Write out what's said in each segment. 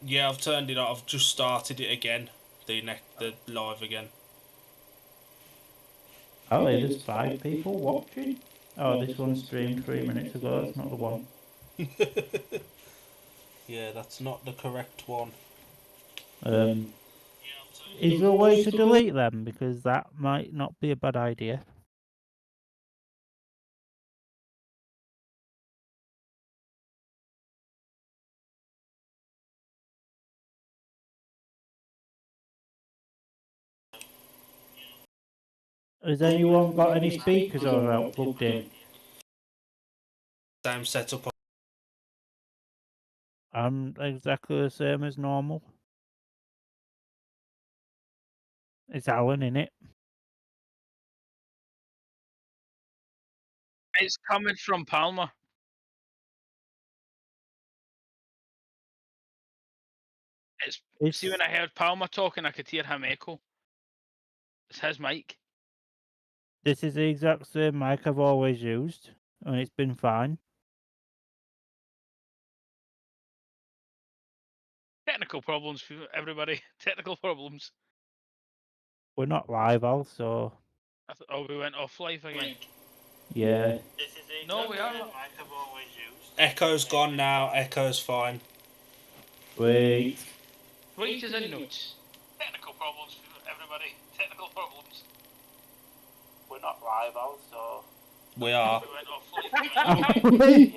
Yeah, I've turned it on. I've just started it again. The live again. Oh, there's 5 people watching. Oh, this one streamed 3 minutes ago. That's not the one. Yeah, that's not the correct one. Um, is there a way to delete them? Because that might not be a bad idea. Has anyone got any speakers or out plugged in? Same setup. I'm exactly the same as normal. It's Alan in it. It's coming from Palmer. See, when I heard Palmer talking, I could hear him echo. It's his mic. This is the exact same mic I've always used, and it's been fine. Technical problems for everybody. Technical problems. We're not live, also. Oh, we went off live again. Yeah. No, we are. Echo's gone now. Echo's fine. Wait. Wait is in notes. Technical problems for everybody. Technical problems. We're not live, also. We are. We went off live. Yeah.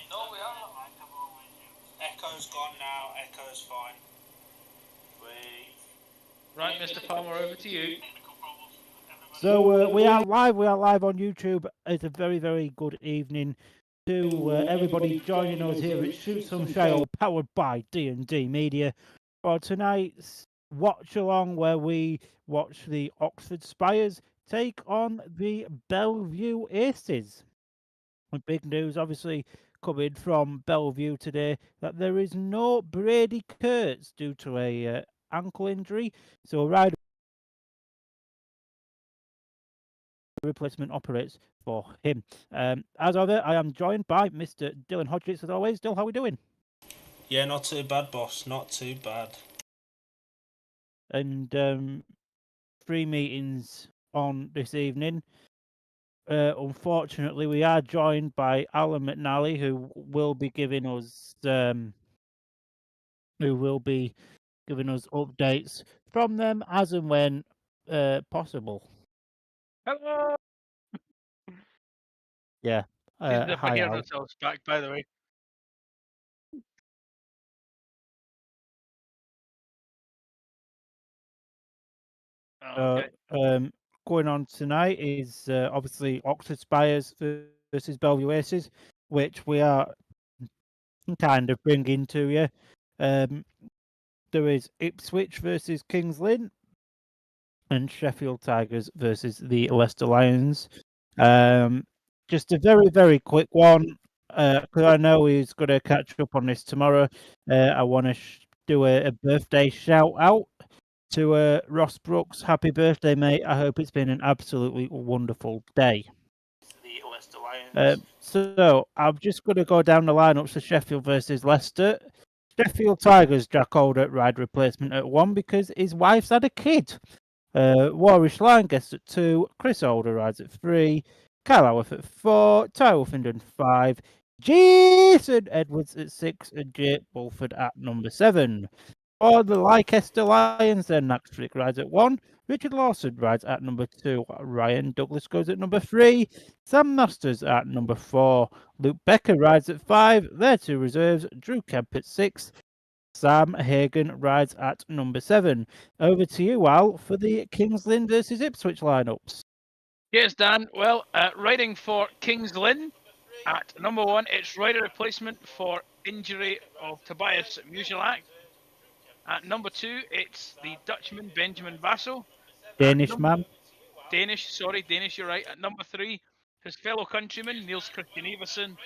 No, we are. Echo's gone now. Echo's fine. Wait. Right, Mr. Palmer, over to you. So we are live. We are live on YouTube. It's a very, very good evening to everybody joining us here at Shoot Some Shale, powered by D&D Media, for tonight's watch along, where we watch the Oxford Spires take on the Bellevue Aces. And big news, obviously, coming from Bellevue today, that there is no Brady Kurtz due to a ankle injury. So right replacement operates for him. As ever, I am joined by Mr. Dylan Hodges, as always. Dylan, how are we doing? Yeah, not too bad, boss. Not too bad. And 3 meetings on this evening. Unfortunately, we are joined by Alan McNally, who will be giving us updates from them as and when possible. Hello. Yeah. If I Hi, hear Al. themselves back, by the way. Okay. Going on tonight is obviously Oxford Spires versus Bellevue Aces, which we are kind of bringing to you. There is Ipswich versus Kings Lynn and Sheffield Tigers versus the Leicester Lions. Just a very, very quick one, because I know he's going to catch up on this tomorrow. I want to do a birthday shout out to Ross Brooks. Happy birthday, mate. I hope it's been an absolutely wonderful day. So I'm just going to go down the lineups for Sheffield versus Leicester. Sheffield Tigers, Jack Alder at ride replacement at 1 because his wife's had a kid. Warish Line guests at 2. Chris Alder rides at 3. Kyle Howarth at 4. Ty Wolfenden 5. Jason Edwards at 6. And Jake Bulford at number 7. For the Leicester Lions, then Max Flick rides at 1. Richard Lawson rides at number 2. Ryan Douglas goes at number 3. Sam Masters at number 4. Luke Becker rides at 5. Their 2 reserves. Drew Kemp at 6. Sam Hagan rides at number 7. Over to you, Al, for the Kings Lynn versus Ipswich lineups. Yes, Dan. Well, riding for Kings Lynn at number 1, it's rider replacement for injury of Tobias Musilak. At number 2, it's the Dutchman Benjamin Basso. Danish man. Danish, you're right. At number 3, his fellow countryman Niels Christian Everson.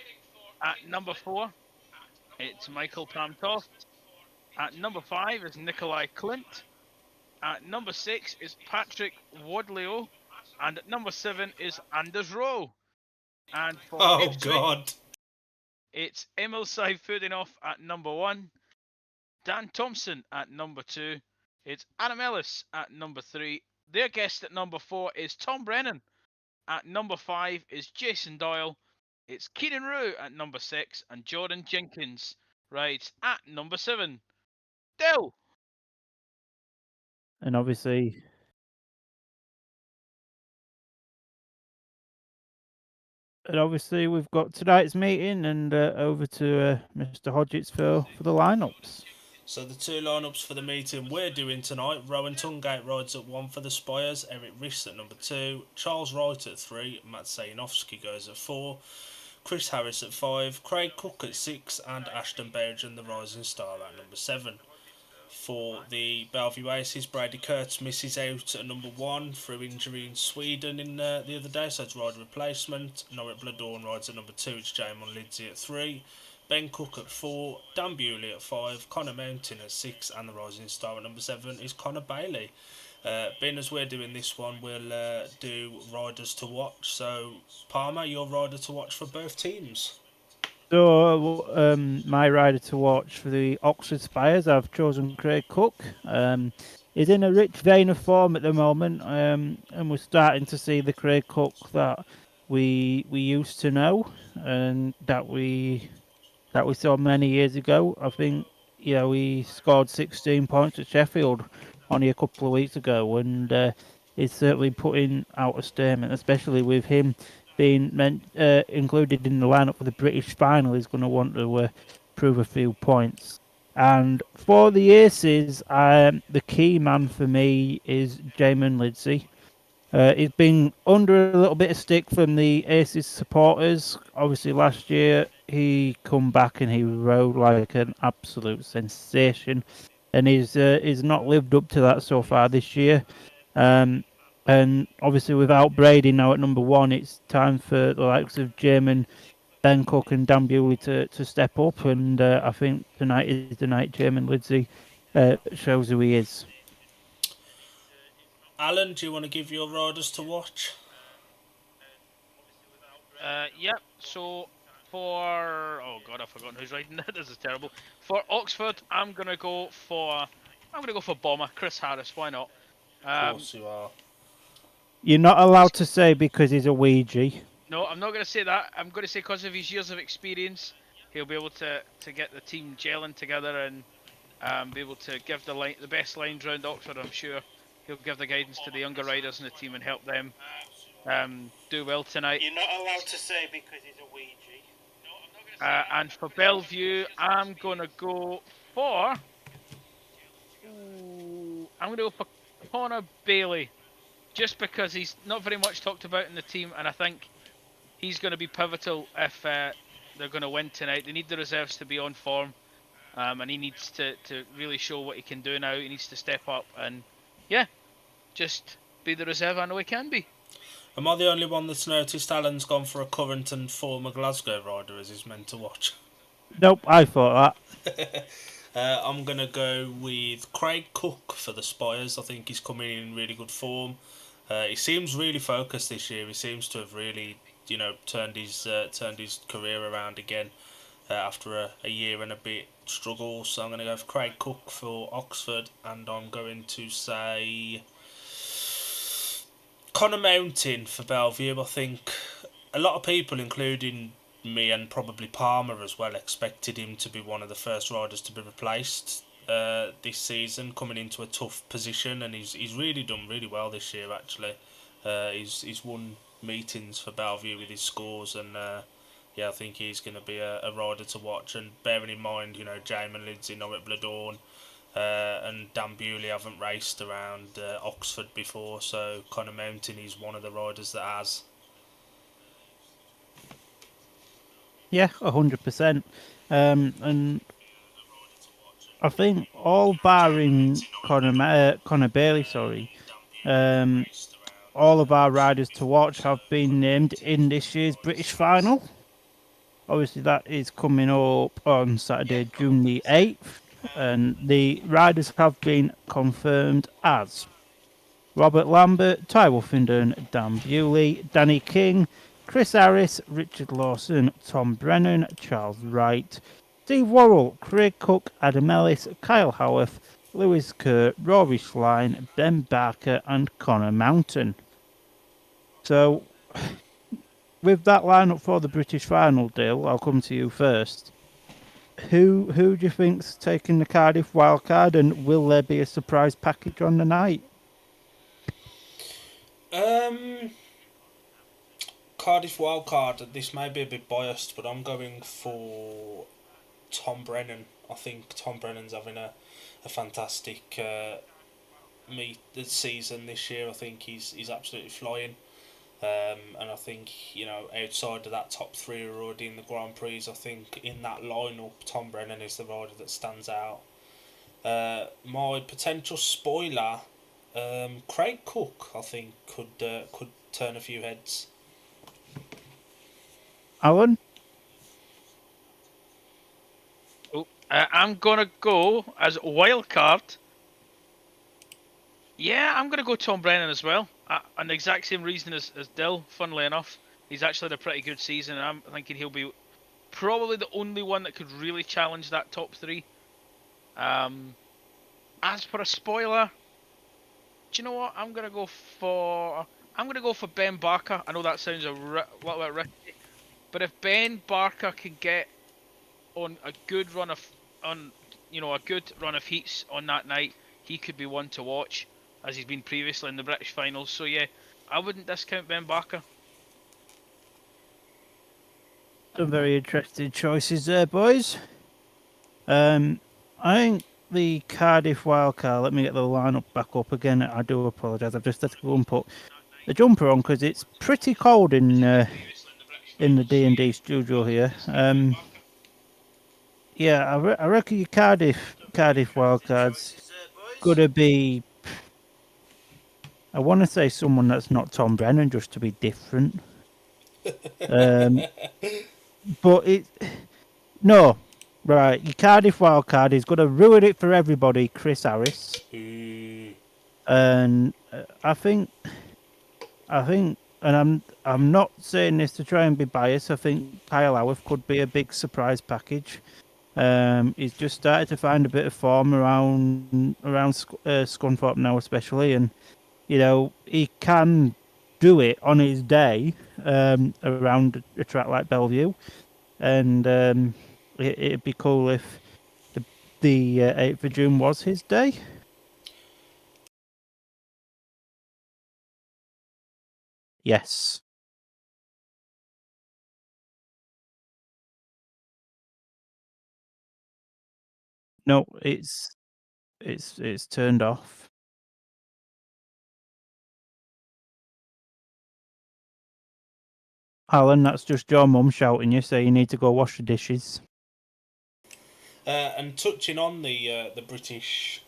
At number 4, it's Michael Pamtoft. At number 5 is Nikolai Clint. At number 6 is Patrick Wadleo. And at number 7 is Anders Rowe. And for Ipswich, Oh, God. It's Emil Saifudinov at number 1. Dan Thompson at number 2. It's Adam Ellis at number 3. Their guest at number 4 is Tom Brennan. At number 5 is Jason Doyle. It's Keenan Rue at number 6 and Jordan Jenkins rides at number 7. Dell. And obviously we've got tonight's meeting, and over to Mr. Hodgetts for the lineups. So the two lineups for the meeting we're doing tonight: Rowan Tungate rides at 1 for the Spires, Eric Riss at number 2, Charles Wright at 3, Matt Sayanovsky goes at 4, Chris Harris at 5, Craig Cook at 6, and Ashton Bergen, the rising star, at number 7. For the Bellevue Aces, Brady Kurtz misses out at number 1 through injury in Sweden the other day, so it's rider replacement. Norit Bladorn rides at number 2, it's Jamon Lidsey at 3, Ben Cook at 4, Dan Bewley at 5, Connor Mountain at 6, and the rising star at number 7 is Connor Bailey. Being as we're doing this one, we'll do riders to watch. So, Palmer, your rider to watch for both teams. So, my rider to watch for the Oxford Spires, I've chosen Craig Cook. He's in a rich vein of form at the moment, and we're starting to see the Craig Cook that we used to know, and that we saw many years ago. I think he scored 16 points at Sheffield only a couple of weeks ago, and he's certainly putting out a statement, especially with him being included in the lineup for the British final. He's going to want to prove a few points. And for the Aces, the key man for me is Jamon Lidsey. He's been under a little bit of stick from the Aces supporters. Obviously, last year he come back and he rode like an absolute sensation, and he's not lived up to that so far this year. And obviously, without Brady now at number 1, it's time for the likes of Jamon, Ben Cook, and Dan Bewley to step up. And I think tonight is the night Jamon Lidsey shows who he is. Alan, do you want to give your riders to watch? Yep. So for I've forgotten who's riding that. This is terrible. For Oxford, I'm gonna go for Bomber Chris Harris. Why not? Of course you are. You're not allowed to say because he's a Ouija. No, I'm not going to say that. I'm going to say because of his years of experience, he'll be able to get the team gelling together and be able to give the best lines round Oxford. I'm sure he'll give the guidance to the younger riders in the team and help them do well tonight. You're not allowed to say because he's a Ouija. And for Bellevue, I'm going to go for Connor Bailey. Just because he's not very much talked about in the team, and I think he's going to be pivotal if they're going to win tonight. They need the reserves to be on form, and he needs to really show what he can do now. He needs to step up and, just be the reserve I know he can be. Am I the only one that's noticed Alan's gone for a current and former Glasgow rider as he's meant to watch? Nope, I thought that. I'm going to go with Craig Cook for the Spires. I think he's coming in really good form. He seems really focused this year. He seems to have really, turned his career around again after a year and a bit struggle. So I'm going to go for Craig Cook for Oxford, and I'm going to say Connor Mountain for Bellevue. I think a lot of people, including me and probably Palmer as well, expected him to be one of the first riders to be replaced this season, coming into a tough position, and he's really done really well this year actually. He's won meetings for Bellevue with his scores, and I think he's going to be a rider to watch. And bearing in mind, Jamon Lidsey, Norit Bladorn, and Dan Bewley haven't raced around Oxford before, so Connor Mountain is one of the riders that has. Yeah, 100%. And I think all barring Connor Bailey, all of our riders to watch have been named in this year's British final. Obviously, that is coming up on Saturday, June the 8th, and the riders have been confirmed as Robert Lambert, Ty Wolfenden, Dan Bewley, Danny King, Chris Harris, Richard Lawson, Tom Brennan, Charles Wright, Steve Worrell, Craig Cook, Adam Ellis, Kyle Howarth, Lewis Kerr, Rory Schlein, Ben Barker, and Connor Mountain. So, with that lineup for the British final, Dale, I'll come to you first. Who do you think's taking the Cardiff wildcard, and will there be a surprise package on the night? Cardiff wildcard. This may be a bit biased, but I'm going for Tom Brennan. I think Tom Brennan's having a fantastic season this year. I think he's absolutely flying. And I think, outside of that top three are already in the Grand Prix, I think in that lineup, Tom Brennan is the rider that stands out. My potential spoiler, Craig Cook, I think could turn a few heads. Alan? I'm gonna go as wild card. Yeah, I'm gonna go Tom Brennan as well. And the exact same reason as Dill. Funnily enough, he's actually had a pretty good season, and I'm thinking he'll be probably the only one that could really challenge that top three. As for a spoiler, do you know what? I'm gonna go for Ben Barker. I know that sounds a little bit risky, but if Ben Barker can get on a good run of heats on that night, he could be one to watch, as he's been previously in the British finals. So yeah, I wouldn't discount Ben Barker. Some very interesting choices there, boys. I think the Cardiff wildcard, let me get the lineup back up again. I do apologise, I've just had to go and put the jumper on because it's pretty cold in the D&D studio here. Yeah, I reckon your Cardiff wildcard's gonna be. I want to say someone that's not Tom Brennan, just to be different. But no, right. Your Cardiff wildcard is gonna ruin it for everybody. Chris Harris, and I think, and I'm not saying this to try and be biased. I think Kyle Howarth could be a big surprise package. He's just started to find a bit of form around Scunthorpe now, especially, and he can do it on his day around a track like Bellevue, and it'd be cool if the 8th of June was his day. Yes. No, it's turned off. Alan, that's just your mum shouting you, so you need to go wash the dishes. And touching on the British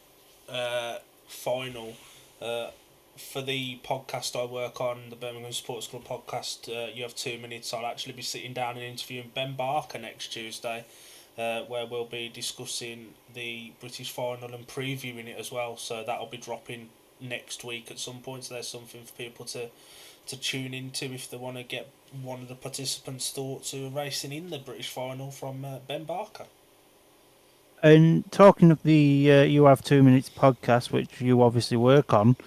final, for the podcast I work on, the Birmingham Sports Club podcast, You Have 2 Minutes, I'll actually be sitting down and interviewing Ben Barker next Tuesday, where we'll be discussing the British final and previewing it as well. So that'll be dropping next week at some point. So there's something for people to tune into if they want to get one of the participants' thoughts who are racing in the British final from Ben Barker. And talking of the You Have 2 Minutes podcast, which you obviously work on,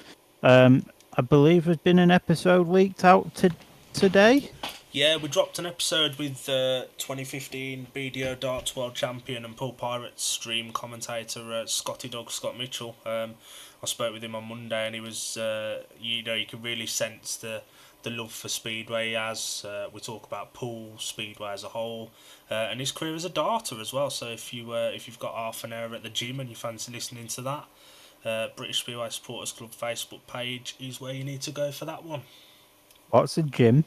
I believe there's been an episode leaked out today. Yeah, we dropped an episode with 2015 BDO Darts World Champion and Pool Pirates stream commentator Scott Mitchell. I spoke with him on Monday, and he was, you could really sense the love for Speedway he has. We talk about pool, Speedway as a whole, and his career as a darter as well. So if you've got half an hour at the gym and you fancy listening to that, British Speedway Supporters Club Facebook page is where you need to go for that one. What's a gym?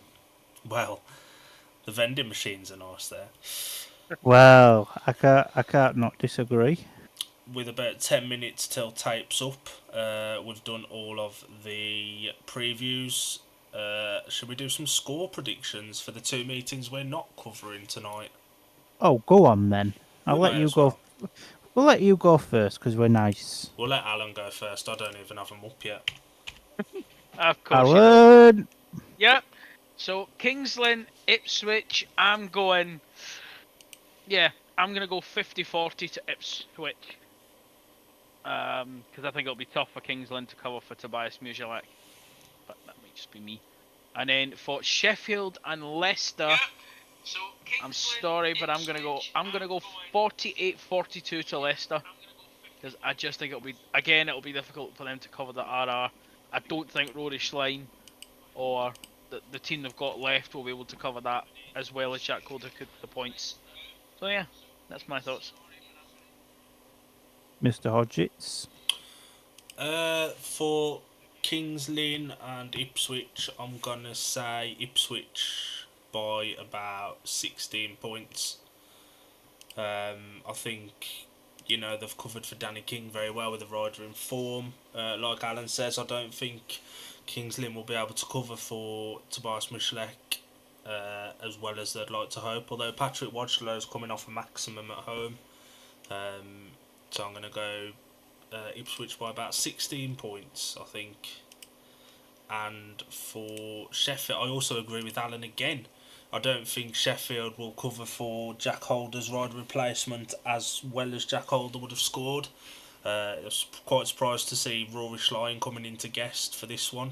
Well, the vending machines are nice there. Well, I can't not disagree. With about 10 minutes till tape's up, we've done all of the previews. Should we do some score predictions for the two meetings we're not covering tonight? Oh, go on then. I'll let you go. Well. We'll let you go first because we're nice. We'll let Alan go first. I don't even have them up yet. Of course. Alan! Yep. So Kingsland, Ipswich. I'm going I'm going to go 50-40 to Ipswich. Because I think it'll be tough for Kings Lynn to cover for Tobias Muzalek. But that might just be me. And then for Sheffield and Leicester, I'm sorry, but I'm gonna go 48-42 to Leicester, because I just think it'll be difficult for them to cover the RR. I don't think Rory Schlein or the team they've got left will be able to cover that as well as Jack Calder could the points. So yeah, that's my thoughts. Mr. Hodgetts. For Kings Lynn and Ipswich, I'm gonna say Ipswich by about 16 points. I think they've covered for Danny King very well with the rider in form. Like Alan says, I don't think Kings Lynn will be able to cover for Tobias Michalek as well as they'd like to hope. Although Patrick Wadgelow is coming off a maximum at home, so I'm going to go Ipswich by about 16 points, I think. And for Sheffield, I also agree with Alan again. I don't think Sheffield will cover for Jack Holder's rider replacement as well as Jack Holder would have scored. I was quite surprised to see Rory Schlein coming into guest for this one.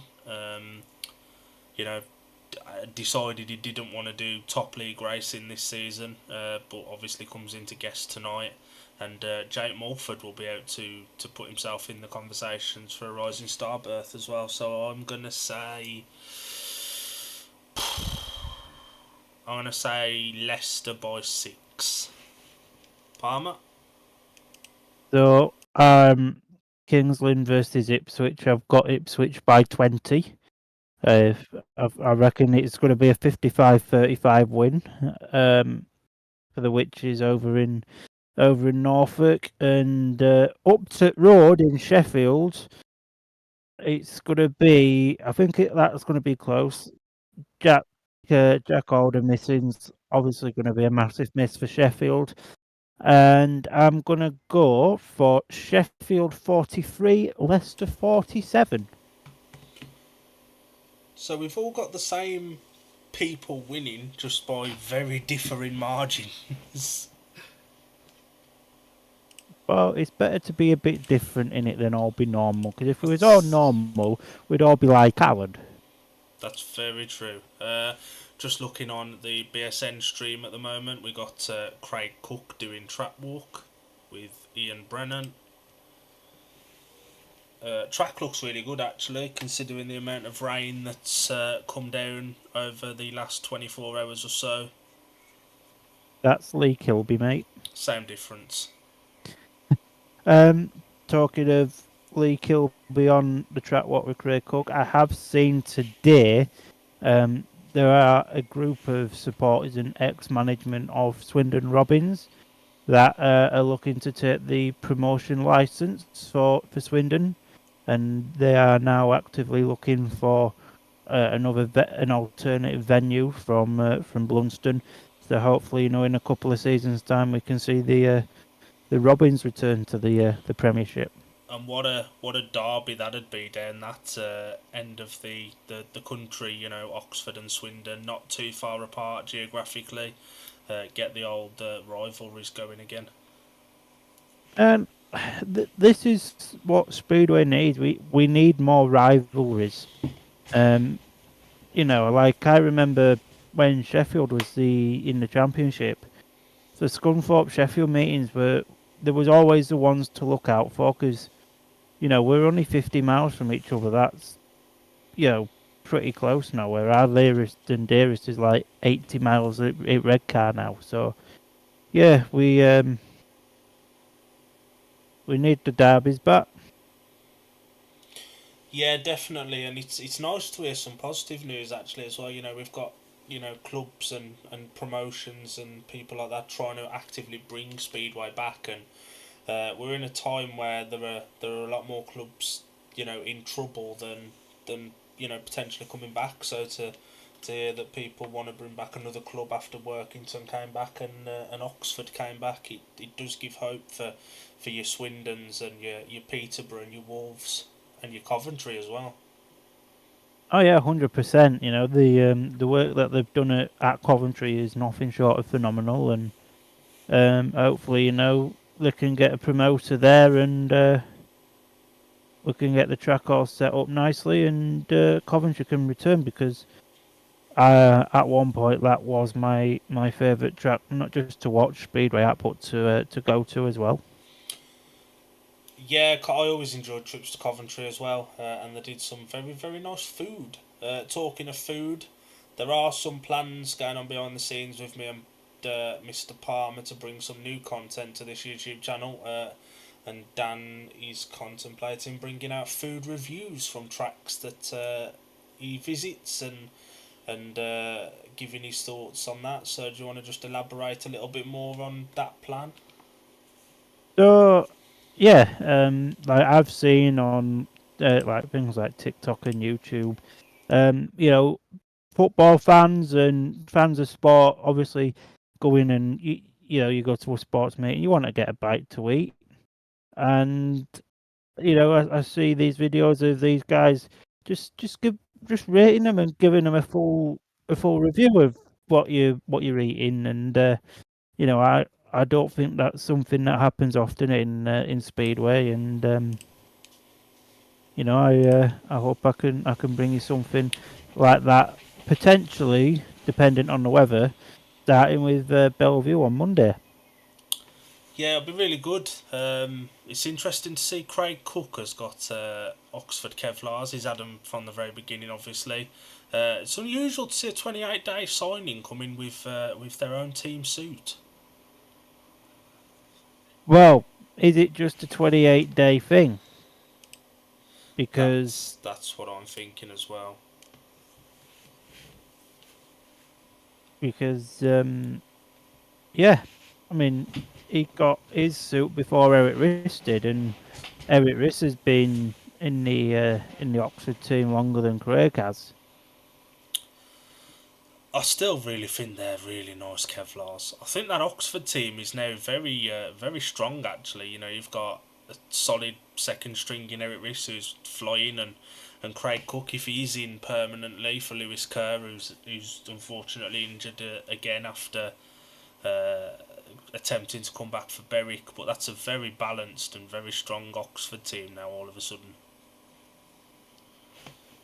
Decided he didn't want to do top league racing this season, but obviously comes into guest tonight. And Jake Mulford will be able to put himself in the conversations for a Rising Star berth as well. So I'm going to say Leicester by 6. Palmer? So, Kings Lynn versus Ipswich. I've got Ipswich by 20. I reckon it's going to be a 55-35 win for the Witches over in Norfolk, and Upton Road in Sheffield. It's going to be. I think that's going to be close. Jack Alder missing's obviously going to be a massive miss for Sheffield. And I'm going to go for Sheffield 43, Leicester 47. So we've all got the same people winning, just by very differing margins. Well, it's better to be a bit different in it than all be normal. Because if it was all normal, we'd all be like Alan. That's very true. Just looking on the BSN stream at the moment, we got Craig Cook doing Trap Walk with Ian Brennan. Track looks really good actually, considering the amount of rain that's come down over the last 24 hours or so. That's Lee Kilby, mate. Same difference. Talking of Lee Kilby on the track walk with Craig Cook, I have seen today there are a group of supporters and ex-management of Swindon Robins that are looking to take the promotion licence for Swindon, and they are now actively looking for an alternative venue from Blunston. So hopefully, in a couple of seasons' time, we can see the Robins return to the Premiership. And what a derby that'd be down that end of the country, Oxford and Swindon, not too far apart geographically. Get the old rivalries going again. And this is what Speedway needs. We need more rivalries. Like I remember when Sheffield was in the Championship, the Scunthorpe Sheffield meetings there was always the ones to look out for, because we're only 50 miles from each other. That's pretty close now. Where our nearest and dearest is like 80 miles at Redcar now. So yeah, we need the derbies back. Yeah, definitely, and it's nice to hear some positive news actually as well. We've got clubs and promotions and people like that trying to actively bring Speedway back, and we're in a time where there are a lot more clubs in trouble than potentially coming back. So to hear that people want to bring back another club after Workington came back and Oxford came back, it does give hope for your Swindons and your Peterborough and your Wolves and your Coventry as well. Oh yeah, 100%. The work that they've done at Coventry is nothing short of phenomenal, and Hopefully, they can get a promoter there and we can get the track all set up nicely and Coventry can return because at one point that was my favourite track, not just to watch Speedway at, but to go to as well. Yeah, I always enjoyed trips to Coventry as well, and they did some very, very nice food. Talking of food, there are some plans going on behind the scenes with me and Mr. Palmer to bring some new content to this YouTube channel. And Dan is contemplating bringing out food reviews from tracks that he visits and giving his thoughts on that. So, do you want to just elaborate a little bit more on that plan? So yeah, like I've seen on like things like TikTok and YouTube, football fans and fans of sport obviously go in and you go to a sports meet and you want to get a bite to eat, and I see these videos of these guys just rating them and giving them a full review of what you're eating, and I don't think that's something that happens often in Speedway, and I hope I can bring you something like that potentially, depending on the weather, starting with Bellevue on Monday. Yeah, it'll be really good. It's interesting to see Craig Cook has got Oxford Kevlars. He's had them from the very beginning, obviously. It's unusual to see a 28-day signing coming with their own team suit. Well, is it just a 28-day thing? Because That's what I'm thinking as well. Yeah, I mean, he got his suit before Eric Riss did, and Eric Riss has been in the Oxford team longer than Craig has. I still really think they're really nice Kevlars. I think that Oxford team is now very, very strong. Actually, you've got a solid second string in Eric Riss who's flying, and Craig Cook if he's in permanently for Lewis Kerr, who's unfortunately injured again after attempting to come back for Berwick. But that's a very balanced and very strong Oxford team now. All of a sudden.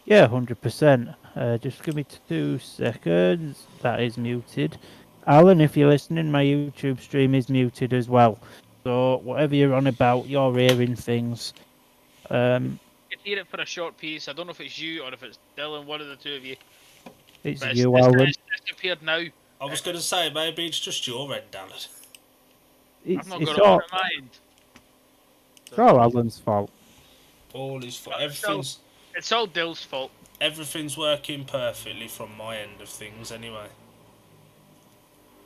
Yeah, 100%. Just give me 2 seconds. That is muted. Alan, if you're listening, my YouTube stream is muted as well. So whatever you're on about, you're hearing things. You can hear it for a short piece. I don't know if it's you or if it's Dylan, one of the two of you. It's But you, Alan. It's disappeared now. I was going to say maybe it's just your end, Dan. I've not got it on my end. It's all Alan's fault. All his fault. It's all Dill's fault. Everything's working perfectly from my end of things, anyway.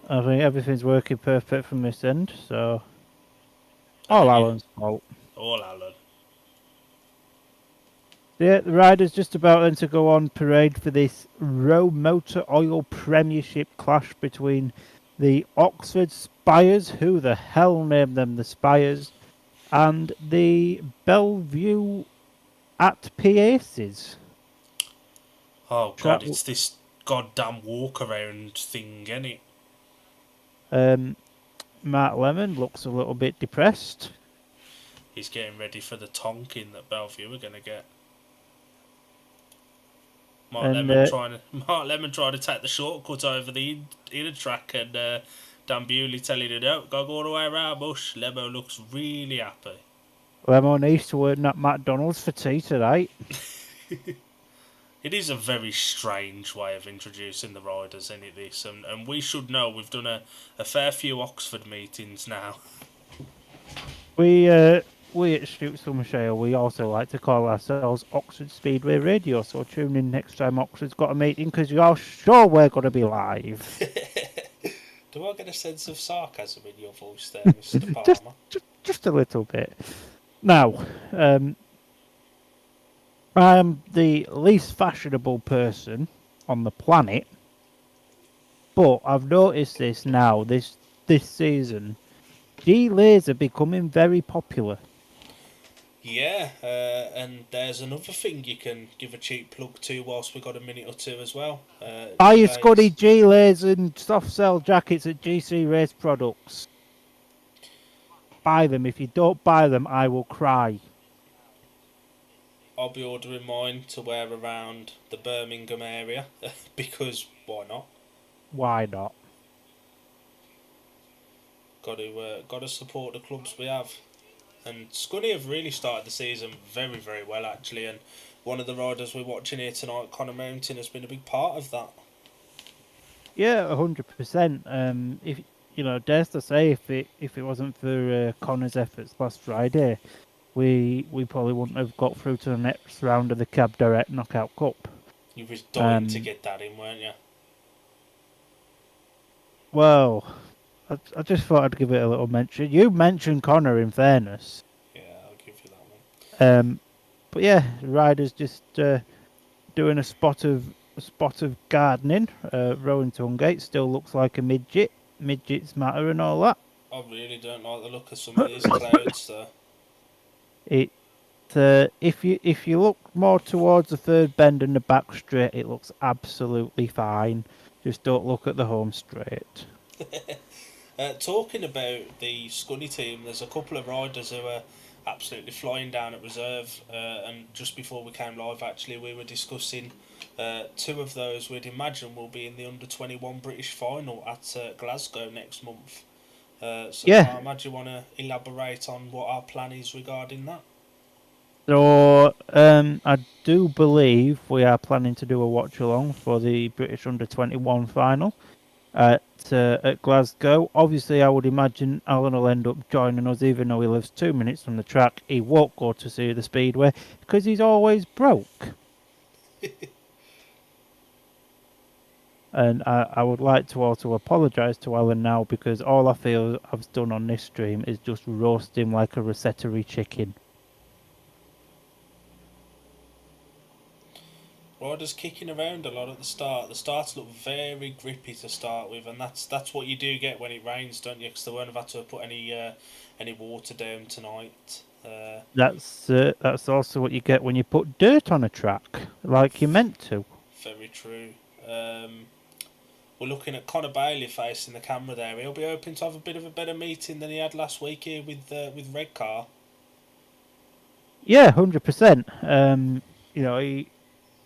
I think everything's working perfect from this end, so all Alan's fault. All Alan. Yeah, the rider's just about then to go on parade for this Row Motor Oil Premiership clash between the Oxford Spires, who the hell named them the Spires, and the Bellevue at Paces. Oh god, it's this goddamn walk around thing, ain't it? Matt Lemon looks a little bit depressed. He's getting ready for the tonking that Bellevue are going to get. Mark Lemon trying to take the shortcut over the inner track, and Dan Bewley telling him, no, gotta go all the way around bush. Lemo looks really happy. Lemo needs to work at McDonald's for tea tonight. It is a very strange way of introducing the riders, isn't it, this? And we should know, we've done a fair few Oxford meetings now. We at Shoots from Michelle, we also like to call ourselves Oxford Speedway Radio, so tune in next time Oxford's got a meeting, because you are sure we're going to be live. Do I get a sense of sarcasm in your voice there, Mr. Palmer? just a little bit. Now, I am the least fashionable person on the planet, but I've noticed this now, this season. G-Lays are becoming very popular. Yeah, and there's another thing you can give a cheap plug to whilst we've got a minute or two as well. Buy your Scuddy G-Lays and soft sell jackets at GC Race Products. buy them. If you don't buy them, I will cry. I'll be ordering mine to wear around the Birmingham area because why not? Why not? Got to support the clubs we have. And Scunny have really started the season very, very well, actually. And one of the riders we're watching here tonight, Connor Mountain, has been a big part of that. Yeah, 100%. If dare to say, if it wasn't for Connor's efforts last Friday, we probably wouldn't have got through to the next round of the Cab Direct Knockout Cup. You was dying to get that in, weren't you? Well, I just thought I'd give it a little mention. You mentioned Connor, in fairness. Yeah, I'll give you that one. But yeah, Ryder's just doing a spot of gardening. Rowan Tungate still looks like a midget. Midgets matter and all that. I really don't like the look of some of these clouds, though. It if you look more towards the third bend and the back straight, it looks absolutely fine. Just don't look at the home straight. Talking about the Scunny team, there's a couple of riders who are absolutely flying down at reserve. And just before we came live, actually, we were discussing two of those we'd imagine will be in the under-21 British final at Glasgow next month. So Yeah. I imagine you want to elaborate on what our plan is regarding that. So I do believe we are planning to do a watch along for the British under-21 final at Glasgow. Obviously, I would imagine Alan will end up joining us, even though he lives 2 minutes from the track. He won't go to see the Speedway because he's always broke. And I would like to also apologise to Alan now, because all I feel I've done on this stream is just roast him like a rotisserie chicken. Riders kicking around a lot at the start. The starts look very grippy to start with, and that's what you do get when it rains, don't you? Because they won't have had to put any water down tonight. That's also what you get when you put dirt on a track, like you're meant to. Very true. We're looking at Conor Bailey facing the camera there. He'll be hoping to have a bit of a better meeting than he had last week here with Redcar. Yeah, 100%.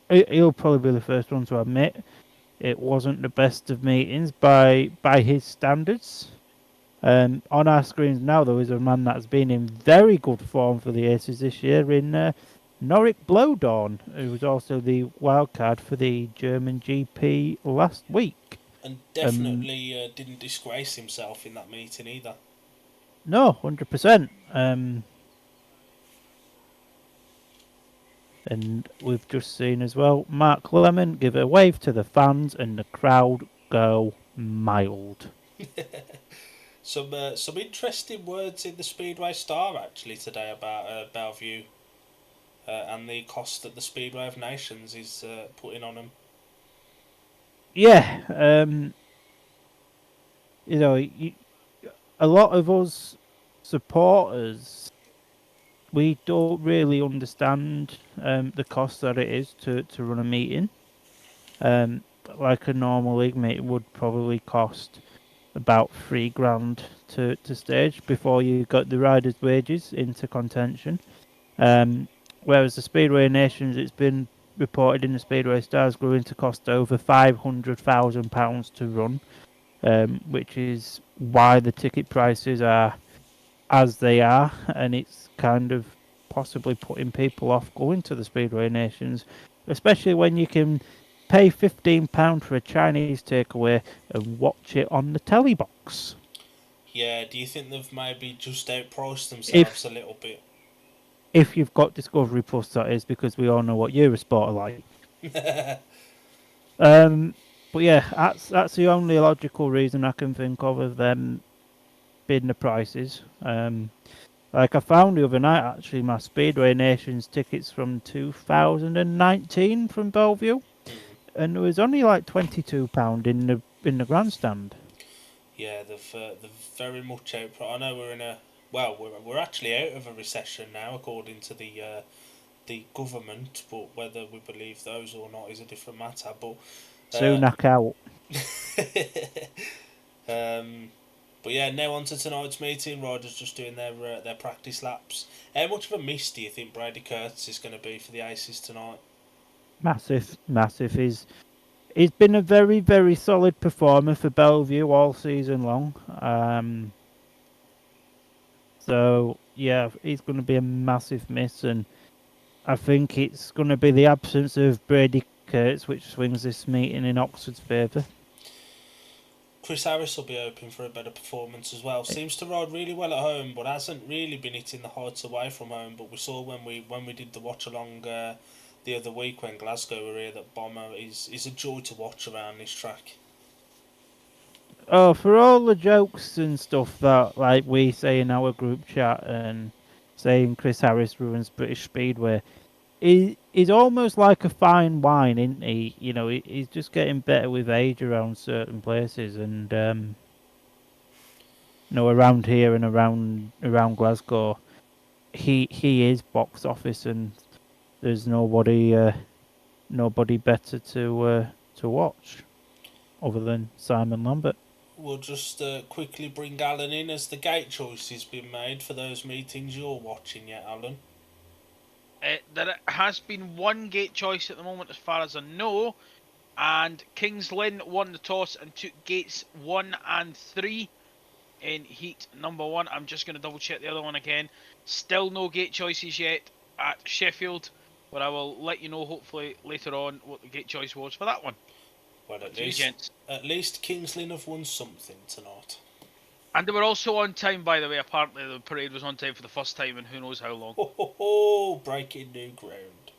He'll probably be the first one to admit it wasn't the best of meetings by his standards. On our screens now, there is a man that's been in very good form for the Aces this year in Norick Blowdawn, who was also the wildcard for the German GP last week. And definitely didn't disgrace himself in that meeting either. No, 100%. And we've just seen as well Mark Lemon give a wave to the fans, and the crowd go mild. Some interesting words in the Speedway Star actually today about Bellevue and the cost that the Speedway of Nations is putting on them. Yeah, a lot of us supporters, we don't really understand the cost that it is to run a meeting. Like a normal league meet would probably cost about $3,000 to stage before you got the riders' wages into contention. Whereas the Speedway Nations, it's been reported in the Speedway Stars, going to cost over £500,000 to run, which is why the ticket prices are as they are, and it's kind of possibly putting people off going to the Speedway Nations, especially when you can pay £15 for a Chinese takeaway and watch it on the telly box. Yeah, do you think they've maybe just outpriced themselves a little bit? If you've got Discovery Plus, that is, because we all know what Eurosport are like. But yeah, that's the only logical reason I can think of them bidding the prices. Like I found the other night, actually, my Speedway Nations tickets from 2019 from Bellevue, and there was only like £22 in the grandstand. Yeah, they've very much out. I know we're actually out of a recession now, according to the government, but whether we believe those or not is a different matter. But Sunak out. But yeah, now on to tonight's meeting. Riders just doing their practice laps. How much of a miss do you think Brady Curtis is going to be for the Aces tonight? Massive, massive. He's been a very, very solid performer for Bellevue all season long. So yeah, he's going to be a massive miss, and I think it's going to be the absence of Brady Kurtz which swings this meeting in Oxford's favour. Chris Harris will be hoping for a better performance as well. Seems to ride really well at home, but hasn't really been hitting the heights away from home. But we saw when we did the watch along the other week when Glasgow were here that Bomber is a joy to watch around this track. Oh, for all the jokes and stuff that like we say in our group chat and saying Chris Harris ruins British Speedway, he's almost like a fine wine, isn't he? You know, he's just getting better with age around certain places, and you know, around here and around Glasgow, he is box office, and there's nobody better to watch other than Simon Lambert. We'll just quickly bring Alan in as the gate choice has been made for those meetings you're watching yet, Alan. There has been one gate choice at the moment, as far as I know, and Kings Lynn won the toss and took gates 1 and 3 in heat number 1. I'm just going to double check the other one again. Still no gate choices yet at Sheffield, but I will let you know hopefully later on what the gate choice was for that one. Well, at least Kings Lynn have won something tonight. And they were also on time, by the way. Apparently the parade was on time for the first time in who knows how long. Oh, breaking new ground.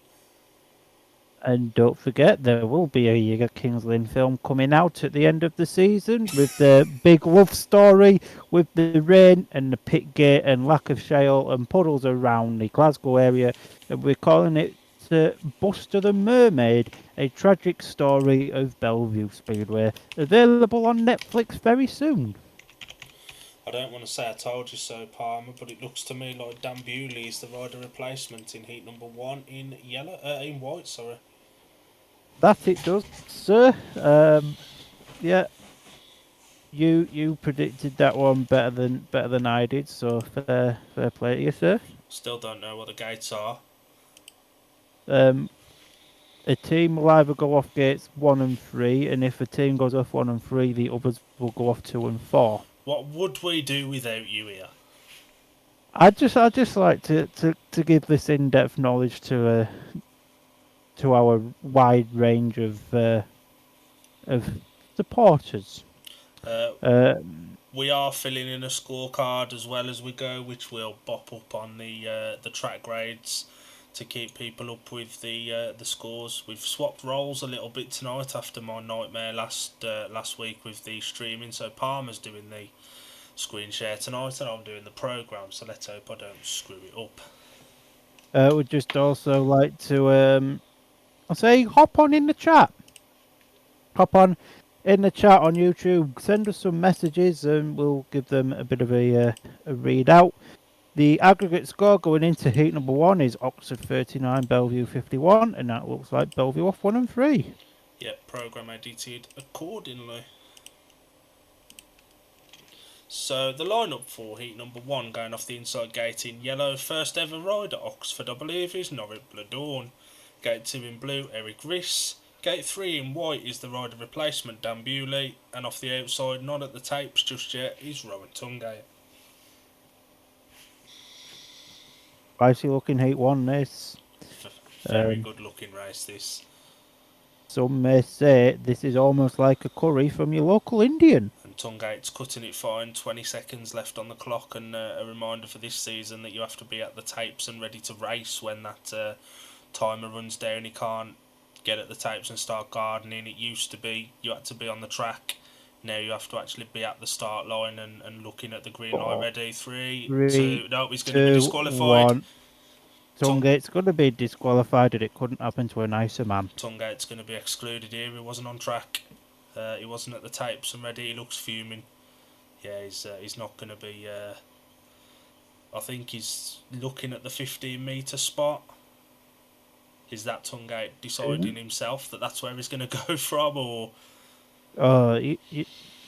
And don't forget, there will be a Kings Lynn film coming out at the end of the season with the big love story with the rain and the pit gate and lack of shale and puddles around the Glasgow area. And we're calling it Buster the Mermaid, a tragic story of Bellevue Speedway. Available on Netflix very soon. I don't want to say I told you so, Palmer, but it looks to me like Dan Bewley is the rider replacement in heat number 1 in in white. Sorry. That it does, sir. Yeah, you predicted that one better than I did, so fair play to you, sir. Still don't know what the gates are. A team will either go off gates 1 and 3, and if a team goes off 1 and 3, the others will go off 2 and 4. What would we do without you here? I just like to give this in-depth knowledge to our wide range of supporters. We are filling in a scorecard as well as we go, which we'll bop up on the track grades to keep people up with the scores. We've swapped roles a little bit tonight after my nightmare last week with the streaming. So Palmer's doing the screen share tonight, and I'm doing the program. So let's hope I don't screw it up. Would just also like to I'll say hop on in the chat. Hop on in the chat on YouTube. Send us some messages, and we'll give them a bit of a read out. The aggregate score going into heat number 1 is Oxford 39, Bellevue 51, and that looks like Bellevue off 1 and 3. Yep, program edited accordingly. So the lineup for heat number 1 going off the inside gate in yellow, first ever rider Oxford I believe is Norrit Bladorn. Gate 2 in blue, Eric Riss. Gate 3 in white is the rider replacement Dan Bewley, and off the outside, not at the tapes just yet, is Rowan Tungate. Spicy looking heat 1 this. Very good looking race this. Some may say this is almost like a curry from your local Indian. And Tungate's cutting it fine, 20 seconds left on the clock, and a reminder for this season that you have to be at the tapes and ready to race when that timer runs down. You can't get at the tapes and start gardening. It used to be you had to be on the track. Now you have to actually be at the start line and looking at the green light. Ready? 3, 2. No, he's going to be disqualified. 1. Tungate's going to be disqualified, and it couldn't happen to a nicer man. Tungate's going to be excluded here. He wasn't on track. He wasn't at the tapes and ready. He looks fuming. Yeah, he's not going to be. I think he's looking at the 15-metre spot. Is that Tungate deciding himself that that's where he's going to go from, or?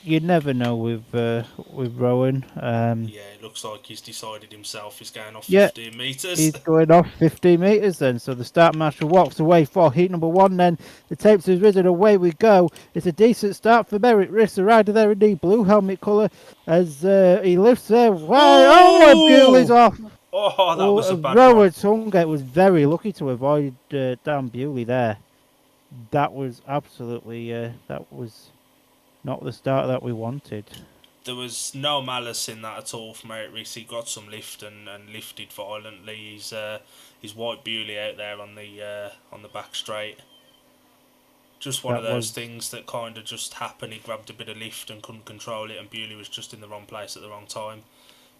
You never know with Rowan. Yeah, it looks like he's decided himself. He's going off Yeah, 15 metres. he's going off 15 metres then. So the start marshal walks away for heat number 1. Then the tapes has risen. Away we go. It's a decent start for Merritt Riss, the rider there in the blue helmet colour, as he lifts there. Why? Oh, and Bewley's Oh! off. Oh, that was a bad one. Rowan Tungate was very lucky to avoid Dan Bewley there. That was absolutely that was not the start that we wanted. There was no malice in that at all from Eric Rees. He got some lift and lifted violently. He's White Bewley out there on the back straight. Just one That of those was things that kind of just happened. He grabbed a bit of lift and couldn't control it, and Bewley was just in the wrong place at the wrong time.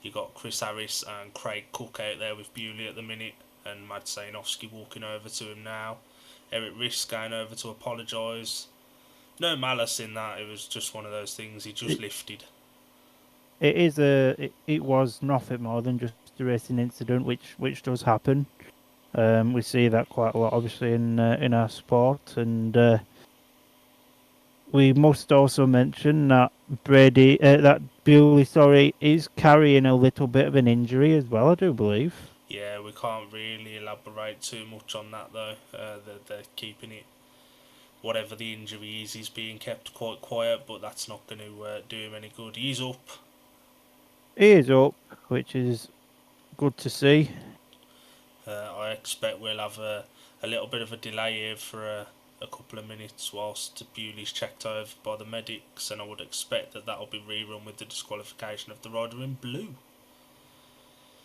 You got Chris Harris and Craig Cook out there with Bewley at the minute, and Mad Sainofsky walking over to him now. Eric Riss going over to apologise. No malice in that. It was just one of those things. He just lifted. it was nothing more than just a racing incident, which does happen. We see that quite a lot, obviously, in our sport, and we must also mention that that Bewley, sorry, is carrying a little bit of an injury as well, I do believe. Yeah, we can't really elaborate too much on that though. They're keeping it. Whatever the injury is, he's being kept quite quiet, but that's not going to do him any good. He's up. He is up, which is good to see. I expect we'll have a little bit of a delay here for a couple of minutes whilst Bewley's checked over by the medics, and I would expect that that'll be rerun with the disqualification of the rider in blue.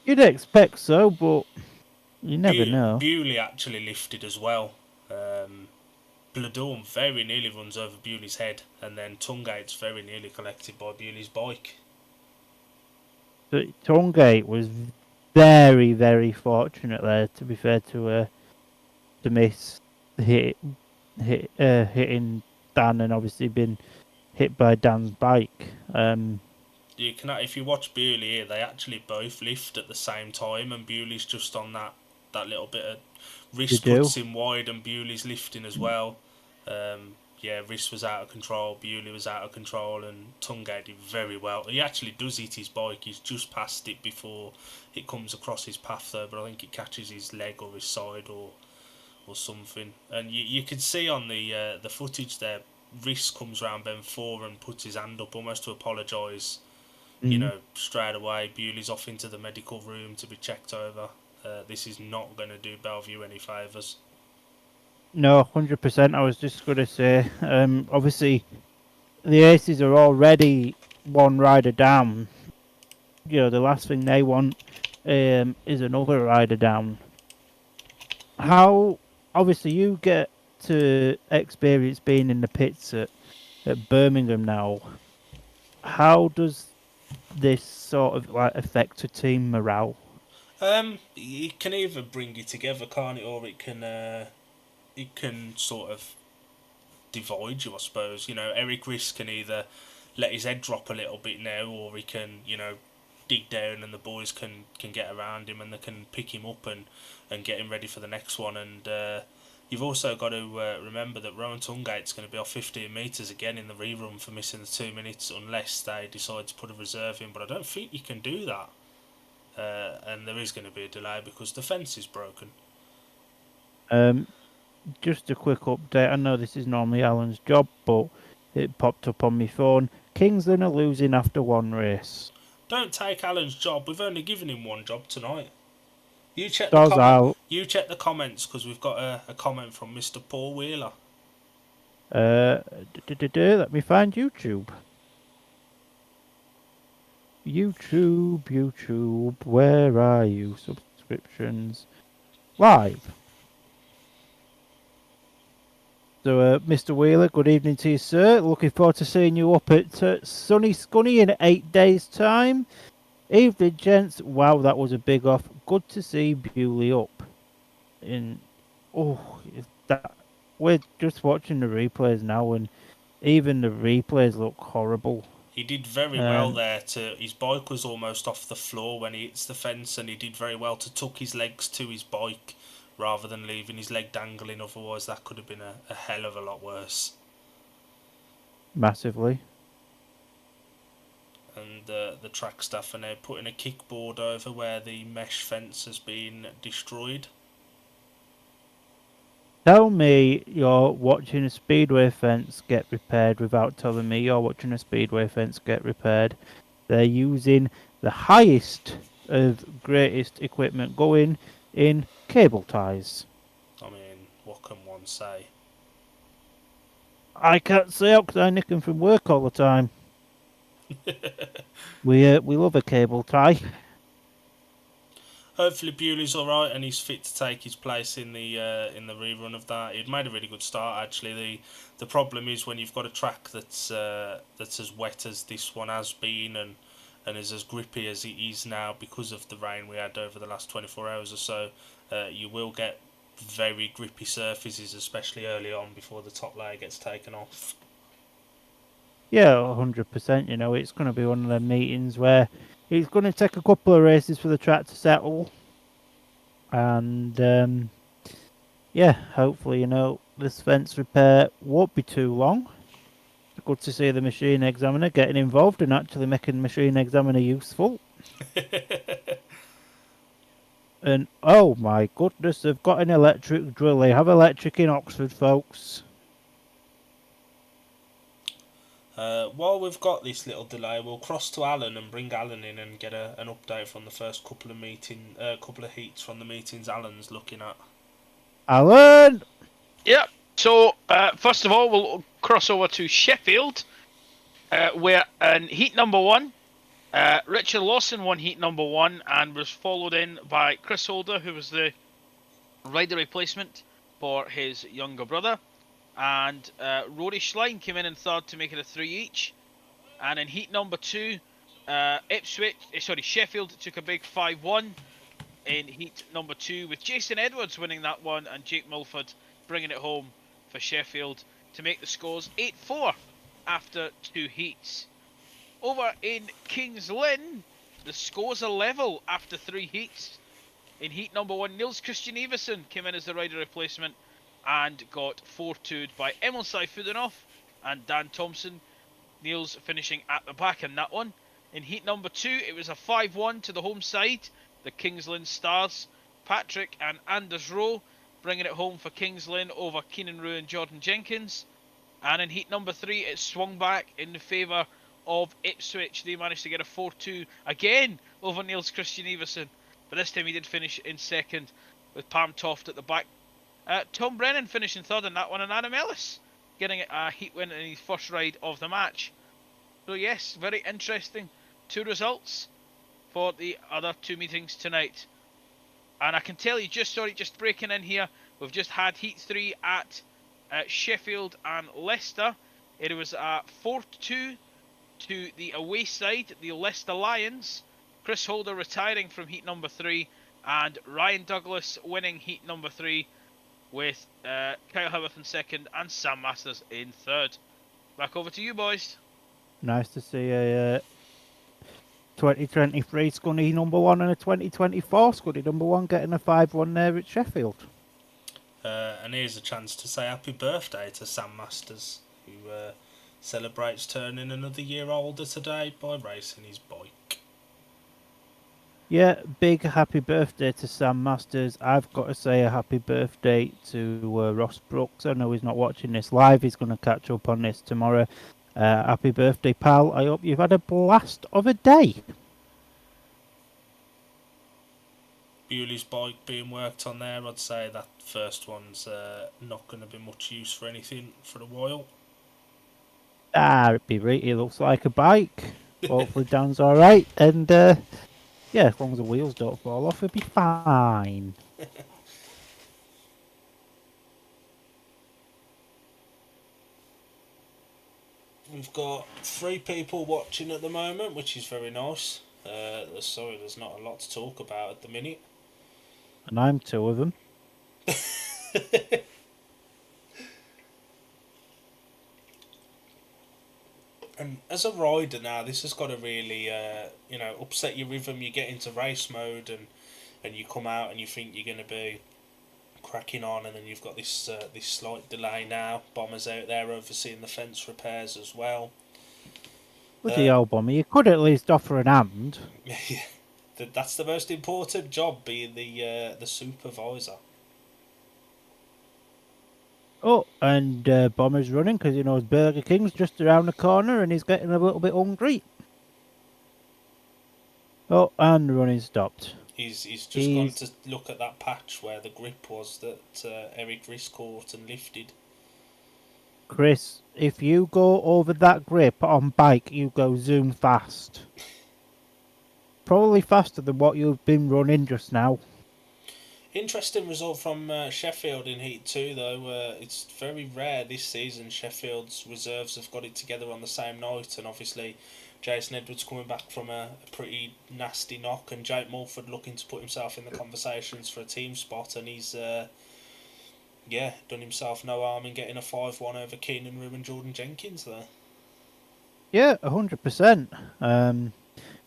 You'd expect so, but you never know. Bewley actually lifted as well. Bladorn very nearly runs over Bewley's head, and then Tungate's very nearly collected by Bewley's bike. But Tongate was very, very fortunate there, to be fair to miss hitting Dan, and obviously been hit by Dan's bike. You can, if you watch Bewley here, they actually both lift at the same time, and Bewley's just on that little bit of wrist puts him wide, and Bewley's lifting as well. Wrist was out of control, Bewley was out of control, and Tungate did very well. He actually does hit his bike. He's just past it before it comes across his path though, but I think it catches his leg or his side or something. And you can see on the footage there, Riss comes round bend 4 and puts his hand up almost to apologise. You know, straight away. Bewley's off into the medical room to be checked over. This is not going to do Bellevue any favours. No, 100%. I was just going to say, obviously, the Aces are already one rider down. You know, the last thing they want is another rider down. How, obviously, you get to experience being in the pits at Birmingham now. How does this sort of like affect a team morale? It can either bring you together, can't it, or it can sort of divide you, I suppose. You know, Eric Riss can either let his head drop a little bit now, or he can, dig down and the boys can get around him and they can pick him up and get him ready for the next one. And you've also got to remember that Rowan Tungate's going to be off 15 metres again in the rerun for missing the 2 minutes unless they decide to put a reserve in, but I don't think you can do that. And there is going to be a delay because the fence is broken. Just a quick update. I know this is normally Alan's job, but it popped up on my phone. Kingsland are losing after one race. Don't take Alan's job. We've only given him one job tonight. You check the comments because we've got a comment from Mr. Paul Wheeler. Let me find YouTube. YouTube, where are you? Subscriptions. Live. So, Mr. Wheeler, good evening to you, sir. Looking forward to seeing you up at Sunny Scunny in 8 days' time. Evening, gents. Wow, that was a big off. Good to see Bewley up. We're just watching the replays now, and even the replays look horrible. He did very well there. His bike was almost off the floor when he hits the fence, and he did very well to tuck his legs to his bike rather than leaving his leg dangling. Otherwise, that could have been a hell of a lot worse. Massively. and the track staff are now putting a kickboard over where the mesh fence has been destroyed. Tell me you're watching a speedway fence get repaired without telling me you're watching a speedway fence get repaired. They're using the highest of greatest equipment going in cable ties. I mean, what can one say? I can't say out because I nick them from work all the time. We love a cable tie. Hopefully Bewley's alright and he's fit to take his place in the rerun of that. He'd made a really good start actually. The problem is when you've got a track that's as wet as this one has been and is as grippy as it is now because of the rain we had over the last 24 hours or so, you will get very grippy surfaces, especially early on before the top layer gets taken off. Yeah, 100%. You know, it's going to be one of them meetings where it's going to take a couple of races for the track to settle. And yeah, hopefully, you know, this fence repair won't be too long. It's good to see the machine examiner getting involved and actually making the machine examiner useful. And oh my goodness, they've got an electric drill. They have electric in Oxford, folks. While we've got this little delay, we'll cross to Alan and bring Alan in and get an update from the first couple of heats from the meetings Alan's looking at. Alan! Yep. So, first of all, we'll cross over to Sheffield, where in heat number 1, Richard Lawson won heat number 1 and was followed in by Chris Holder, who was the rider replacement for his younger brother. And Rory Schlein came in third to make it a 3 each. And in heat number 2, Sheffield took a big 5-1 in heat number 2, with Jason Edwards winning that one and Jake Mulford bringing it home for Sheffield to make the scores 8-4 after 2 heats. Over in Kings Lynn, the scores are level after 3 heats. In heat number 1, Niels Christian Everson came in as the rider replacement and got 4-2'd by Emil Saifudanov and Dan Thompson. Niels finishing at the back in that one. In heat number 2, it was a 5-1 to the home side, the Kings Lynn Stars. Patrick and Anders Rowe bringing it home for Kings Lynn over Keenan Rue and Jordan Jenkins. And in heat number 3, it swung back in favour of Ipswich. They managed to get a 4-2 again over Niels Christian Everson, but this time he did finish in second with Pam Toft at the back. Tom Brennan finishing third in that one, and Adam Ellis getting a heat win in his first ride of the match. So yes, very interesting 2 results for the other 2 meetings tonight. And I can tell you, just breaking in here, we've just had heat 3 at Sheffield and Leicester. It was a 4-2 to the away side, the Leicester Lions. Chris Holder retiring from heat number 3, and Ryan Douglas winning heat number 3 with Kyle Howarth in second and Sam Masters in third. Back over to you, boys. Nice to see a 2023 Scunny number 1 and a 2024 Scunny number 1 getting a 5-1 there at Sheffield. And here's a chance to say happy birthday to Sam Masters, who celebrates turning another year older today by racing his bike. Yeah, big happy birthday to Sam Masters. I've got to say a happy birthday to Ross Brooks. I know he's not watching this live. He's going to catch up on this tomorrow. Happy birthday, pal. I hope you've had a blast of a day. Bewley's bike being worked on there, I'd say that first one's not going to be much use for anything for a while. It'd be right. It looks like a bike. Hopefully Dan's alright. And yeah, as long as the wheels don't fall off, it'll be fine. We've got 3 people watching at the moment, which is very nice. Sorry, there's not a lot to talk about at the minute. And I'm 2 of them. And as a rider now, this has got to really, upset your rhythm. You get into race mode and you come out and you think you're going to be cracking on, and then you've got this slight delay now. Bomber's out there overseeing the fence repairs as well. Bloody hell, Bomber, you could at least offer an hand. That's the most important job, being the supervisor. Oh, and Bomber's running because he knows Burger King's just around the corner and he's getting a little bit hungry. Oh, and the running stopped. He's just gone to look at that patch where the grip was that Eric Riss caught and lifted. Chris, if you go over that grip on bike, you go zoom fast. Probably faster than what you've been running just now. Interesting result from Sheffield in Heat 2, though. It's very rare this season Sheffield's reserves have got it together on the same night, and obviously Jason Edwards coming back from a pretty nasty knock, and Jake Mulford looking to put himself in the conversations for a team spot, and he's done himself no harm in getting a 5-1 over Keenan Rue and Jordan Jenkins there. Yeah, 100%.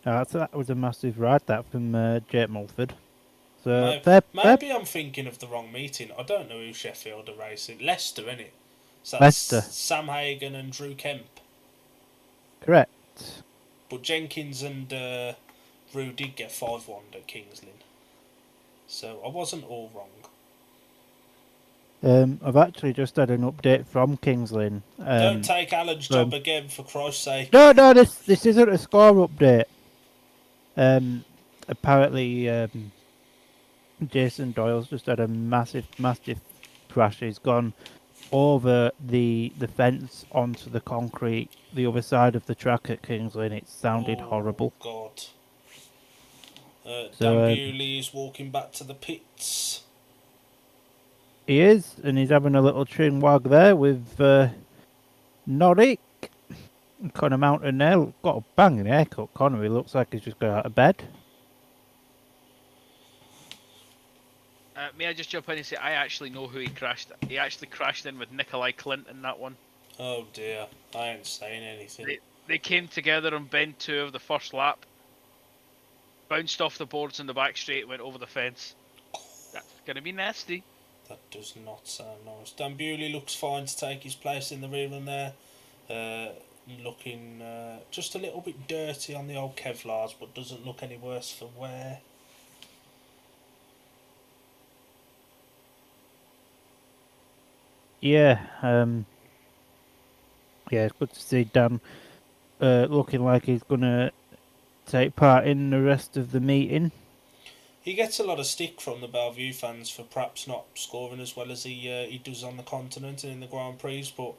That was a massive ride, that, from Jake Mulford. So, maybe I'm thinking of the wrong meeting. I don't know who Sheffield are racing. Leicester, innit? So Leicester. Sam Hagan and Drew Kemp. Correct. But Jenkins and Rue did get 5-1 at Kings Lynn. So I wasn't all wrong. I've actually just had an update from Kings Lynn. Don't take Alan's job again, for Christ's sake. No, this isn't a score update. Apparently, Jason Doyle's just had a massive crash. He's gone over the fence onto the concrete, the other side of the track at Kings Lynn. It sounded horrible. God. Dan Bewley is walking back to the pits. He is, and he's having a little chin wag there with Nordic. Connor Mountain there, got a banging haircut. Connor, he looks like he's just got out of bed. May I just jump in and say I actually know who he crashed? He actually crashed in with Nikolai Clint in that one. Oh dear, I ain't saying anything. They came together on bend 2 of the first lap, bounced off the boards in the back straight, went over the fence. That's gonna be nasty. That does not sound nice. Dan Bewley looks fine to take his place in the rear run there. Looking just a little bit dirty on the old Kevlars, but doesn't look any worse for wear. Yeah, it's good to see Dan looking like he's gonna take part in the rest of the meeting. He gets a lot of stick from the Bellevue fans for perhaps not scoring as well as he does on the continent and in the Grand Prix, but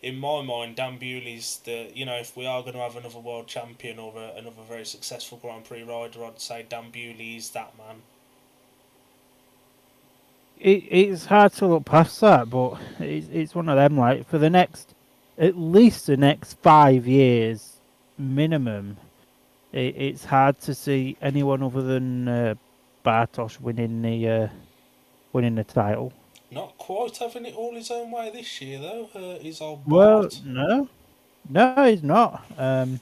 in my mind, Dan Bewley's if we are going to have another world champion or another very successful Grand Prix rider, I'd say Dan Bewley is that man. It's hard to look past that, but it's one of them, like, for at least the next 5 years minimum, it's hard to see anyone other than Bartosz winning the title. Not quite having it all his own way this year, though. His old Bart. Well, no, he's not. And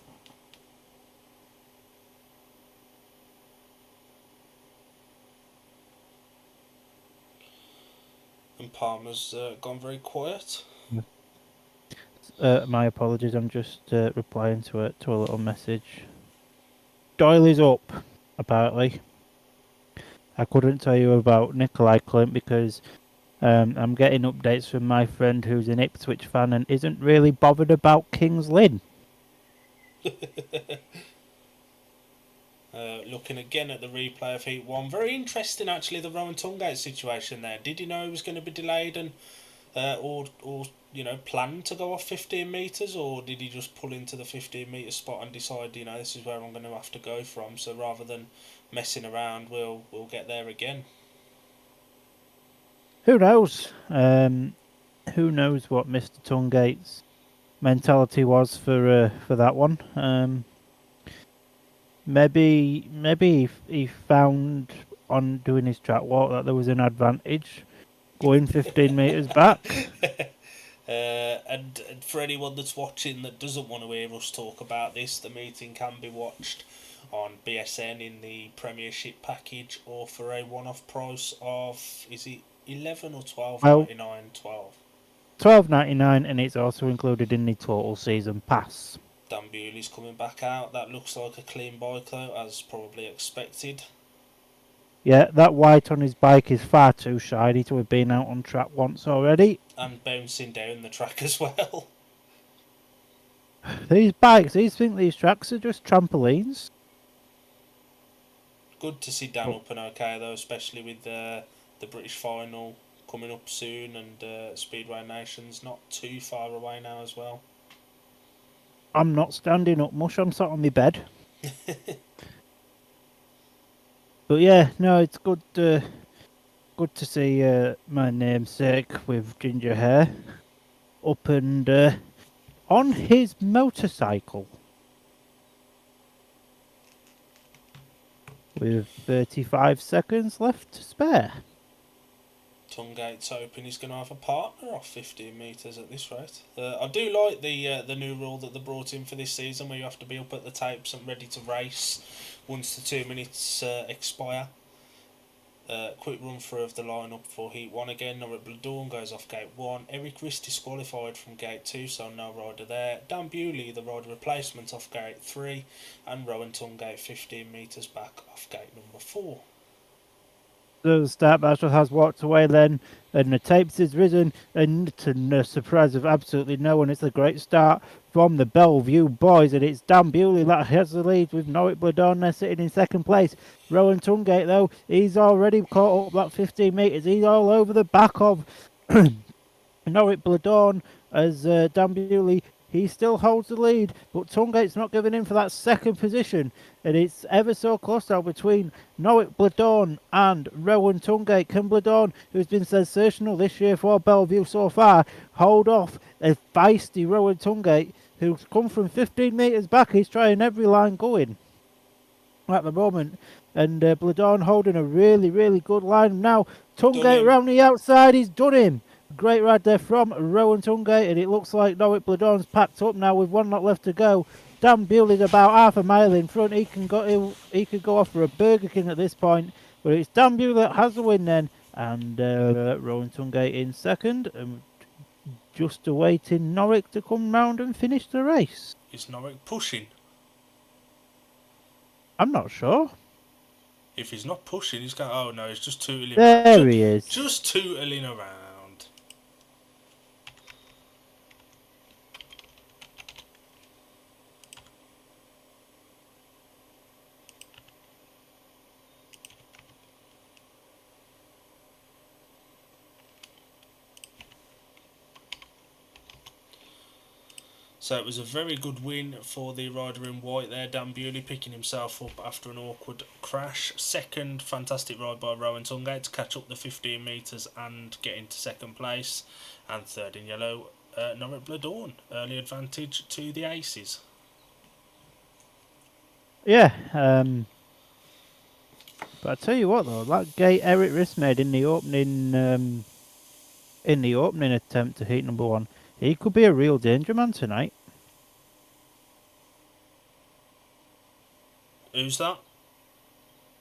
Palmer's gone very quiet. My apologies. I'm just replying to a little message. Doyle is up, apparently. I couldn't tell you about Nikolai Clint because I'm getting updates from my friend who's an Ipswich fan and isn't really bothered about Kings Lynn. Looking again at the replay of Heat 1. Very interesting, actually, the Rowan Tungate situation there. Did he know he was going to be delayed and or planned to go off 15 metres, or did he just pull into the 15 metre spot and decide, this is where I'm going to have to go from, so rather than messing around, we'll get there again? Who knows? Who knows what Mr. Tungate's mentality was for that one? Maybe he found on doing his track walk that there was an advantage going 15 metres back. And for anyone that's watching that doesn't want to hear us talk about this, the meeting can be watched on BSN in the Premiership package, or for a one-off price of, is it 11 or 12.99? 12. 12.99, and it's also included in the total season pass. Dan Bewley's coming back out. That looks like a clean bike though, as probably expected. Yeah, that white on his bike is far too shiny to have been out on track once already. And bouncing down the track as well. These bikes, these tracks are just trampolines. Good to see Dan up and okay though, especially with the British final coming up soon, and Speedway Nation's not too far away now as well. I'm not standing up much, I'm sat on my bed. But yeah, no, it's good to see my namesake with ginger hair up and on his motorcycle with 35 seconds left to spare. Tungate's hoping he's going to have a partner off 15 metres at this rate. I do like the new rule that they brought in for this season, where you have to be up at the tapes and ready to race once the 2 minutes expire. Quick run through of the lineup for Heat 1 again. Norrit Bladorn goes off Gate 1. Eric Riss disqualified from Gate 2, so no rider there. Dan Bewley, the rider replacement, off Gate 3. And Rowan Tungate 15 metres back off Gate number 4. The start master has walked away then, and the tapes is risen, and to the surprise of absolutely no one, it's a great start from the Bellevue boys, and it's Dan Bewley that has the lead with Norrit Bladorn there sitting in second place. Rowan Tungate, though, he's already caught up that 15 metres. He's all over the back of Norrit Bladorn as Dan Bewley. He still holds the lead, but Tungate's not giving in for that second position. And it's ever so close now between Norrit Bladorn and Rowan Tungate. Can Bladorn, who's been sensational this year for Bellevue so far, hold off a feisty Rowan Tungate, who's come from 15 metres back? He's trying every line going at the moment. And Bladorn holding a really, really good line. Now, Tungate round the outside, he's done him. Great ride there from Rowan Tungate, and it looks like Norrit Bladorn's packed up now with one lap left to go. Dan Bewley's about half a mile in front. He could go off for a Burger King at this point, but it's Dan Bewley that has the win then, and Rowan Tungate in second, and just awaiting Norrit to come round and finish the race. Is Norrit pushing? I'm not sure. If he's not pushing, he's going. Oh no, he's just tootling. There he is. Just tootling around. So it was a very good win for the rider in white there, Dan Bewley, picking himself up after an awkward crash. Second, fantastic ride by Rowan Tungate to catch up the 15 metres and get into second place. And third in yellow, Norrit Bladorn, early advantage to the Aces. Yeah, but I tell you what though, that gate Eric Riss made in the opening attempt to heat number 1, he could be a real danger man tonight. Who's that?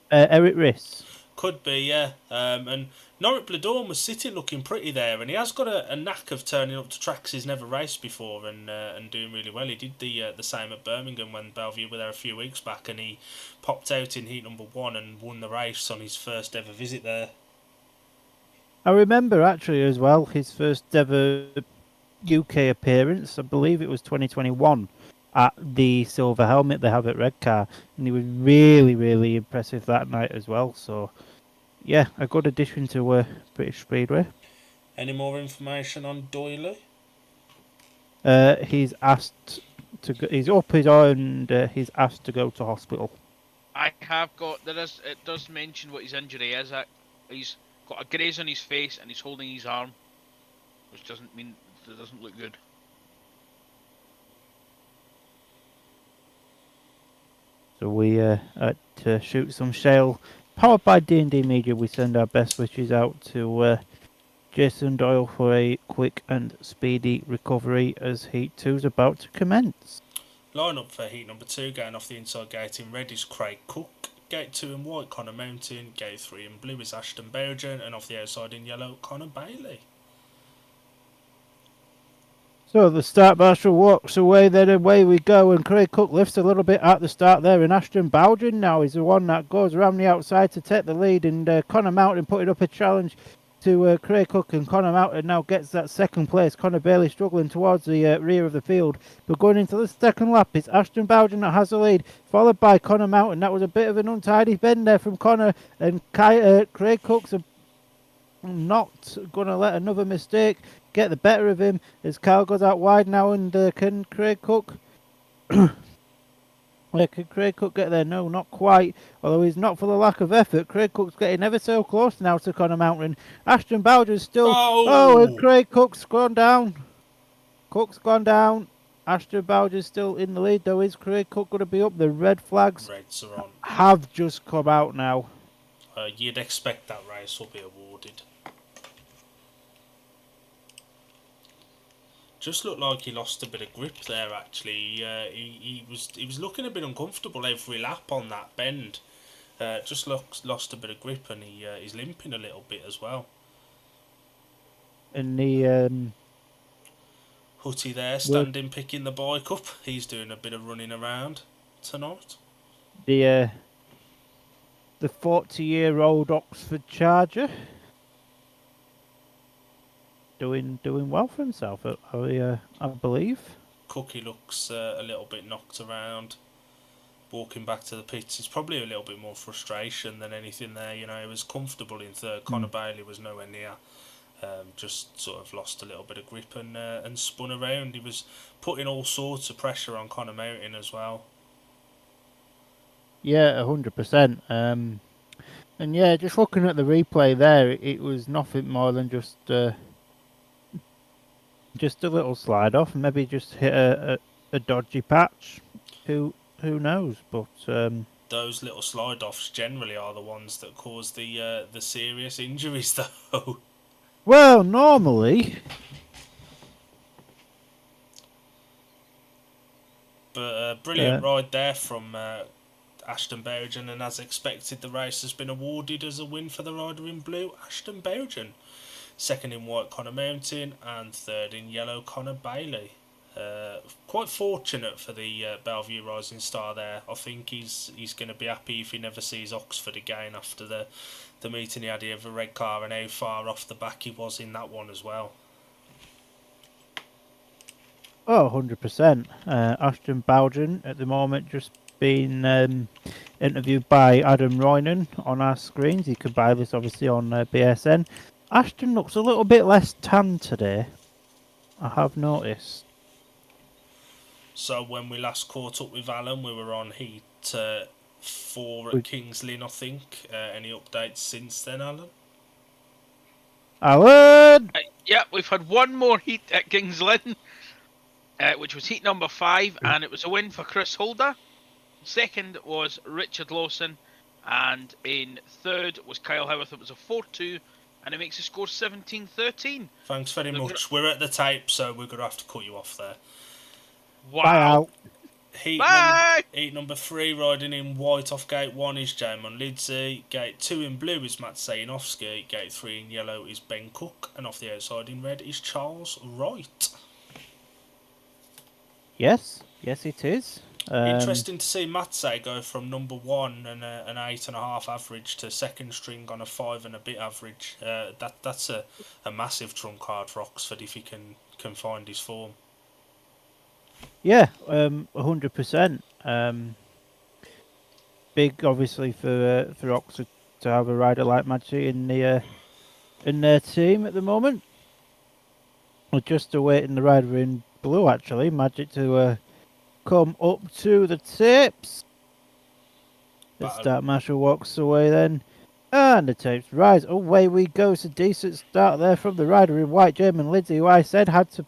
Eric Riss. Could be, yeah. And Norrit Bladorn was sitting looking pretty there, and he has got a knack of turning up to tracks he's never raced before and doing really well. He did the same at Birmingham when Bellevue were there a few weeks back, and he popped out in heat number 1 and won the race on his first ever visit there. I remember actually as well his first ever UK appearance. I believe it was 2021 at the Silver Helmet they have at Redcar, and he was really, really impressive that night as well. So, yeah, a good addition to British Speedway. Any more information on Doyley? He's asked to go, he's up his own, and he's asked to go to hospital. I have got it does mention what his injury is. He's got a graze on his face and he's holding his arm, which doesn't mean it doesn't look good. So we at Shoot Some Shale, powered by D&D Media, we send our best wishes out to Jason Doyle for a quick and speedy recovery as Heat 2 is about to commence. Line up for heat number 2, going off the inside gate in red is Craig Cook. Gate 2 in white, Connor Mountain. Gate 3 in blue is Ashton Bowden. And off the outside in yellow, Connor Bailey. So the start marshal walks away, then away we go, and Craig Cook lifts a little bit at the start there, and Ashton Bowden now is the one that goes around the outside to take the lead, and Connor Mountain putting up a challenge to Craig Cook, and Connor Mountain now gets that second place. Connor Bailey struggling towards the rear of the field, but going into the second lap, it's Ashton Bowden that has the lead, followed by Connor Mountain. That was a bit of an untidy bend there from Connor, and Craig Cook's not going to let another mistake get the better of him as Kyle goes out wide now, and can Craig Cook can Craig Cook get there? No, not quite, although he's not for the lack of effort. Craig Cook's getting ever so close now to Connor Mountain. Ashton Bowden's still and Craig Cook's gone down. Ashton Bowden's still in the lead though. Is Craig Cook going to be up? The red flags Reds are on. have just come out now. You'd expect that race will be awarded. Just looked like he lost a bit of grip there. Actually, he was looking a bit uncomfortable every lap on that bend. Just lost a bit of grip, and he's limping a little bit as well. And the Hutty there, standing picking the bike up. He's doing a bit of running around tonight. The 40-year-old Oxford Charger doing well for himself, I believe. Cookie looks a little bit knocked around, walking back to the pits. It's probably a little bit more frustration than anything there. You know, he was comfortable in third. Connor Bailey was nowhere near. Just sort of lost a little bit of grip and spun around. He was putting all sorts of pressure on Connor Mountain as well. Yeah, 100%. And yeah, just looking at the replay there, it was nothing more than just a little slide off, maybe just hit a dodgy patch. Who knows? But those little slide offs generally are the ones that cause the serious injuries, though. Well, normally. But brilliant ride there from Ashton Bowden, and as expected, the race has been awarded as a win for the rider in blue, Ashton Bowden. Second in white, Connor Mountain, and third in yellow, Connor Bailey. Quite fortunate for the Bellevue Rising Star there. I think he's going to be happy if he never sees Oxford again after the meeting he had here with a red car, and how far off the back he was in that one as well. Oh, 100%. Ashton Bowden at the moment just being interviewed by Adam Roynan on our screens. You can buy this obviously on BSN. Ashton looks a little bit less tan today, I have noticed. So when we last caught up with Alan, we were on heat 4 at Kings Lynn, I think. Any updates since then, Alan? Alan! Yeah, we've had one more heat at Kings Lynn, which was heat number 5, and it was a win for Chris Holder. Second was Richard Lawson, and in third was Kyle Howarth. It was a 4-2, and it makes the score 17-13. Thanks very much. We're at the tape, so we're going to have to cut you off there. Wow. Bye out. Heat number 3, riding in white off gate 1 is Jamon Lidsey. Gate 2 in blue is Matt Sayinovsky. Gate 3 in yellow is Ben Cook. And off the outside in red is Charles Wright. Yes, it is. Interesting to see Matsey go from number 1 and an 8.5 average to second string on a 5 and a bit average. That's a massive trump card for Oxford if he can find his form. Yeah, 100%. Big, obviously, for Oxford to have a rider like Matsey in their team at the moment. We're just awaiting the rider in blue, actually, Magic to come up to the tapes. The start marshal walks away then, and the tapes rise. Away we go. It's a decent start there from the rider in white, Jamon Lidsey, who I said had to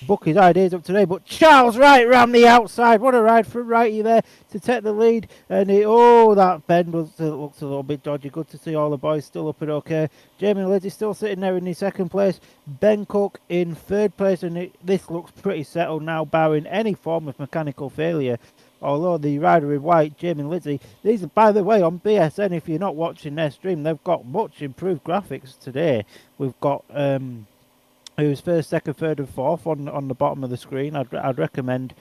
book his ideas up today, but Charles Wright ran the outside. What a ride from Wrighty there to take the lead, and that bend looks a little bit dodgy. Good to see all the boys still up and okay. Jamon Lidsey still sitting there in his second place, Ben Cook in third place, and this looks pretty settled now, barring any form of mechanical failure. Although the rider in white, Jamon Lidsey, these are, by the way, on BSN. If you're not watching their stream, they've got much improved graphics today. We've got who's first, second, third, and fourth on the bottom of the screen. I'd recommend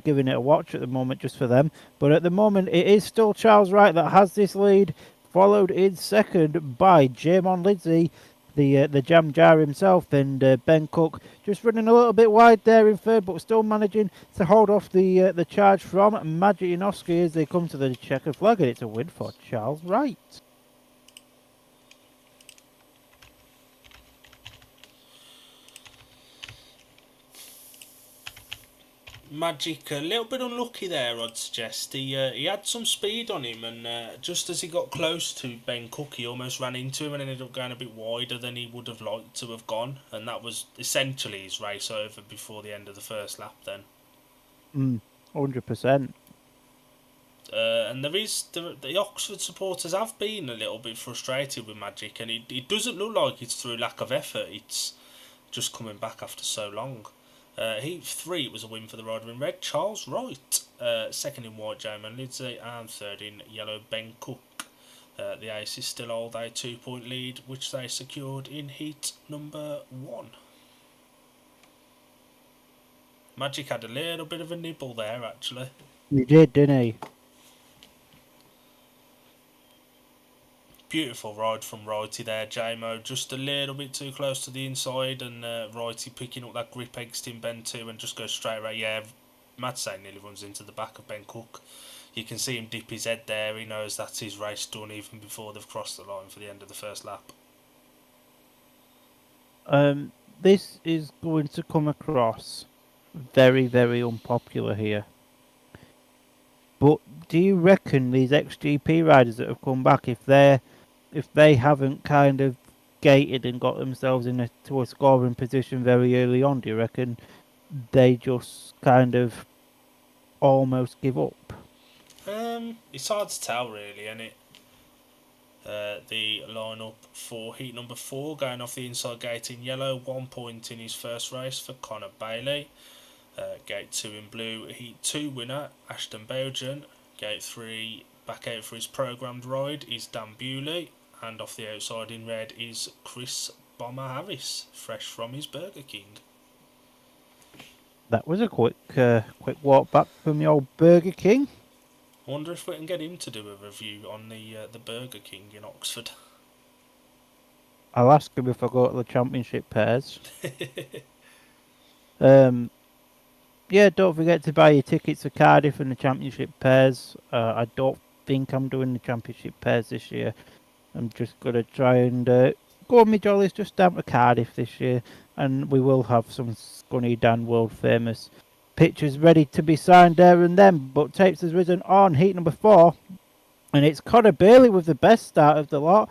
giving it a watch at the moment just for them. But at the moment, it is still Charles Wright that has this lead, followed in second by Jamon Lindsay, the Jam Jar himself, and Ben Cook just running a little bit wide there in third, but still managing to hold off the charge from Magic Janoski as they come to the checkered flag, and it's a win for Charles Wright. Magic, a little bit unlucky there, I'd suggest. He had some speed on him, and just as he got close to Ben Cook, he almost ran into him and ended up going a bit wider than he would have liked to have gone. And that was essentially his race over before the end of the first lap then. 100%. And there is the Oxford supporters have been a little bit frustrated with Magic, and it doesn't look like it's through lack of effort. It's just coming back after so long. Heat 3 was a win for the rider in red, Charles Wright. Second in white, Jamon Lindsay, and third in yellow, Ben Cook. The Aces still hold a 2-point lead, which they secured in heat number 1. Magic had a little bit of a nibble there, actually. He did, didn't he? Beautiful ride from Righty there, JMO. Just a little bit too close to the inside, and Righty picking up that grip against him, Ben 2, and just goes straight right. Yeah, Madsey nearly runs into the back of Ben Cook. You can see him dip his head there. He knows that's his race done even before they've crossed the line for the end of the first lap. This is going to come across very, very unpopular here. But do you reckon these XGP riders that have come back, if they haven't kind of gated and got themselves to a scoring position very early on, do you reckon they just kind of almost give up? It's hard to tell really, isn't it? The lineup for heat number 4 going off the inside gate in yellow, 1 point in his first race for Connor Bailey. Gate 2 in blue, heat 2 winner Ashton Bowden. Gate 3 back out for his programmed ride is Dan Bewley, and off the outside in red is Chris Bomber Harris, fresh from his Burger King. That was a quick walk back from the old Burger King. I wonder if we can get him to do a review on the Burger King in Oxford. I'll ask him if I go to the championship pairs. Yeah, don't forget to buy your tickets for Cardiff and the championship pairs. I don't think I'm doing the championship pairs this year. I'm just going to try and go on my jollies just down to Cardiff this year. And we will have some Scunny Dan world famous pictures ready to be signed there and then. But Tapes has risen on heat number 4. And it's Connor Bailey with the best start of the lot.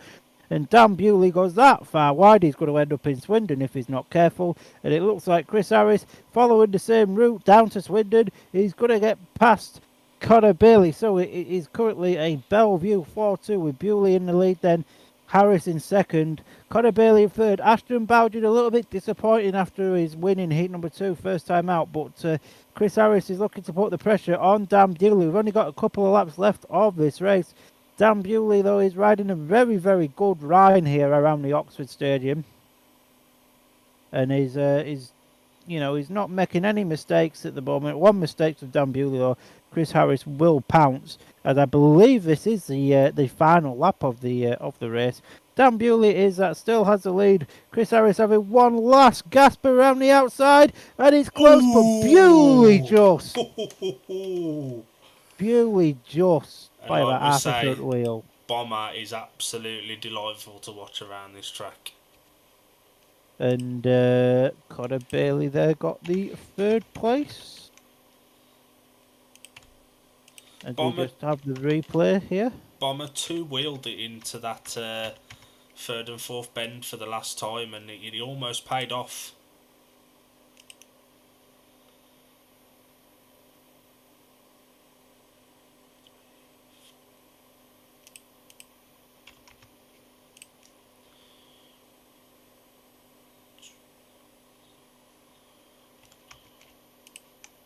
And Dan Bewley goes that far wide, he's going to end up in Swindon if he's not careful. And it looks like Chris Harris, following the same route down to Swindon, he's going to get past Connor Bailey. So it is currently a Bellevue 4-2 with Bewley in the lead, then Harris in second, Connor Bailey in third. Ashton Bowden a little bit disappointing after his win in heat number 2, first time out. But Chris Harris is looking to put the pressure on Dan Bewley. We've only got a couple of laps left of this race. Dan Bewley, though, is riding a very, very good ride here around the Oxford Stadium. And he's not making any mistakes at the moment. One mistake from Dan Bewley, though, Chris Harris will pounce. And I believe this is the final lap of the race. Dan Bewley still has the lead. Chris Harris having one last gasp around the outside. And it's close, but Bewley just... Bewley just... by about half a front wheel. Bomber is absolutely delightful to watch around this track. And Connor Bailey there got the third place. And we just have the replay here. Bomber 2-wheeled it into that third and fourth bend for the last time, and it almost paid off.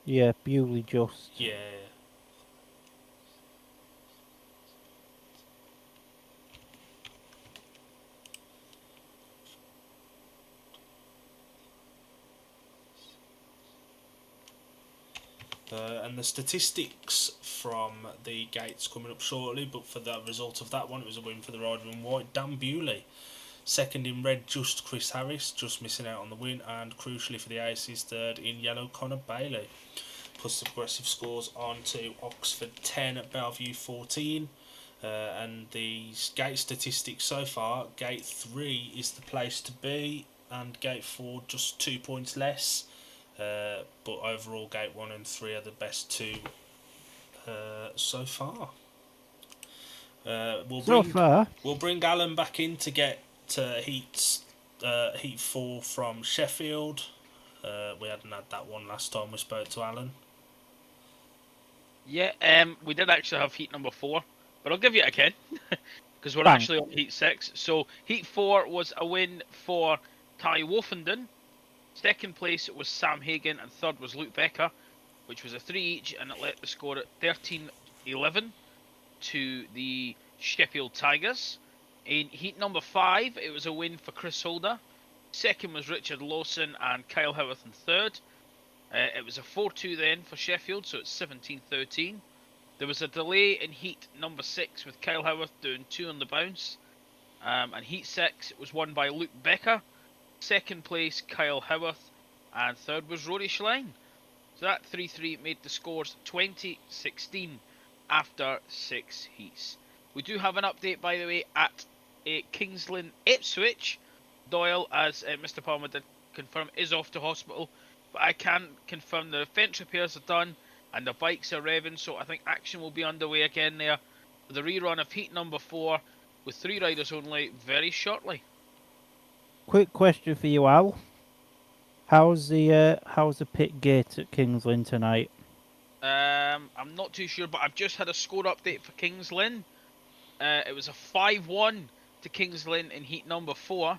Yeah, Bewley just. Yeah. And the statistics from the gates coming up shortly, but for the result of that one, it was a win for the rider in white, Dan Bewley. Second in red, just Chris Harris, just missing out on the win, and crucially for the Aces, third in yellow, Connor Bailey. Plus the progressive scores on to Oxford 10, Bellevue 14. And the gate statistics so far, gate 3 is the place to be, and gate 4 just 2 points less. But overall, gate 1 and 3 are the best two so far. We'll bring Alan back in to get heat 4 from Sheffield. We hadn't had that one last time we spoke to Alan. Yeah, we did actually have heat number 4, but I'll give you it again because we're Thanks. actually on heat 6. So heat 4 was a win for Ty Wolfenden. Second place was Sam Hagan, and third was Luke Becker, which was a 3 each, and it let the score at 13-11 to the Sheffield Tigers. In heat number 5, it was a win for Chris Holder. Second was Richard Lawson and Kyle Howarth in third. It was a 4-2 then for Sheffield, so it's 17-13. There was a delay in heat number 6 with Kyle Howarth doing 2 on the bounce. And heat 6 was won by Luke Becker. Second place, Kyle Howarth. And third was Rory Schlein. So that 3-3 made the scores 20-16 after 6 heats. We do have an update, by the way, at Kings Lynn Ipswich. Doyle, as Mr. Palmer did confirm, is off to hospital. But I can confirm the fence repairs are done and the bikes are revving, so I think action will be underway again there for the rerun of heat number 4 with 3 riders only very shortly. Quick question for you, Al. How's the pit gate at Kings Lynn tonight? I'm not too sure, but I've just had a score update for Kings Lynn. It was a 5-1 to Kings Lynn in heat number 4,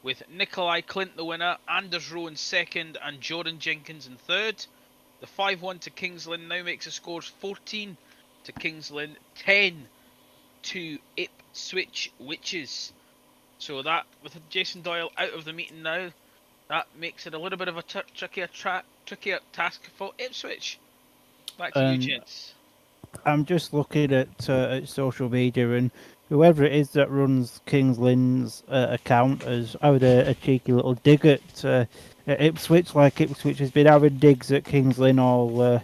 with Nikolai Clint the winner, Anders Rowe in second, and Jordan Jenkins in third. The 5-1 to Kings Lynn now makes the scores 14 to Kings Lynn, 10 to Ipswich Witches. So that, with Jason Doyle out of the meeting now, that makes it a little bit of a trickier task for Ipswich. Back to you, gents. I'm just looking at social media, and whoever it is that runs Kings Lynn's account has had a cheeky little dig at Ipswich, like Ipswich has been having digs at Kings Lynn all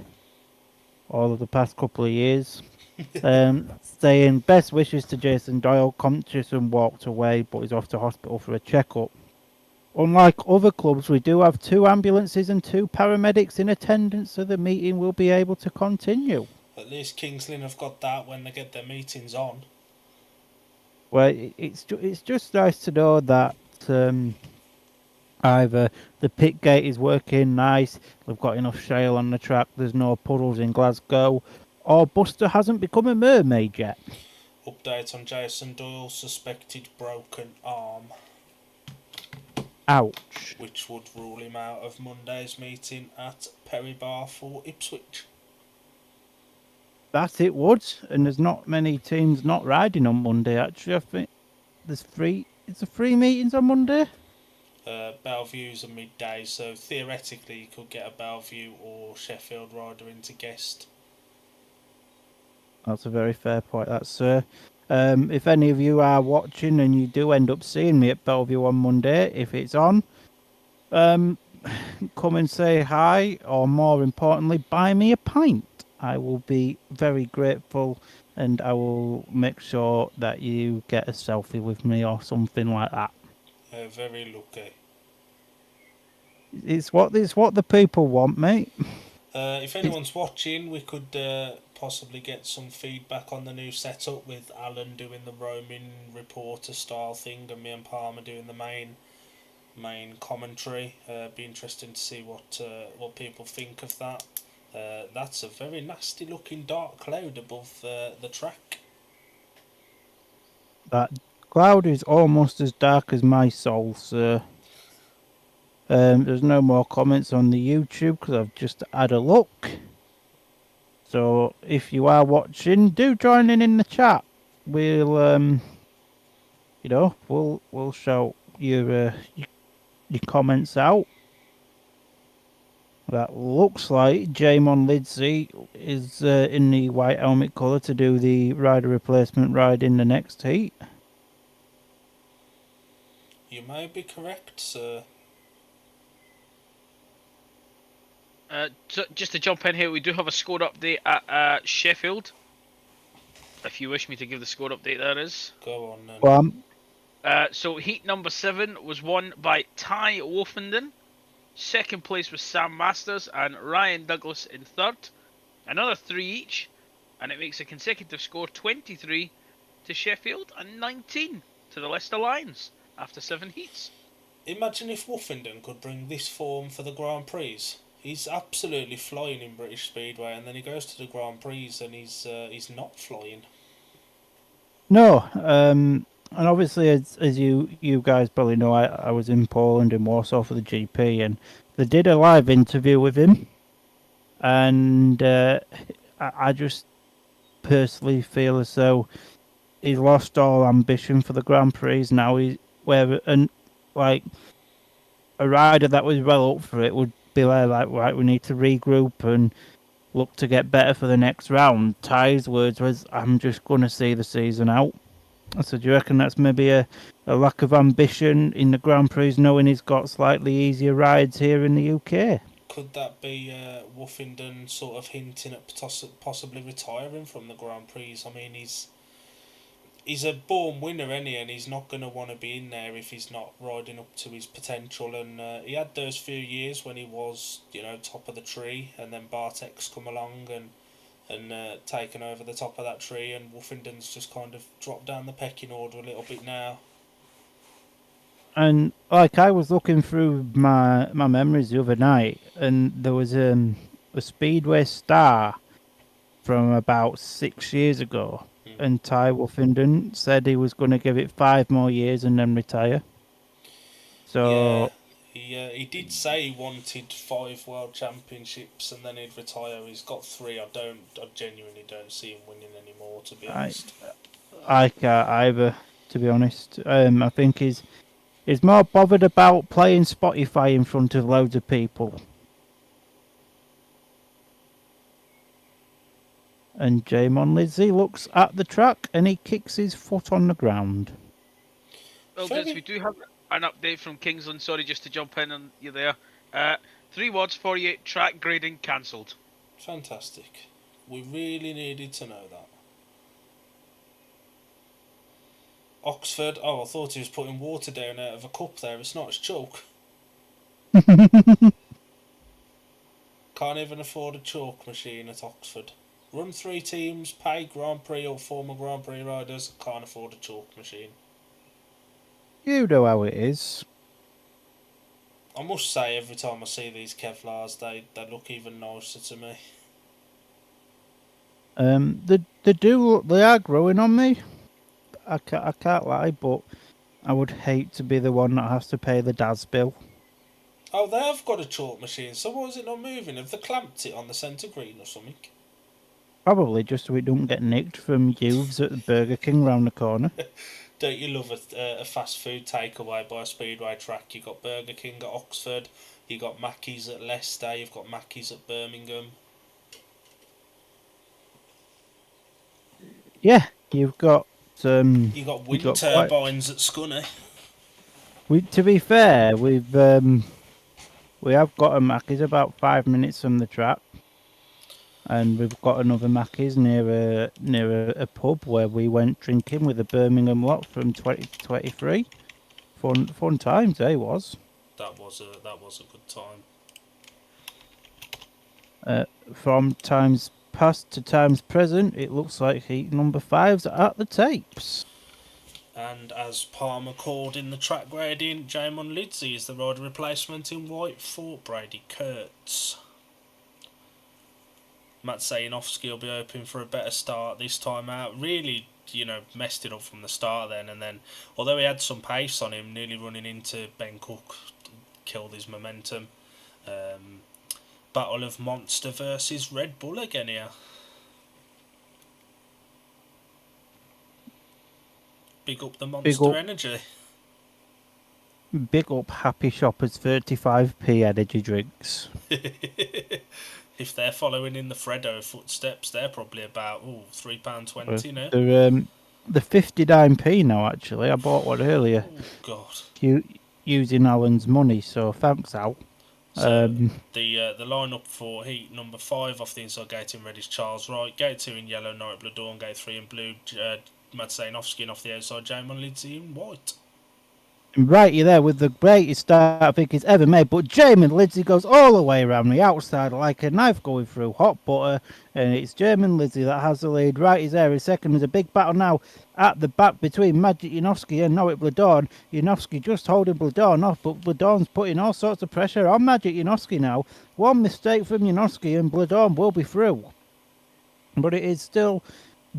of the past couple of years. Saying best wishes to Jason Doyle, conscious and walked away, but he's off to hospital for a checkup. Unlike other clubs, we do have 2 ambulances and 2 paramedics in attendance, so the meeting will be able to continue. At least Kings Lynn have got that when they get their meetings on. Well, it's just nice to know that either the pit gate is working nice, we've got enough shale on the track, there's no puddles in Glasgow, or Buster hasn't become a mermaid yet. Update on Jason Doyle's suspected broken arm. Ouch. Which would rule him out of Monday's meeting at Perry Bar for Ipswich. That it would, and there's not many teams not riding on Monday, actually. I think there's 3 meetings on Monday. Bellevue's a midday, so theoretically you could get a Bellevue or Sheffield rider into guest. That's a very fair point, that's sir. If any of you are watching and you do end up seeing me at Bellevue on Monday, if it's on, come and say hi, or more importantly, buy me a pint. I will be very grateful, and I will make sure that you get a selfie with me or something like that. Very lucky. It's what the people want, mate. If anyone's watching, we could possibly get some feedback on the new setup with Alan doing the roaming reporter style thing and me and Palmer doing the main commentary. Be interesting to see what people think of that. That's a very nasty looking dark cloud above the track. That cloud is almost as dark as my soul, sir. There's no more comments on the YouTube because I've just had a look. So if you are watching, do join in the chat. We'll we'll shout your comments out. that looks like Jamon Lidsey is in the white helmet colour to do the rider replacement ride in the next heat. You may be correct, sir. So just to jump in here, we do have a score update at Sheffield. If you wish me to give the score update, that is. Go on then. Well, So heat number 7 was won by Ty Wolfenden. Second place was Sam Masters and Ryan Douglas in third. Another 3 each, and it makes a consecutive score 23 to Sheffield and 19 to the Leicester Lions after 7 heats. Imagine if Woofenden could bring this form for the Grand Prix. He's absolutely flying in British Speedway, and then he goes to the Grand Prix and he's not flying. no, and obviously, as you guys probably know, I was in Poland in Warsaw for the GP, and they did a live interview with him, and I just personally feel as though he's lost all ambition for the Grand Prix now. Like a rider that was well up for it would be there like, right, we need to regroup and look to get better for the next round. Ty's words was, I'm just going to see the season out. So do you reckon that's maybe a lack of ambition in the Grand Prix, knowing he's got slightly easier rides here in the UK? Could that be Woofenden sort of hinting at possibly retiring from the Grand Prix? I mean, he's a born winner, isn't he? And he's not going to want to be in there if he's not riding up to his potential. And he had those few years when he was, top of the tree, and then Bartek's come along and taken over the top of that tree, and Woofenden's just kind of dropped down the pecking order a little bit now. And like I was looking through my memories the other night, and there was a Speedway star from about 6 years ago, and Ty Wolfenden said he was going to give it 5 more years and then retire. So yeah, he did say he wanted 5 world championships and then he'd retire. He's got 3. I genuinely don't see him winning anymore, to be honest. I can't either, to be honest. I think he's more bothered about playing Spotify in front of loads of people. And Jamon Lidsey looks at the track and he kicks his foot on the ground. Well, we do have an update from Kingsland. Sorry, just to jump in on you there. 3 WODs 48 track grading cancelled. Fantastic. We really needed to know that. Oxford, I thought he was putting water down out of a cup there. It's not, it's chalk. Can't even afford a chalk machine at Oxford. Run 3 teams, pay Grand Prix or former Grand Prix riders, can't afford a chalk machine. You know how it is. I must say, every time I see these Kevlars, they look even nicer to me. They are growing on me. I can't lie, but I would hate to be the one that has to pay the DAS bill. Oh, they have got a chalk machine, so why is it not moving? Have they clamped it on the centre green or something? Probably just so it don't get nicked from youths at the Burger King round the corner. Don't you love a fast food takeaway by a speedway track? You've got Burger King at Oxford, you've got Mackey's at Leicester, you've got Mackey's at Birmingham. Yeah, you've got You've got wind turbines at Scunny. To be fair, we have got a Mackey's about 5 minutes from the track, and we've got another Mackey's near a pub where we went drinking with the Birmingham lot from 2023. Fun times, was. That was a good time. From times past to times present, it looks like heat number 5's at the tapes. And as Palmer called in the track grading, Jamon Lidsey is the rider replacement in white for Brady Kurtz. Matt Sayanovsky will be hoping for a better start this time out. Really, messed it up from the start then, and then, although he had some pace on him, nearly running into Ben Cook, killed his momentum. Battle of Monster versus Red Bull again here. Big up the Monster energy. Big up Happy Shoppers 35p energy drinks. If they're following in the Freddo footsteps, they're probably about £3.20 now. They're 59p now, actually. I bought one earlier. Oh, God. Using Alan's money, so thanks, Al. So the lineup for heat number 5 off the inside gate in red is Charles Wright. Gate 2 in yellow, Norrit Bladorn. Gate 3 in blue, Matsainovsky. And off the outside, Jamon Lindsay in white. Right, you're there with the greatest start I think he's ever made. But Jamon Lindsay goes all the way around the outside like a knife going through hot butter. And it's Jamon Lindsay that has the lead. Right, he's there in second. There's a big battle now at the back between Magic Janowski and Norrit Bladorn. Janowski just holding Bladorn off, but Bladorn's putting all sorts of pressure on Magic Janowski now. One mistake from Janowski and Bladorn will be through. But it is still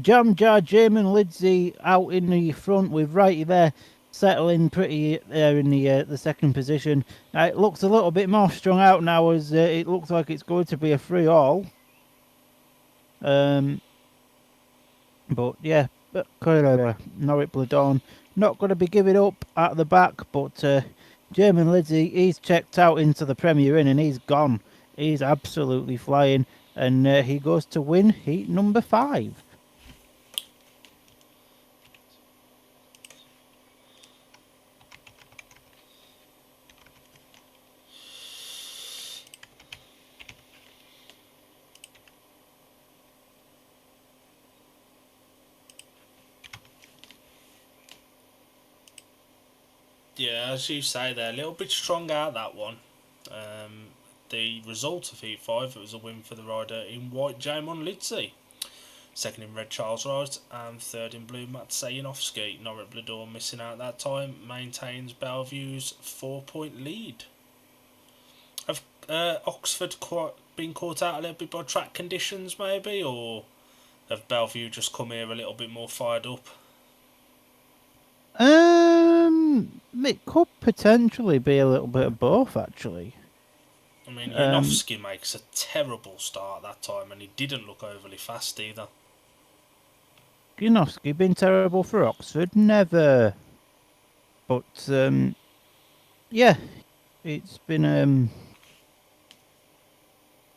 Jam Jar Jamon Lindsay out in the front with Righty there, settling pretty there in the second position. It looks a little bit more strung out now as it looks like it's going to be a free all. But yeah, Norrit Bladorn not going to be giving up at the back, but Jamon Lindsay, he's checked out into the Premier Inn and he's gone. He's absolutely flying, and he goes to win heat number 5. Yeah, as you say there, a little bit strong out that one. The result of Heat 5, it was a win for the rider in white, Jamon Lindsay. Second in red, Charles Wright, and third in blue, Matsainovsky. Norrit Bladorn missing out that time, maintains Bellevue's 4-point lead. Have Oxford been caught out a little bit by track conditions maybe, or have Bellevue just come here a little bit more fired up? It could potentially be a little bit of both, actually. I mean, Janowski makes a terrible start that time, and he didn't look overly fast either. Janowski been terrible for Oxford? Never. But, yeah, it's been,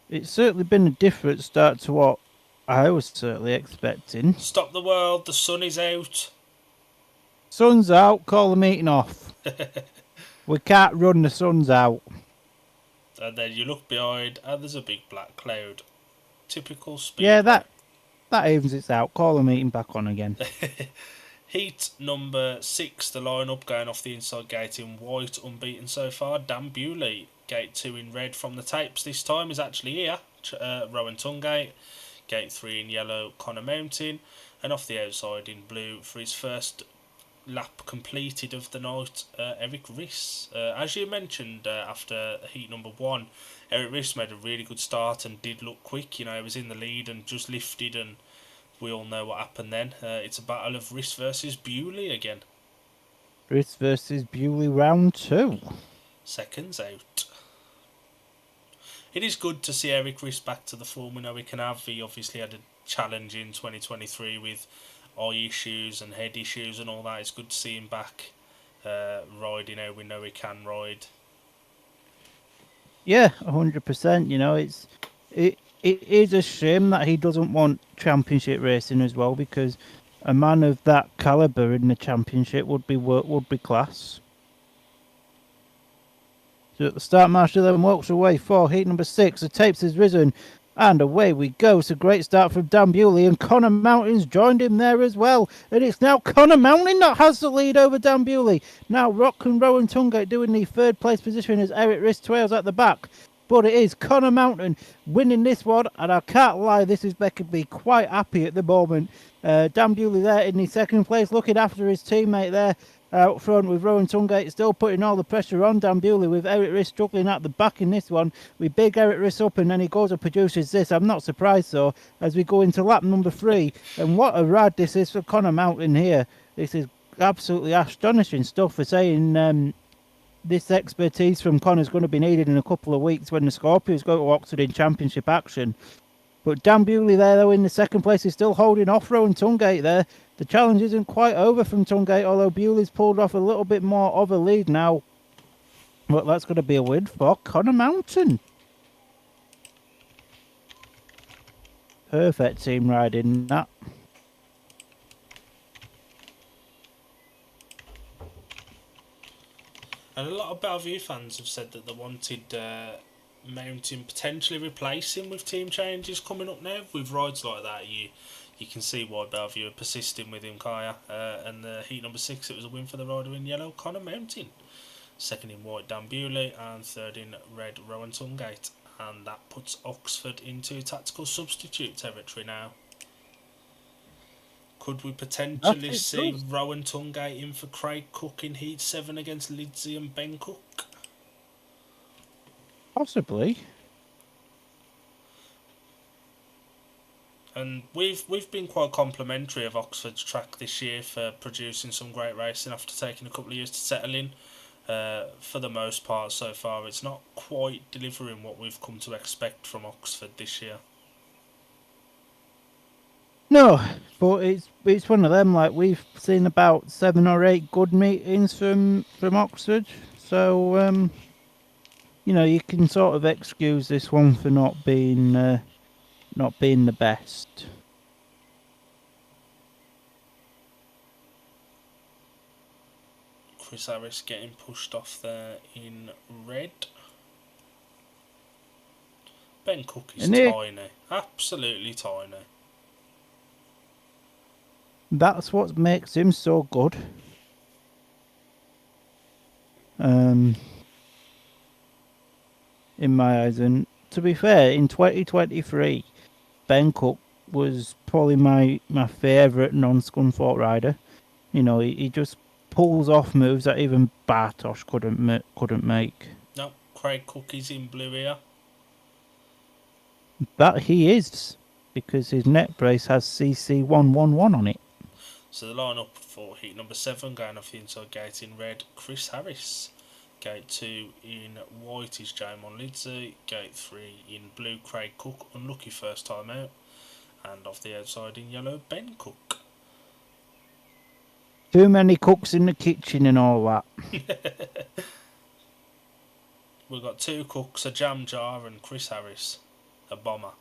it's certainly been a different start to what I was certainly expecting. Stop the world, the sun is out. Sun's out, call the meeting off. We can't run, the sun's out. And then you look behind, and there's a big black cloud. Typical speed. Yeah, that evens it out. Call the meeting back on again. Heat number 6, the lineup going off the inside gate in white, unbeaten so far. Dan Bewley, gate 2 in red from the tapes this time, is actually here. Rowan Tungate, gate 3 in yellow, Connor Mountain, and off the outside in blue for his first lap completed of the night, Eric Riss. As you mentioned after heat number 1, Eric Riss made a really good start and did look quick. He was in the lead and just lifted, and we all know what happened then. It's a battle of Riss versus Bewley again. Riss versus Bewley round 2. Seconds out. It is good to see Eric Riss back to the form we know he can have. He obviously had a challenge in 2023 with eye issues and head issues and all that. It's good to see him back riding how we know he can ride. Yeah, 100%. It is a shame that he doesn't want championship racing as well, because a man of that calibre in the championship would be class. So at the start, Marshall 11 walks away for heat number 6. The tapes has risen. And away we go. It's a great start from Dan Bewley, and Connor Mountain's joined him there as well. And it's now Connor Mountain that has the lead over Dan Bewley. Now Rock and Rowan Tungate doing the third place position as Eric Riss trails at the back. But it is Connor Mountain winning this one, and I can't lie, this is making me quite happy at the moment. Dan Bewley there in the second place, looking after his teammate there out front with Rowan Tungate, still putting all the pressure on Dan Bewley, with Eric Riss struggling at the back in this one. We big Eric Riss up, and then he goes and produces this. I'm not surprised though, as we go into lap number 3. And what a ride this is for Connor Mountain here. This is absolutely astonishing stuff for saying this expertise from Connor's going to be needed in a couple of weeks when the Scorpios go to Oxford in championship action. But Dan Bewley there, though, in the second place, is still holding off Rowan Tungate there. The challenge isn't quite over from Tungate, although Bewley's pulled off a little bit more of a lead now. Well, that's going to be a win for Connor Mountain. Perfect team riding that. And a lot of Bellevue fans have said that they wanted Mountain potentially replacing with team changes coming up now. With rides like that, you can see why Bellevue are persisting with him, Kaya. And the heat number 6, it was a win for the rider in yellow, Connor Mountain. Second in white, Dan Bewley, and third in red, Rowan Tungate. And that puts Oxford into tactical substitute territory now. Could we potentially see Rowan Tungate in for Craig Cook in Heat 7 against Lidsey and Ben Cook? Possibly. And we've been quite complimentary of Oxford's track this year for producing some great racing after taking a couple of years to settle in. For the most part so far, it's not quite delivering what we've come to expect from Oxford this year. No, but it's one of them. Like, we've seen about 7 or 8 good meetings from Oxford, so you can sort of excuse this one for not being the best. Chris Harris getting pushed off there in red. Ben Cook is tiny, absolutely tiny. That's what makes him so good. In my eyes, and to be fair, in 2023, Ben Cook was probably my favourite non-Scunthorpe rider. He just pulls off moves that even Bartosz couldn't make. No, Craig Cook is in blue here. That he is, because his neck brace has CC111 on it. So the line-up for heat number 7, going off the inside gate in red, Chris Harris. Gate 2 in white is Jamon Lidsey. Gate 3 in blue, Craig Cook, unlucky first time out. And off the outside in yellow, Ben Cook. Too many cooks in the kitchen and all that. We've got 2 cooks, a jam jar, and Chris Harris, a bomber.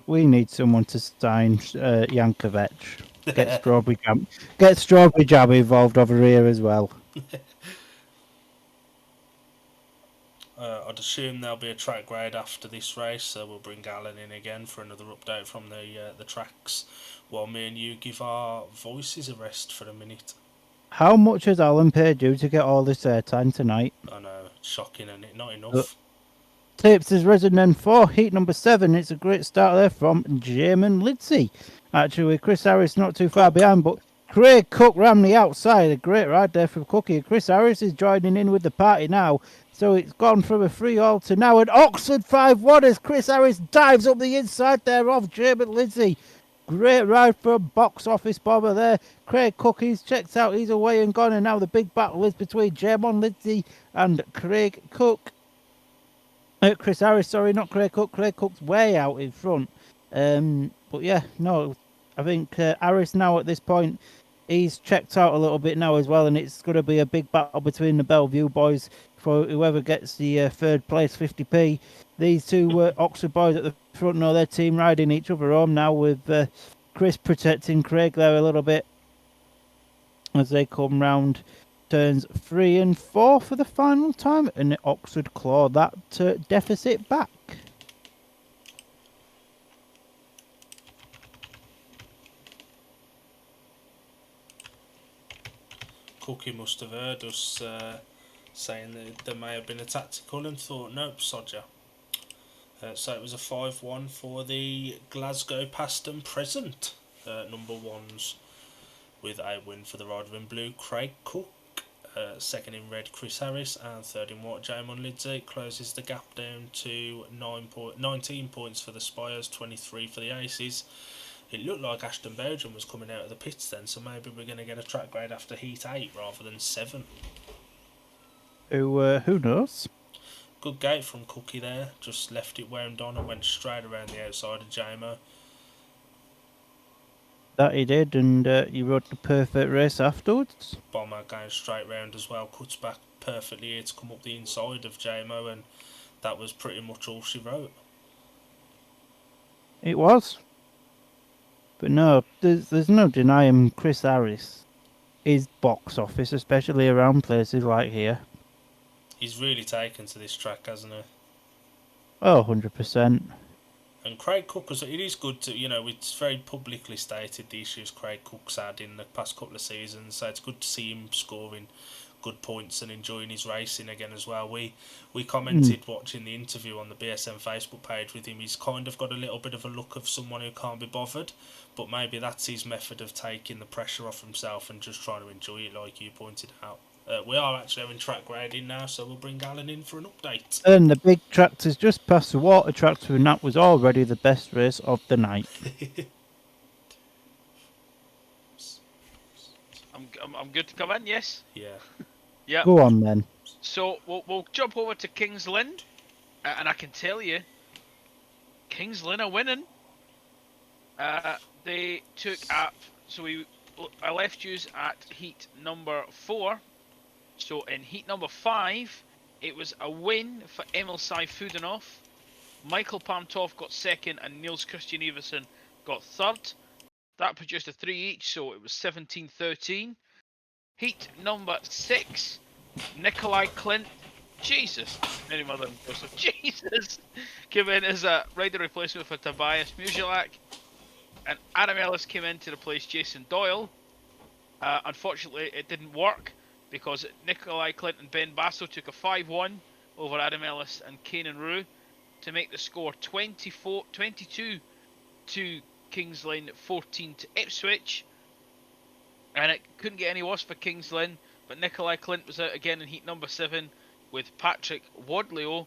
We need someone to sign Yankovic. Get Strawberry Jam involved over here as well. I'd assume there'll be a track grade after this race, so we'll bring Alan in again for another update from the tracks, while me and you give our voices a rest for a minute. How much has Alan paid you to get all this airtime tonight? I know, shocking, and not enough. Tapes is Resident 4, heat number 7. It's a great start there from Jamon Lidsey. Actually, Chris Harris not too far behind, but Craig Cook ran the outside. A great ride there from Cookie. Chris Harris is joining in with the party now. So it's gone from a 3-all to now an Oxford 5-1 as Chris Harris dives up the inside there of Jamon Lidsey. Great ride for a box office bomber there. Craig Cook, he's checked out, he's away and gone, and now the big battle is between Jamon Lidsey and Craig Cook. Chris Harris, sorry, not Craig Cook. Craig Cook's way out in front. But yeah, no, I think Harris now at this point, he's checked out a little bit now as well, and it's going to be a big battle between the Bellevue boys for whoever gets the third place 50p. These two Oxford boys at the front know their team riding each other home now, with Chris protecting Craig there a little bit as they come round turns 3 and 4 for the final time, and Oxford claw that deficit back. Cookie must have heard us saying that there may have been a tactical and thought, nope, sod ya. So it was a 5-1 for the Glasgow past and present number 1s, with a win for the rider in blue, Craig Cook. Second in red, Chris Harris, and third in white, Jamon Lidsey. Closes the gap down to 19 points for the Spires, 23 for the Aces. It looked like Ashton Belgium was coming out of the pits then, so maybe we're going to get a track grade after Heat 8 rather than 7. Who knows? Good gate from Cookie there, just left it wound on and went straight around the outside of Jamo. That he did, and he rode the perfect race afterwards. Bomber going straight round as well, cuts back perfectly here to come up the inside of JMO, and that was pretty much all she wrote. It was. But no, there's no denying Chris Harris is box office, especially around places like here. He's really taken to this track, hasn't he? Oh, 100%. And Craig Cook, it is good to, it's very publicly stated the issues Craig Cook's had in the past couple of seasons, so it's good to see him scoring good points and enjoying his racing again as well. We commented watching the interview on the BSM Facebook page with him. He's kind of got a little bit of a look of someone who can't be bothered, but maybe that's his method of taking the pressure off himself and just trying to enjoy it, like you pointed out. We are actually having track grading now, so we'll bring Alan in for an update. And the big tractor's just past the water tractor, and that was already the best race of the night. I'm good to come in, yes? Yeah. Yeah. Go on, then. So we'll jump over to Kings Lynn, and I can tell you, Kings Lynn are winning. They took up, I left you at heat number 4. So in heat number 5, it was a win for Emil Saifudanov. Michael Pamtov got second, and Niels Christian Everson got third. That produced a 3 each, so it was 17-13. Heat number 6, Nikolai Clint. Jesus, any mother and Joseph. Jesus, came in as a rider replacement for Tobias Musilak, and Adam Ellis came in to replace Jason Doyle. Unfortunately, it didn't work because Nikolai Clint and Ben Basso took a 5-1 over Adam Ellis and Kanan Rue to make the score 22 to Kings Lynn, 14 to Ipswich. And it couldn't get any worse for Kings Lynn, but Nikolai Clint was out again in heat number 7 with Patrick Wadleo,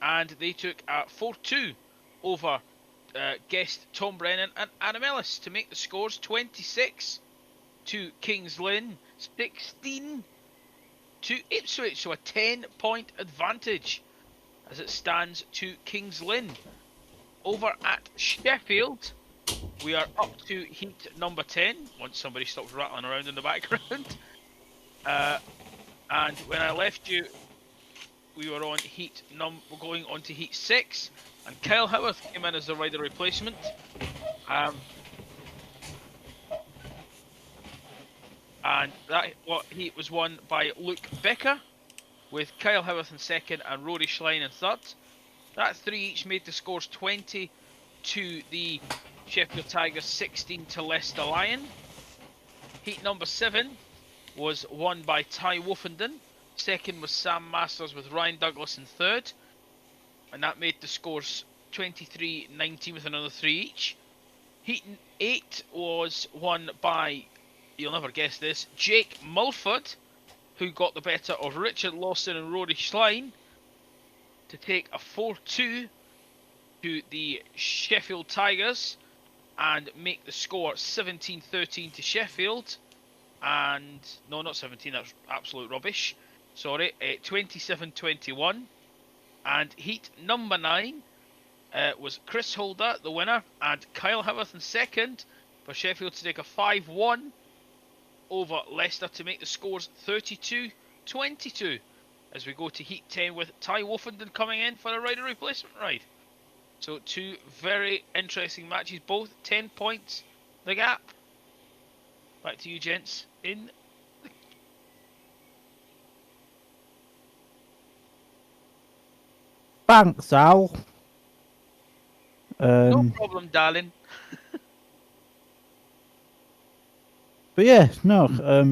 and they took a 4-2 over guest Tom Brennan and Adam Ellis to make the scores 26 to Kings Lynn, 16 to Ipswich, so a 10-point advantage as it stands to Kings Lynn. Over at Sheffield, we are up to heat number 10, once somebody stops rattling around in the background. And when I left you, we were on we're going on to heat 6, and Kyle Howarth came in as the rider replacement. And that heat was won by Luke Becker, with Kyle Howarth in second and Rory Schlein in third. That 3 each made the scores 20 to the Sheffield Tigers, 16 to Leicester Lion. Heat number 7 was won by Ty Woofenden. Second was Sam Masters with Ryan Douglas in third. And that made the scores 23-19 with another 3 each. Heat 8 was won by, you'll never guess this, Jake Mulford, who got the better of Richard Lawson and Rory Schlein to take a 4-2 to the Sheffield Tigers and make the score 17-13 to Sheffield. And no, not 17, that's absolute rubbish. Sorry, 27-21. And heat number 9 was Chris Holder, the winner, and Kyle Howarth in second for Sheffield to take a 5-1 over Leicester to make the scores 32-22 as we go to heat 10 with Ty Woofenden coming in for a rider replacement ride. So 2 very interesting matches, both 10 points the gap. Back to you, gents. Thanks, Al. No problem, darling. But yeah, no,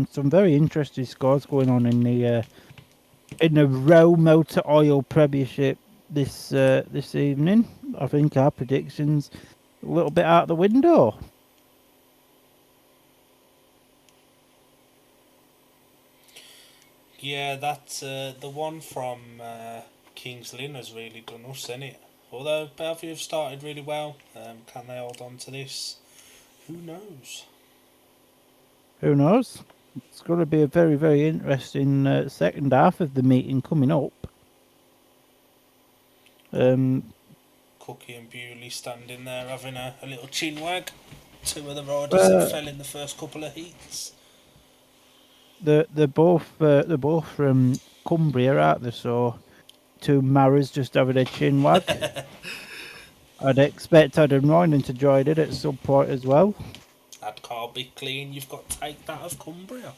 some very interesting scores going on in the Row Motor Oil Premiership this evening. I think our predictions a little bit out the window. Yeah, that's the one from Kings Lynn has really done us, isn't it? Although Bellevue have started really well, can they hold on to this? Who knows? Who knows? It's going to be a very, very interesting second half of the meeting coming up. Cookie and Bewley standing there having a little chin wag. Two of the riders that fell in the first couple of heats. They're both from Cumbria, aren't they? So two Maras just having a chin wag. I'd expect Adam Roynan to join it at some point as well. That car be clean. You've got to take that of Cumbria.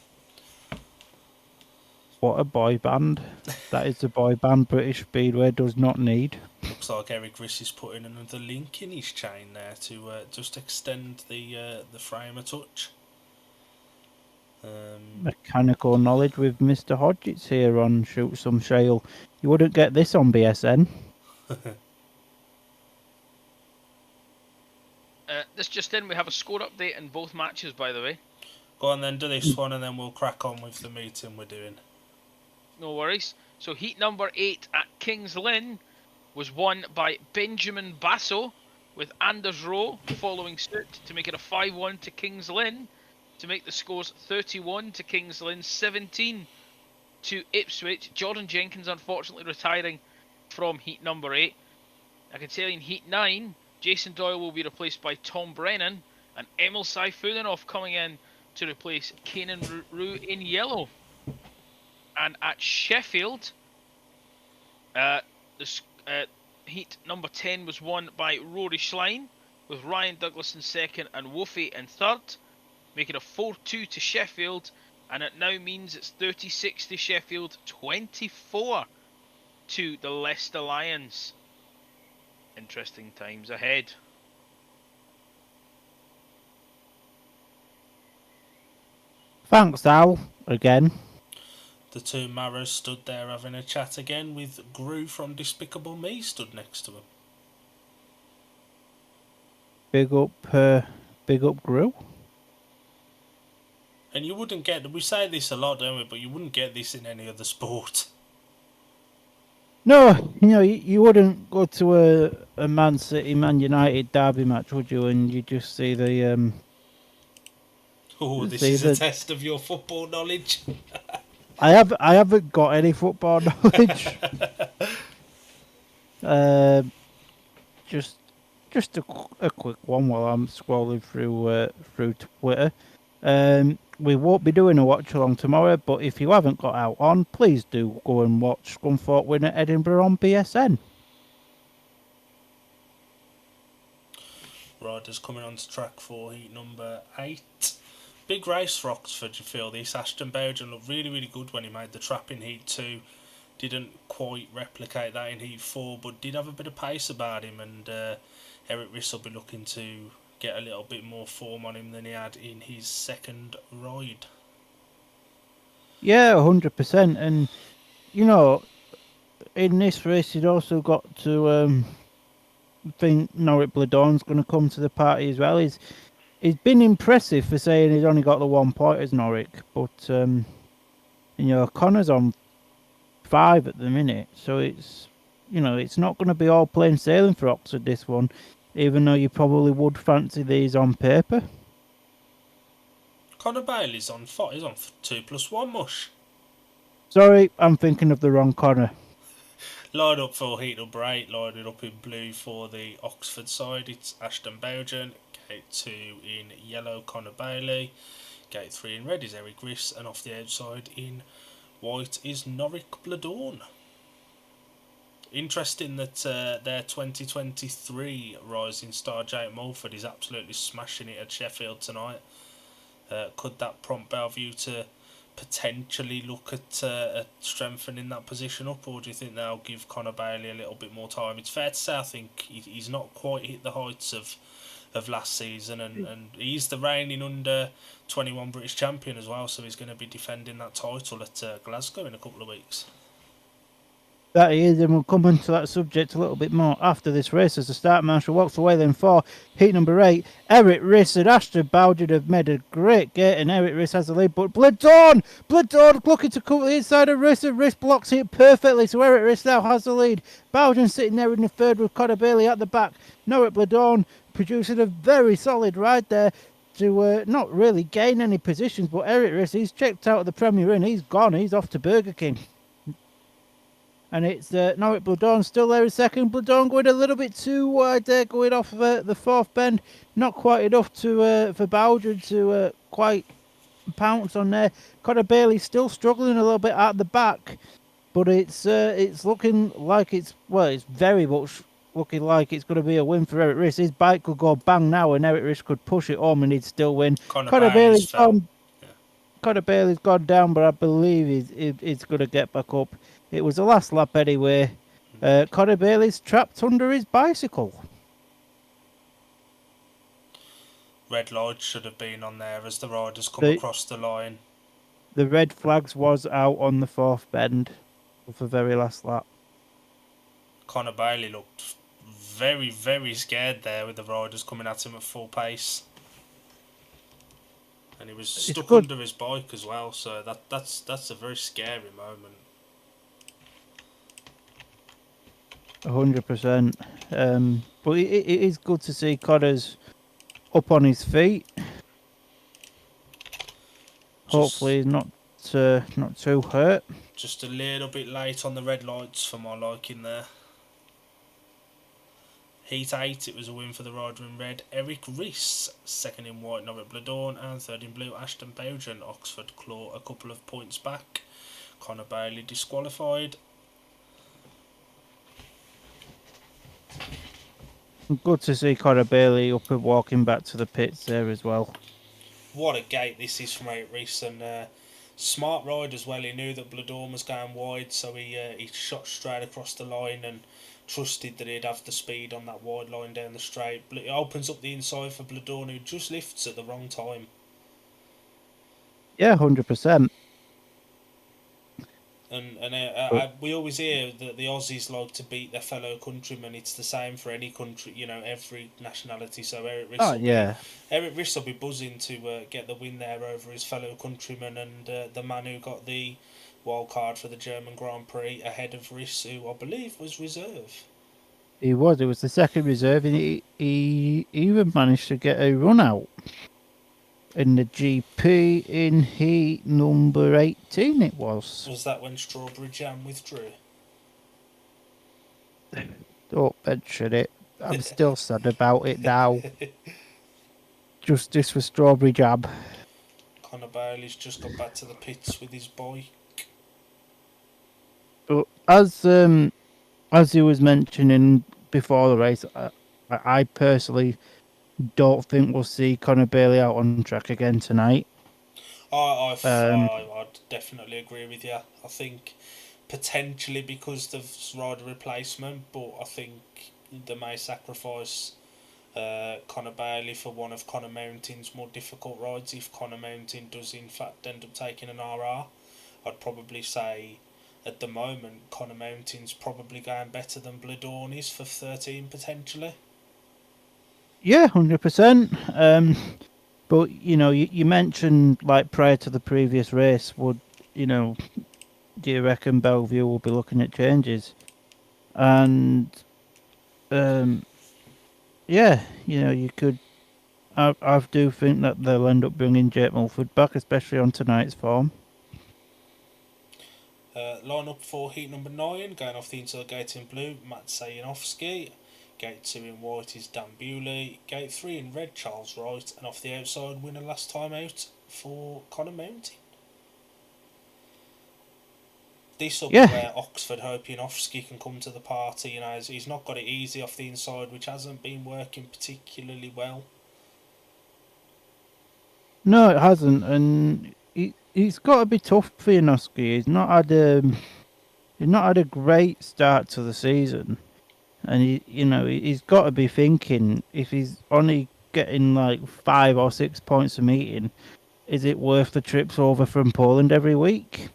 What a boy band! That is the boy band British Speedway does not need. Looks like Eric Riss is putting another link in his chain there to just extend the frame a touch. Mechanical knowledge with Mr. Hodgetts here on Shoot Some Shale. You wouldn't get this on BSN. This just in, we have a score update in both matches, by the way. Go on then, do this one and then we'll crack on with the meeting we're doing. No worries. So heat number 8 at Kings Lynn was won by Benjamin Basso, with Anders Rowe following suit to make it a 5-1 to Kings Lynn, to make the scores 31 to Kings Lynn, 17 to Ipswich. Jordan Jenkins unfortunately retiring from heat number 8. I can tell you in heat 9, Jason Doyle will be replaced by Tom Brennan, and Emil Saifulinov coming in to replace Kanan Rue in yellow. And at Sheffield, heat number 10 was won by Rory Schlein, with Ryan Douglas in second and Woofy in third, making a 4-2 to Sheffield, and it now means it's 36 to Sheffield, 24 to the Leicester Lions. Interesting times ahead. Thanks, Al, again. The two Maras stood there having a chat again, with Gru from Despicable Me stood next to him. Big up Gru. And you wouldn't get, we say this a lot, don't we, but you wouldn't get this in any other sport. No, you wouldn't go to a Man City, Man United derby match, would you? And you just see the Oh, this is a test of your football knowledge. I haven't got any football knowledge. Just a quick one while I'm scrolling through Twitter. We won't be doing a watch along tomorrow, but if you haven't got out on, please do go and watch Scunthorpe win at Edinburgh on BSN. Riders coming on to track for heat number 8. Big race for Oxford, you feel this. Ashton Bowden looked really, really good when he made the trap in heat 2. Didn't quite replicate that in heat 4, but did have a bit of pace about him, and Eric Riss will be looking to get a little bit more form on him than he had in his second ride. Yeah, 100%. And, in this race, you'd also got to think Norwick Bladorn's going to come to the party as well. He's been impressive for saying he's only got the 1 point as Norwick, but, Connor's on 5 at the minute, so it's not going to be all plain sailing for Oxford, this one, even though you probably would fancy these on paper. Connor Bailey's on 4, he's on 2+1 mush. Sorry, I'm thinking of the wrong Connor. Lined up for heat number 8, lined up in blue for the Oxford side, it's Ashton Bowden. Gate 2 in yellow, Connor Bailey. Gate 3 in red is Eric Riss, and off the outside in white is Norwick Bladorn. Interesting that their 2023 rising star Jake Mulford is absolutely smashing it at Sheffield tonight. Could that prompt Bellevue to potentially look at strengthening that position up, or do you think they'll give Connor Bailey a little bit more time? It's fair to say I think he's not quite hit the heights of last season, and he's the reigning under 21 British champion as well, so he's going to be defending that title at Glasgow in a couple of weeks. That he is, and we'll come into that subject a little bit more after this race, as the start marshal walks away then for heat number 8. Eric Riss and Ashton Bowden have made a great gate, and Eric Riss has the lead, but Bladorn looking to cover the inside of Riss, and Riss blocks it perfectly, so Eric Riss now has the lead. Bowden sitting there in the third with Connor Bailey at the back. Norwick Bladorn producing a very solid ride there to not really gain any positions, but Eric Riss, he's checked out of the Premier Inn, he's gone, he's off to Burger King. And it's Norwich Bloodorn still there in second. Bloodorn going a little bit too wide there, going off the fourth bend. Not quite enough to for Bowden to quite pounce on there. Conor Bailey still struggling a little bit at the back, but it's looking like it's very much looking like it's going to be a win for Eric Riss. His bike could go bang now, and Eric Riss could push it home, and he'd still win. Conor Bailey's gone. Yeah. Conor Bailey's gone down, but I believe he's going to get back up. It was the last lap anyway. Conor Bailey's trapped under his bicycle. Red lights should have been on there as the riders come across the line. The red flags was out on the fourth bend of the very last lap. Conor Bailey looked very, very scared there with the riders coming at him at full pace. And he was stuck under his bike as well, so that's a very scary moment. 100%. But it is good to see Connor's up on his feet. Hopefully he's not too hurt. Just a little bit late on the red lights for my liking there. Heat 8, it was a win for the rider in red, Eric Riss. Second in white, Norwich Bloodorn. And third in blue, Ashton Bowden. Oxford claw a couple of points back. Conor Bailey disqualified. Good to see Conor Bailey up and walking back to the pits there as well. What a gate this is from Eric Riss, and smart ride as well. He knew that Bloodorn was going wide, so he shot straight across the line and trusted that he'd have the speed on that wide line down the straight. It opens up the inside for Bloodorn, who just lifts at the wrong time. Yeah, 100%. And we always hear that the Aussies like to beat their fellow countrymen. It's the same for any country, every nationality. So Eric Riss will be buzzing to get the win there over his fellow countrymen and the man who got the wild card for the German Grand Prix ahead of Riss, who I believe was reserve. He was. It was the second reserve, and he even managed to get a run out in the GP in heat number 18 it was. Was that when Strawberry Jam withdrew? Don't mention it. I'm still sad about it now. Justice for Strawberry Jam. Conor Bailey's just got back to the pits with his bike. But as he was mentioning before the race, I personally don't think we'll see Conor Bailey out on track again tonight. I'd definitely agree with you. I think potentially because of rider replacement, but I think they may sacrifice Conor Bailey for one of Conor Mountain's more difficult rides if Conor Mountain does in fact end up taking an RR. I'd probably say at the moment Conor Mountain's probably going better than Bloodorn is for 13 potentially. Yeah, 100%. But you mentioned like prior to the previous race, do you reckon Bellevue will be looking at changes? And you could. I do think that they'll end up bringing Jake Mulford back, especially on tonight's form. Line up for heat number 9, going off the inside gate in blue, Matt Sayanovsky. Gate 2 in white is Dan Bewley. Gate 3 in red, Charles Wright. And off the outside, winner last time out for Conor Mountain. This will be where Oxford Hopianovsky can come to the party. He's not got it easy off the inside, which hasn't been working particularly well. No, it hasn't, and he's got to be tough for Janowski. He's not had a great start to the season. And he's got to be thinking, if he's only getting like 5 or 6 points a meeting, is it worth the trips over from Poland every week?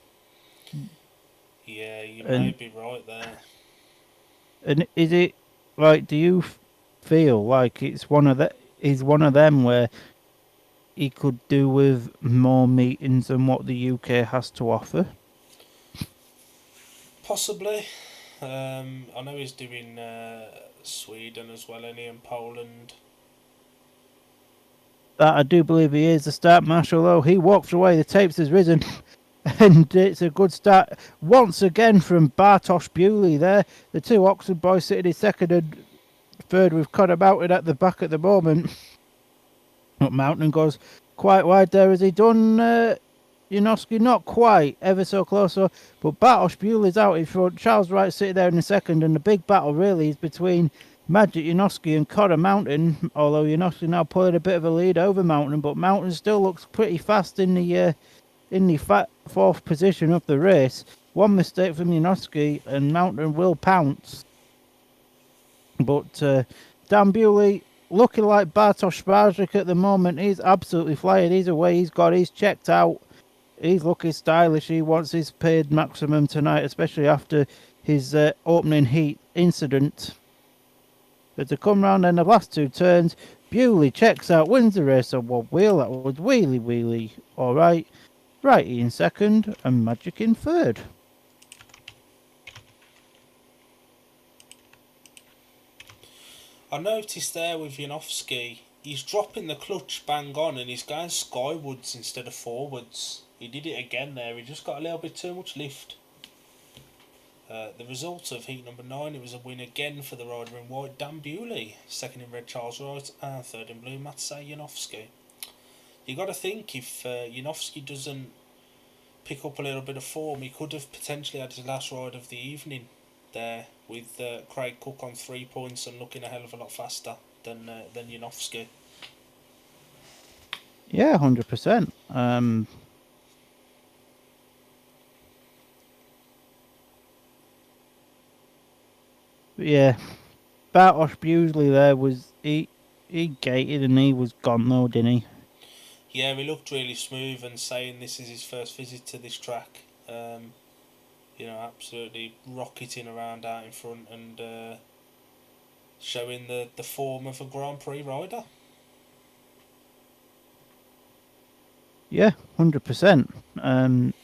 Yeah, you may be right there. And is it like? Do you feel like he's one of them where he could do with more meetings than what the UK has to offer? Possibly. I know he's doing Sweden as well, and Poland. That I do believe he is the start marshal, though. He walked away. The tapes has risen. And it's a good start once again from Bartosz Bewley there. The two Oxford boys sitting in second and third with Connor Mountain at the back at the moment. But Mountain goes quite wide there. Has he done Janoski? Not quite, ever so close. But Bartosz Bewley's out in front. Charles Wright sitting there in the second. And the big battle really is between Magic Janoski and Connor Mountain. Although Janoski now pulling a bit of a lead over Mountain. But Mountain still looks pretty fast in the fourth position of the race. One mistake from Janoski and Mountain will pounce. But Dan Bewley looking like Bartosz Spires at the moment. He's absolutely flying. He's away. He's checked out. He's looking stylish. He wants his paid maximum tonight, especially after his opening heat incident. But to come round in the last two turns, Bewley checks out, wins the race on one wheel. That was wheelie. All right. Righty in second and Magic in third. I noticed there with Janowski, he's dropping the clutch bang on and he's going skywards instead of forwards. He did it again there, he just got a little bit too much lift. The result of heat number 9, it was a win again for the rider in white, Dan Bewley. Second in red, Charles Wright, and third in blue, Matsej Janowski. You got to think, if Janowski doesn't pick up a little bit of form, he could have potentially had his last ride of the evening there with Craig Cook on 3 points and looking a hell of a lot faster than Janowski. Yeah, 100%. Yeah, Bartosz Bewley there was he gated and he was gone though, didn't he? Yeah, he looked really smooth and saying this is his first visit to this track. Absolutely rocketing around out in front and showing the form of a Grand Prix rider. Yeah, 100%.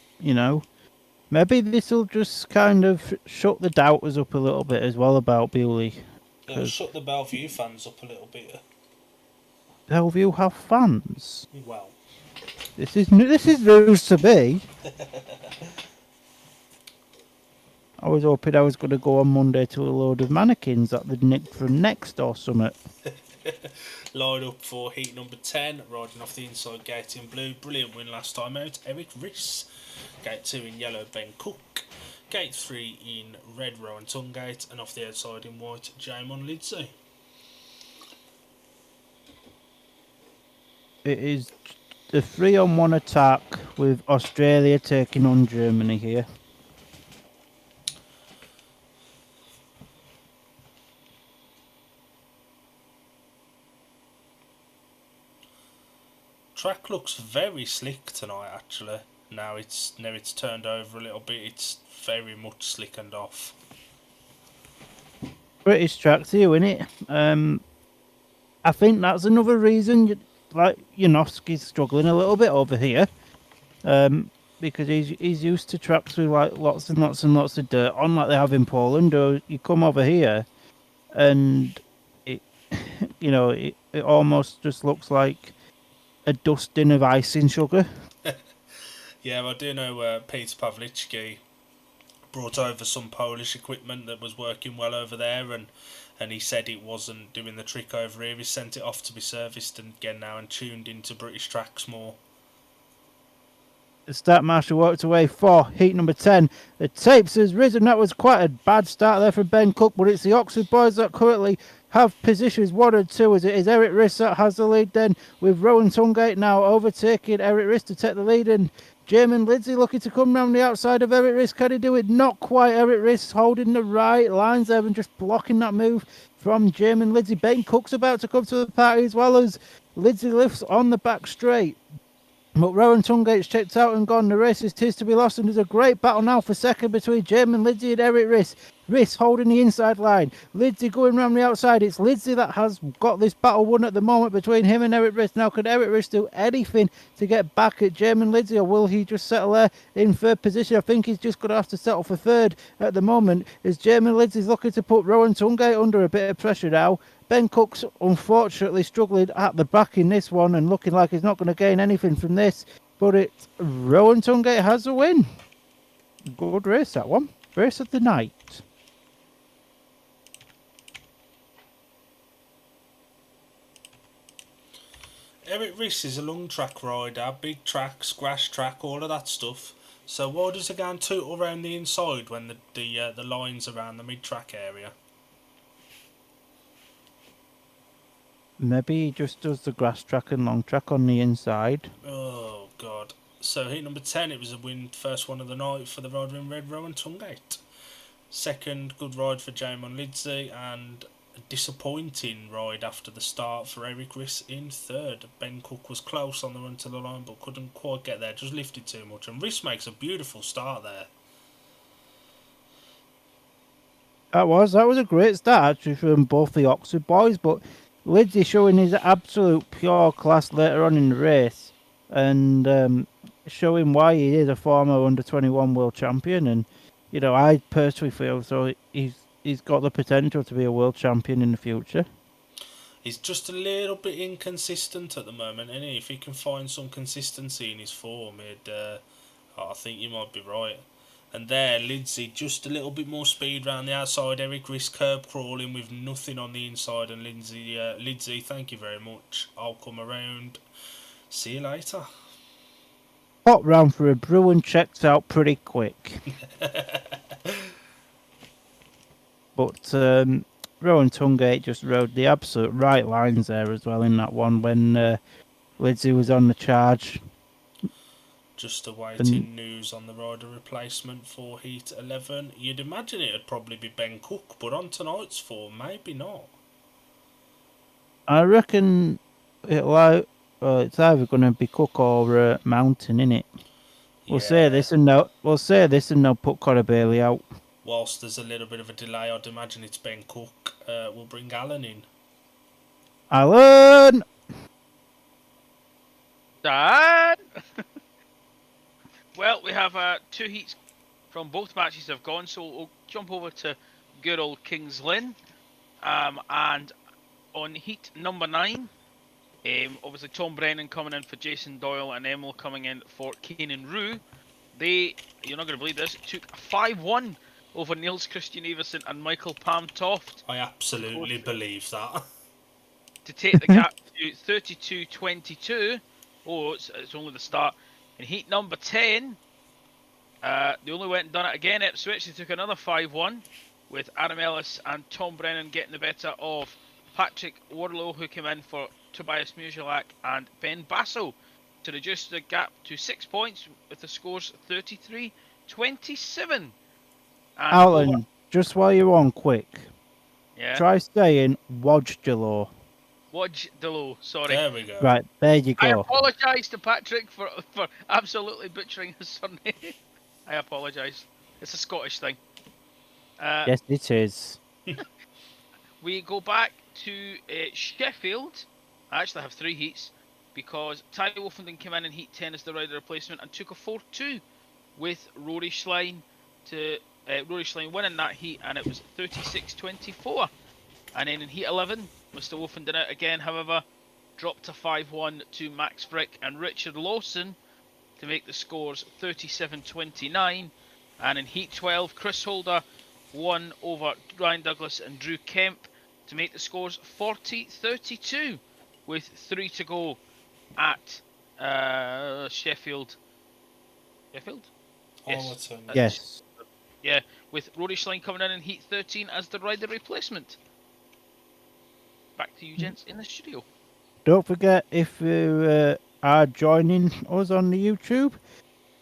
Maybe this will just kind of shut the doubters up a little bit as well about Bewley. It'll shut the Bellevue fans up a little bit. Bellevue have fans. Well, this is news to me. I was hoping I was going to go on Monday to a load of mannequins that they'd nicked from Next or something. Line up for heat number 10, riding off the inside gate in blue. Brilliant win last time out, Eric Riss. Gate 2 in yellow, Ben Cook. Gate 3 in red, Rowan Tungate. And off the outside in white, Jamon Lidsey. It is the 3-on-1 attack with Australia taking on Germany here. Track looks very slick tonight actually. Now it's turned over a little bit, it's very much slickened off. British track too, innit? I think that's another reason like Janowski's struggling a little bit over here. Because he's used to tracks with like lots and lots of dirt on like they have in Poland, or you come over here and it it almost just looks like a dusting of icing sugar. Yeah, I do know Peter Pawlicki brought over some Polish equipment that was working well over there, and he said it wasn't doing the trick over here. He sent it off to be serviced and again now and tuned into British tracks more. The start marshal walked away for heat number 10. The tapes has risen. That was quite a bad start there for Ben Cook, but it's the Oxford boys that currently have positions 1 and 2 as it is Eric Riss that has the lead then, with Rowan Tungate now overtaking Eric Riss to take the lead, and Jamin Lidsey looking to come round the outside of Eric Riss. Can he do it? Not quite. Eric Riss holding the right lines there and just blocking that move from Jamin Lidsey. Ben Cook's about to come to the party as well as Lidsey lifts on the back straight. But Rowan Tungate's checked out and gone. The race is to be lost, and there's a great battle now for second between Jamin Lidsey and Eric Riss. Riss holding the inside line. Lidsey going round the outside. It's Lidsey that has got this battle won at the moment between him and Eric Riss. Now, can Eric Riss do anything to get back at Jamin Lidsey, or will he just settle there in third position? I think he's just going to have to settle for third at the moment, as Jamin Lidsey's looking to put Rowan Tungate under a bit of pressure now. Ben Cook's unfortunately struggling at the back in this one and looking like he's not going to gain anything from this. But it's Rowan Tungate has a win. Good race, that one. Race of the night. Eric Riss is a long track rider, big track, squash track, all of that stuff. So why does he go and toot around the inside when the line's around the mid track area? Maybe he just does the grass track and long track on the inside. Oh god. So heat number 10, it was a win, first one of the night for the rider in red, Rowan Tungate. Second, good ride for Jamon Lidsey, and a disappointing ride after the start for Eric Riss in third. Ben Cook was close on the run to the line but couldn't quite get there, just lifted too much, and Riss makes a beautiful start there. That was a great start actually from both the Oxford boys, but Lidsey showing his absolute pure class later on in the race, and showing why he is a former under-21 world champion. And you know, I personally feel so he's got the potential to be a world champion in the future. He's just a little bit inconsistent at the moment, and if he can find some consistency in his form, I think you might be right. And there, Lidsey, just a little bit more speed round the outside. Eric Riss curb crawling with nothing on the inside. And Lidsey, thank you very much. I'll come around. See you later. Hot round for a Bruin checks out pretty quick. But Rowan Tungate just rode the absolute right lines there as well in that one when Lidsey was on the charge. Just awaiting news on the rider replacement for Heat 11. You'd imagine it'd probably be Ben Cook, but on tonight's form, maybe not. I reckon it's either going to be Cook or Mountain, innit? We'll say this and they'll put Connor Bailey out. Whilst there's a little bit of a delay, I'd imagine it's Ben Cook. We'll bring Alan in. Alan! Dad! Well, we have 2 heats from both matches have gone, so we'll jump over to good old Kings Lynn. And on heat number 9, obviously Tom Brennan coming in for Jason Doyle and Emil coming in for Keenan Rue. They, you're not going to believe this, took 5-1 over Niels Christian Everson and Michael Pam Toft. I absolutely believe that. To take the gap to 32-22. Oh, it's only the start. In heat number 10, they only went and done it again. Ipswich, they took another 5-1 with Adam Ellis and Tom Brennan getting the better of Patrick Warlow, who came in for Tobias Muzilak and Ben Basso to reduce the gap to 6 points with the scores 33-27. Alan, just while you're on quick, try saying Wodgelo. Wodgelo, sorry. There we go. Right, there you go. I apologise to Patrick for absolutely butchering his surname. I apologise. It's a Scottish thing. Yes, it is. We go back to Sheffield. I actually have 3 heats because Ty Wolfenden came in heat 10 as the rider replacement and took a 4-2 with Rory Schlein Rory Schlein winning that heat, and it was 36-24. And then in heat 11, Mr. Wolfenden out again, however, dropped to 5-1 to Max Frick and Richard Lawson to make the scores 37-29. And in heat 12, Chris Holder won over Ryan Douglas and Drew Kemp to make the scores 40-32 with 3 to go at Sheffield. Sheffield? Yes. Yes. Yeah, with Rory Schlein coming in heat 13 as the rider replacement. Back to you, gents, in the studio. Don't forget, if you are joining us on the YouTube,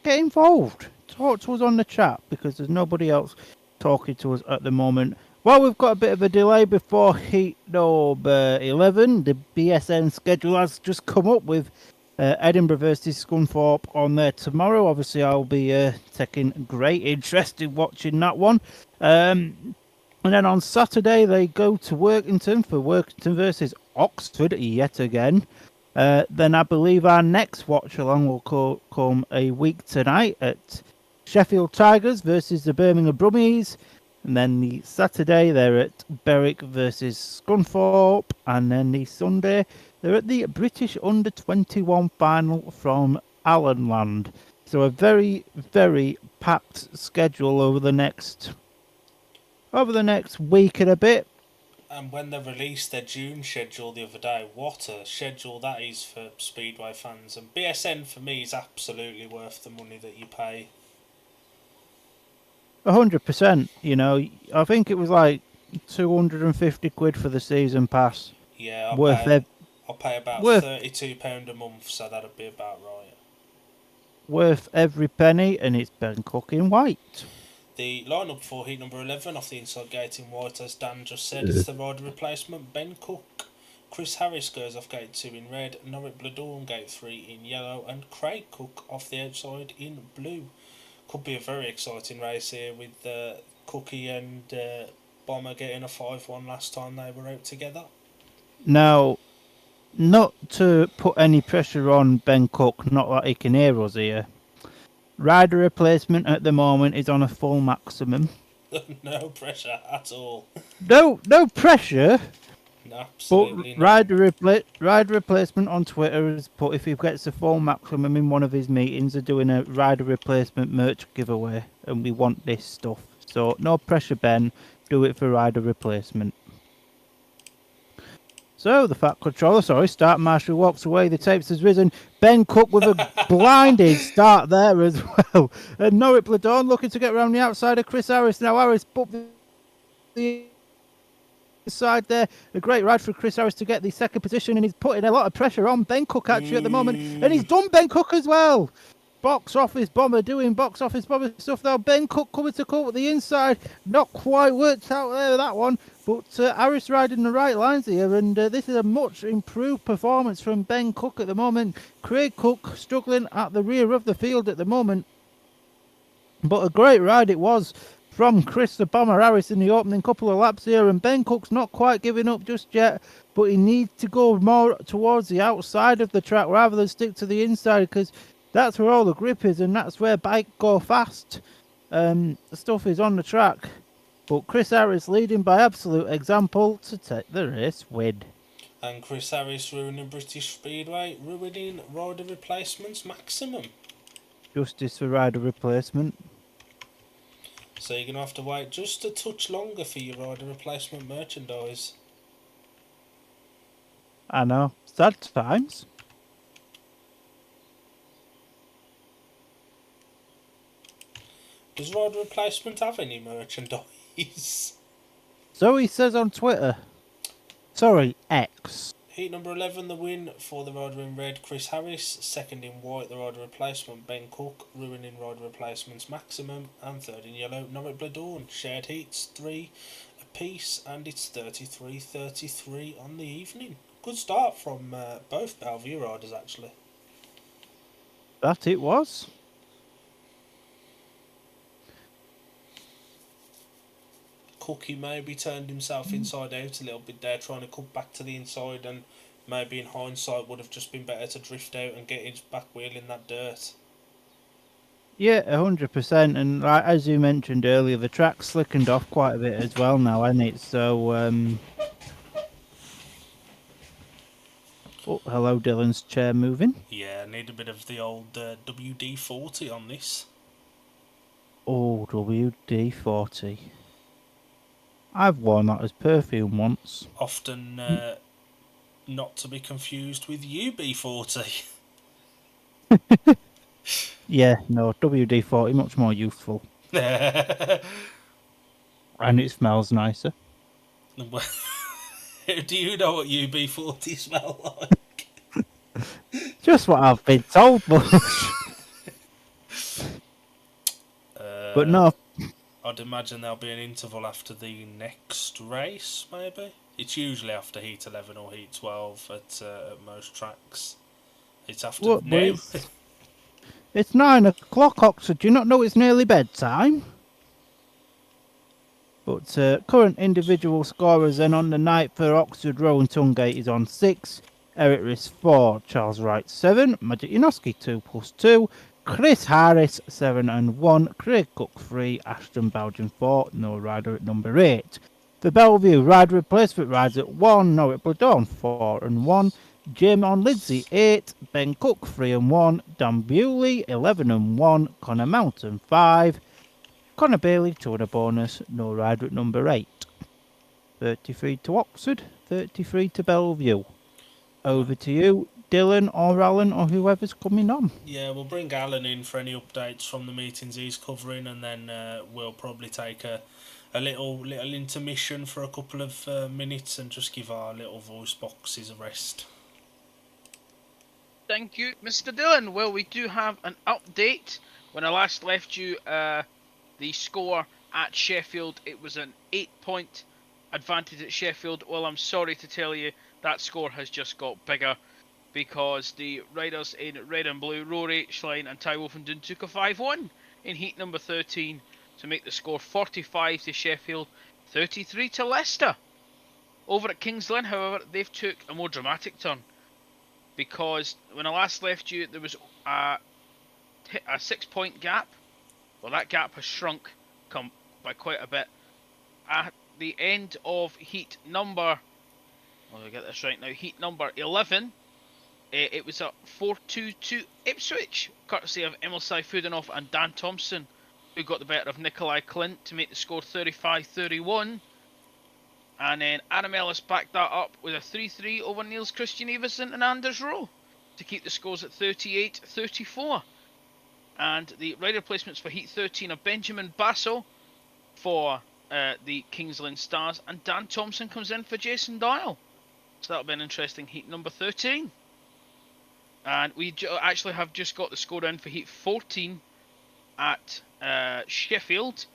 get involved. Talk to us on the chat, because there's nobody else talking to us at the moment. Well, we've got a bit of a delay before heat number 11. The BSN schedule has just come up with Edinburgh versus Scunthorpe on there tomorrow. Obviously, I'll be taking great interest in watching that one. And then on Saturday, they go to Workington for Workington versus Oxford yet again. Then I believe our next watch along will come a week tonight at Sheffield Tigers versus the Birmingham Brummies. And then the Saturday, they're at Berwick versus Scunthorpe. And then the Sunday, they're at the British Under-21 final from Allenland. So a very, very packed schedule over the next week and a bit. And when they released their June schedule the other day, what a schedule that is for Speedway fans. And BSN for me is absolutely worth the money that you pay. 100%. You know, I think it was like 250 quid for the season pass. Yeah, I'll Worth pay about worth- £32 a month, so that'd be about right. Worth every penny, and it's Ben Cook in white. The lineup for heat number 11 off the inside gate in white, as Dan just said, it's the rider replacement Ben Cook. Chris Harris goes off gate 2 in red, Norrit Bladorn gate 3 in yellow, and Craig Cook off the outside in blue. Could be a very exciting race here with Cookie and Bomber getting a 5-1 last time they were out together. Now, not to put any pressure on Ben Cook, not that he can hear us here. Rider replacement at the moment is on a full maximum. No pressure at all. No pressure. Absolutely But not. rider replacement on Twitter has put if he gets a full maximum in one of his meetings, they're doing a rider replacement merch giveaway, and we want this stuff. So no pressure, Ben. Do it for rider replacement. So the Fat Controller, start marshal walks away. The tapes has risen. Ben Cook with a blinded start there as well. And Norrit Bladorn looking to get around the outside of Chris Harris. Now Harris put the side there. A great ride for Chris Harris to get the second position, and he's putting a lot of pressure on Ben Cook actually at the moment. And he's done Ben Cook as well. Box office bomber doing box office bomber stuff now. Ben Cook coming to cut with the inside. Not quite worked out there, that one. But Harris riding the right lines here, and this is a much improved performance from Ben Cook at the moment. Craig Cook struggling at the rear of the field at the moment. But a great ride it was from Chris the Bomber Harris in the opening couple of laps here, and Ben Cook's not quite giving up just yet, but he needs to go more towards the outside of the track rather than stick to the inside, because that's where all the grip is, and that's where bike go fast stuff is on the track. But Chris Harris leading by absolute example to take the race win. And Chris Harris ruining British Speedway, ruining rider replacements maximum. Justice for rider replacement. So you're going to have to wait just a touch longer for your rider replacement merchandise. I know. Sad times. Does rider replacement have any merchandise? So he says on Twitter. Sorry, X. Heat number 11, the win for the rider in red, Chris Harris. Second in white, the rider replacement, Ben Cook, ruining rider replacements maximum. And third in yellow, Norrit Bladorn. Shared heats, 3 apiece, and it's 33-33 on the evening. Good start from both Bellevue riders, actually. That it was. Cookie maybe turned himself inside out a little bit there, trying to cut back to the inside, and maybe in hindsight would have just been better to drift out and get his back wheel in that dirt. Yeah, 100%. And as you mentioned earlier, the track's slickened off quite a bit as well now, hasn't it? So, oh, hello, Dylan's chair moving. Yeah, need a bit of the old WD-40 on this. Oh, WD-40. I've worn that as perfume once. Often not to be confused with UB40. Yeah, no, WD-40, much more youthful. And it smells nicer. Do you know what UB40 smell like? Just what I've been told, but no. I'd imagine there'll be an interval after the next race, maybe. It's usually after Heat 11 or Heat 12 at most tracks. It's after What, now. It's 9 o'clock, Oxford. Do you not know it's nearly bedtime? But current individual scorers then on the night for Oxford, Rowan Tungate is on 6. Eric Riss 4. Charles Wright 7. Magic Janoski 2+2. Chris Harris 7 and 1. Craig Cook 3. Ashton Belgian 4. No rider at number 8. The Bellevue rider replacement rides at 1. Norrit Bladorn 4 and 1. Jim on Lindsay 8, Ben Cook 3 and 1, Dan Bewley 11 and 1, Connor Mountain 5, Connor Bailey 2 and a bonus, no rider at number 8. 33 to Oxford, 33 to Bellevue. Over to you, Dylan or Alan or whoever's coming on. Yeah, we'll bring Alan in for any updates from the meetings he's covering, and then we'll probably take a little intermission for a couple of minutes and just give our little voice boxes a rest. Thank you, Mr. Dillon. Well, we do have an update. When I last left you, the score at Sheffield, it was an 8-point advantage at Sheffield. Well, I'm sorry to tell you that score has just got bigger because the riders in red and blue, Rory, Schlein and Ty Wolfenden took a 5-1 in heat number 13 to make the score 45 to Sheffield, 33 to Leicester. Over at Kings Lynn, however, they've took a more dramatic turn because when I last left you, there was a 6-point gap. Well, that gap has shrunk by quite a bit. At the end of heat number, I'll get this right now, heat number 11, it was a 4-2 to Ipswich, courtesy of Emil Saifudanov and Dan Thompson, who got the better of Nikolai Clint to make the score 35-31. And then Adam Ellis backed that up with a 3-3 over Niels Christian Everson and Anders Rowe to keep the scores at 38-34. And the rider placements for heat 13 are Benjamin Basso for the Kingsland Stars, and Dan Thompson comes in for Jason Dial. So that'll be an interesting heat number 13. And we actually have just got the score in for heat 14 at Sheffield,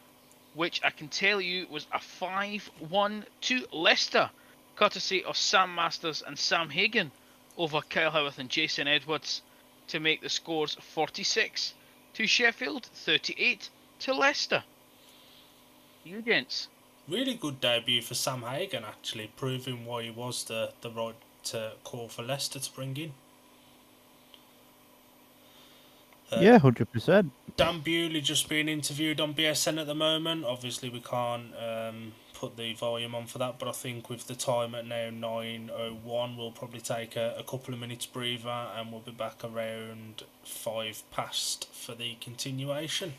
which I can tell you was a 5-1 to Leicester, courtesy of Sam Masters and Sam Hagan over Kyle Howarth and Jason Edwards to make the scores 46 to Sheffield, 38 to Leicester. You gents. Really good debut for Sam Hagan, actually, proving why he was the right call for Leicester to bring in. Yeah, 100%. Dan Bewley just being interviewed on BSN at the moment. Obviously, we can't put the volume on for that, but I think with the time at now 9:01, we'll probably take a couple of minutes breather, and we'll be back around 5 past for the continuation.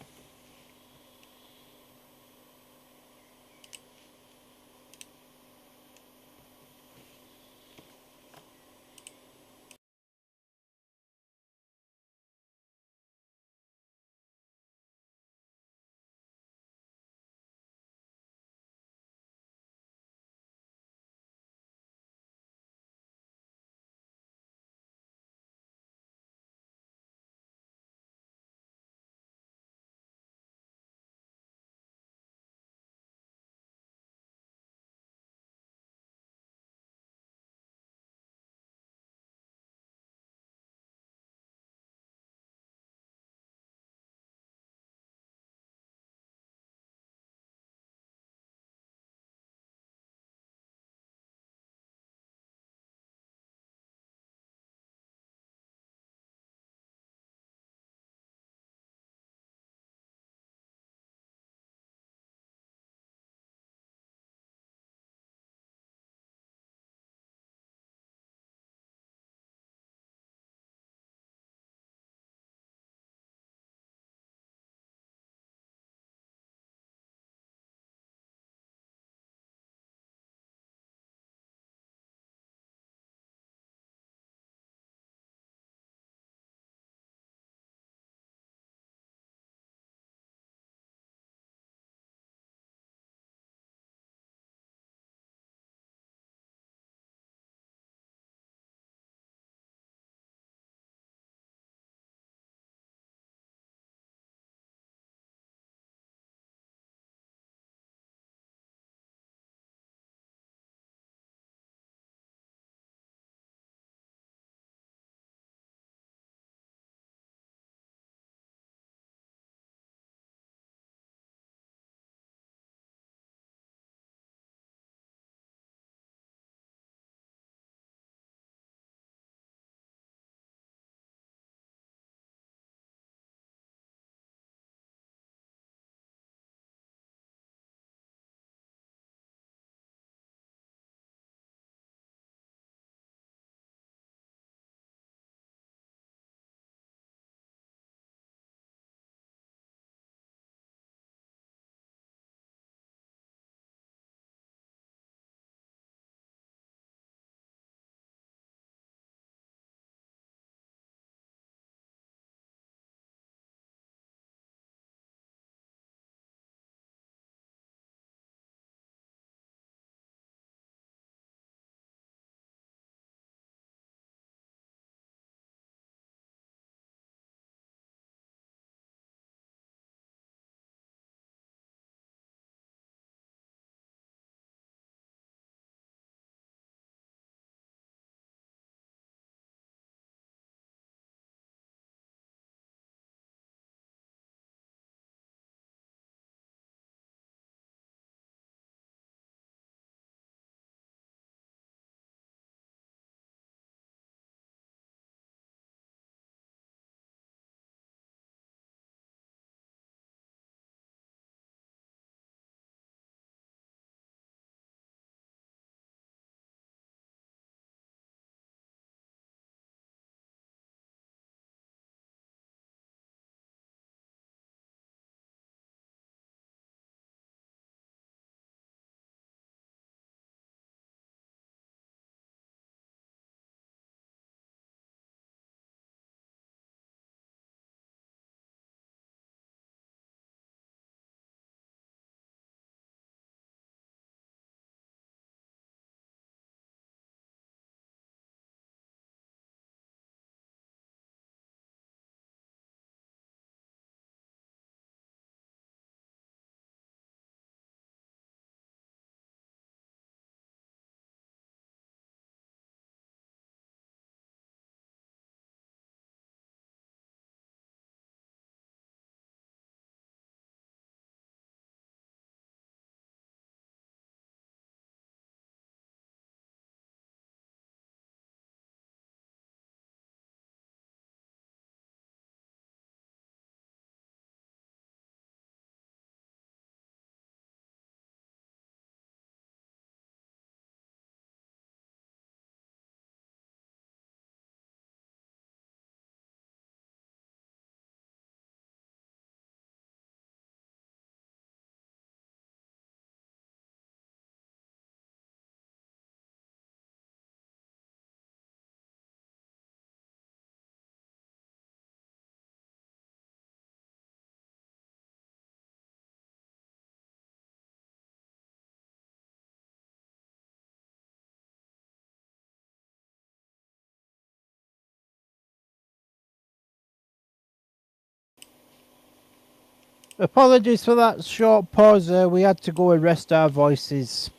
Apologies for that short pause. We had to go and rest our voices.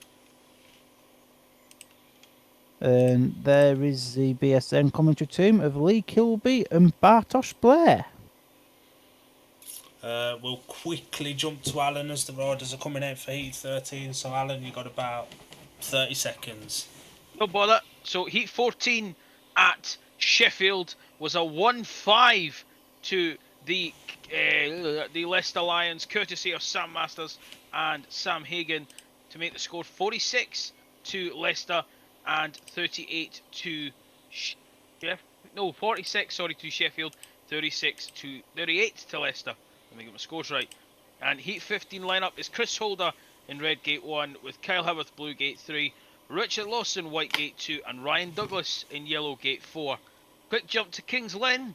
And there is the BSN commentary team of Lee Kilby and Bartosz Blair. We'll quickly jump to Alan as the riders are coming out for Heat 13. So, Alan, you got about 30 seconds. No bother. So Heat 14 at Sheffield was a 1-5 to the Leicester Lions, courtesy of Sam Masters and Sam Hagan, to make the score 46 to Leicester and 38 to 46. Sorry, to Sheffield, 36 to 38 to Leicester. Let me get my scores right. And Heat 15 lineup is Chris Holder in red gate 1 with Kyle Haworth blue gate 3. Richard Lawson, white gate 2, and Ryan Douglas in yellow gate 4. Quick jump to Kings Lynn,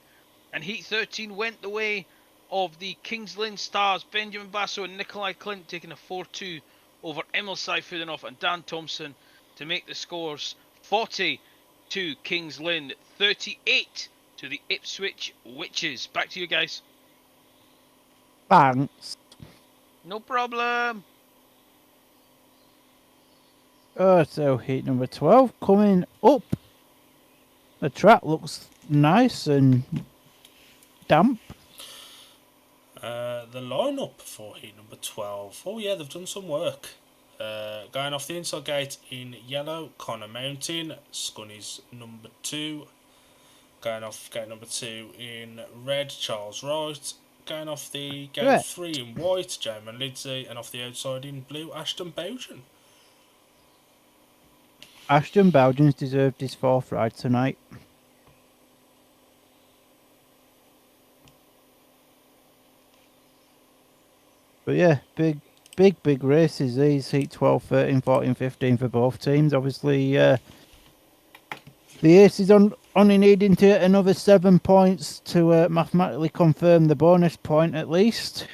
and Heat 13 went the way of the Kings Lynn Stars. Benjamin Basso and Nikolai Clint taking a 4-2 over Emil Saifudanov and Dan Thompson to make the scores 40 to Kings Lynn, 38 to the Ipswich Witches. Back to you guys. Thanks. No problem. So heat number 12 coming up. The track looks nice and damp. The lineup for heat number 12. Oh, yeah, they've done some work. Going off the inside gate in yellow, Connor Mountain, Scunny's number 2. Going off gate number 2 in red, Charles Wright. Going off the gate 3 in white, Jamin Lidsey. And off the outside in blue, Ashton Bowden. Ashton Bowden's deserved his 4th ride tonight. But yeah, big races these. Heat 12, 13, 14, 15 for both teams. Obviously, the Ace is only needing to get another 7 points to mathematically confirm the bonus point at least.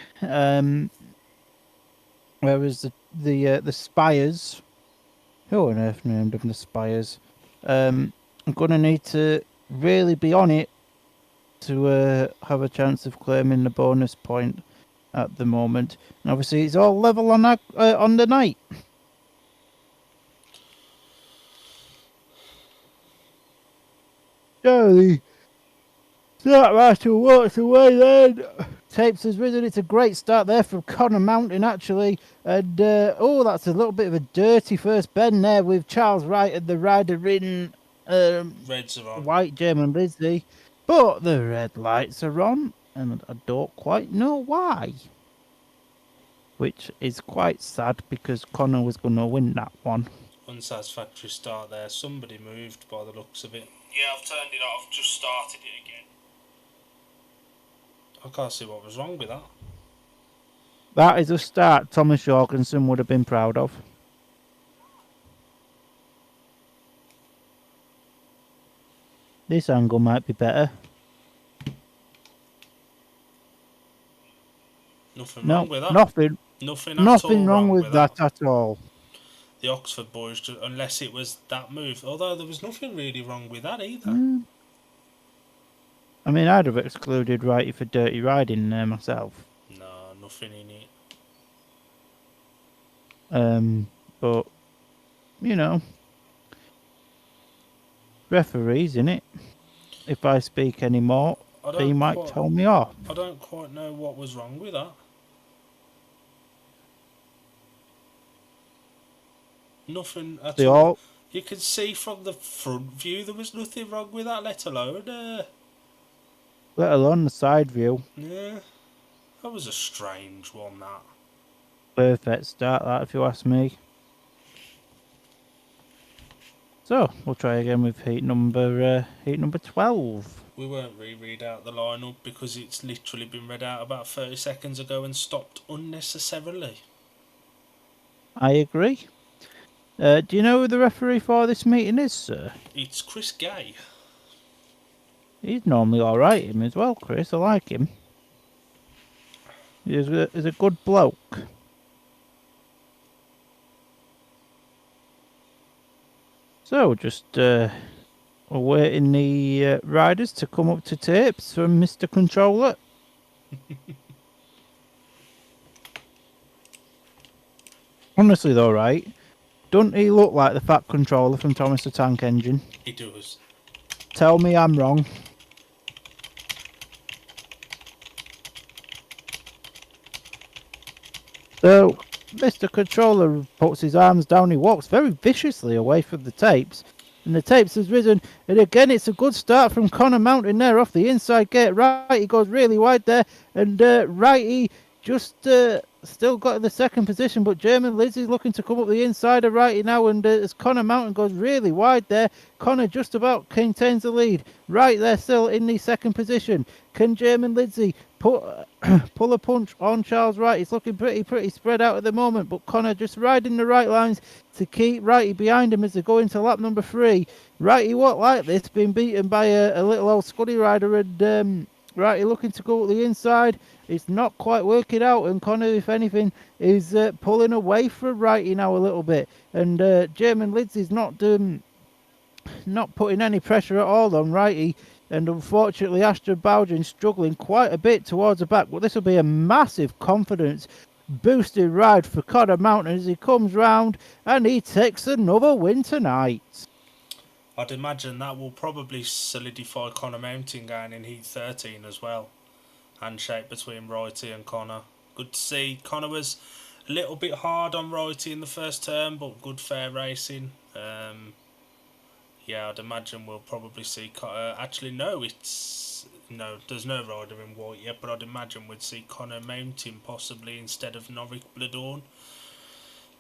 Whereas the Spires, who on earth named them the Spires? I'm going to need to really be on it to have a chance of claiming the bonus point at the moment. And obviously, it's all level on the night. So the start master walks away then. Tapes has risen. It's a great start there from Connor Mountain, actually. And, that's a little bit of a dirty first bend there with Charles Wright and the rider in Reds are on. white, German Lizzie. But the red lights are on, and I don't quite know why. Which is quite sad, because Connor was going to win that one. Unsatisfactory start there. Somebody moved by the looks of it. Yeah, I've turned it off. Just started it again. I can't see what was wrong with that. That is a start Thomas Jorgensen would have been proud of. This angle might be better. Nothing wrong with that. Nothing wrong with that at all. The Oxford boys, unless it was that move. Although there was nothing really wrong with that either. I mean, I'd have excluded Righty for dirty riding there myself. No, nothing in it. But, referees, innit? If I speak any more, they might tell me off. I don't quite know what was wrong with that. Nothing at all. You could see from the front view there was nothing wrong with that, let alone the side view. Yeah, that was a strange one, that. Perfect start, that, if you ask me. So, we'll try again with heat number 12. We won't reread out the lineup because it's literally been read out about 30 seconds ago and stopped unnecessarily. I agree. Do you know who the referee for this meeting is, sir? It's Chris Gay. He's normally alright, him as well, Chris. I like him. He's a good bloke. So, just awaiting the riders to come up to tapes from Mr. Controller. Honestly, though, right? Doesn't he look like the Fat Controller from Thomas the Tank Engine? He does. Tell me I'm wrong. So, Mr. Controller puts his arms down. He walks very viciously away from the tapes. And the tapes has risen. And again, it's a good start from Connor Mountain there off the inside gate. Right, he goes really wide there. And Righty just still got in the second position. But German Lizzie's looking to come up the inside of Righty now. And as Connor Mountain goes really wide there, Connor just about contains the lead. Right there still in the second position. Can German Lizzie pull a punch on Charles Wright? He's looking pretty spread out at the moment, but Connor just riding the right lines to keep Righty behind him as they go into lap number 3. Righty won't like this, being beaten by a little old Scuddy rider, and Righty looking to go up the inside. It's not quite working out, and Connor, if anything, is pulling away from Righty now a little bit, and German Lizzie's not putting any pressure at all on Righty. And unfortunately, Ashton Bowden struggling quite a bit towards the back. But this will be a massive confidence boosted ride for Connor Mountain as he comes round and he takes another win tonight. I'd imagine that will probably solidify Connor Mountain going in Heat 13 as well. Handshake between Righty and Connor. Good to see. Connor was a little bit hard on Righty in the first turn, but good fair racing. Yeah, I'd imagine we'll probably see... actually, no, there's no rider in white yet, but I'd imagine we'd see Connor Mountain possibly instead of Norwich Bladorn.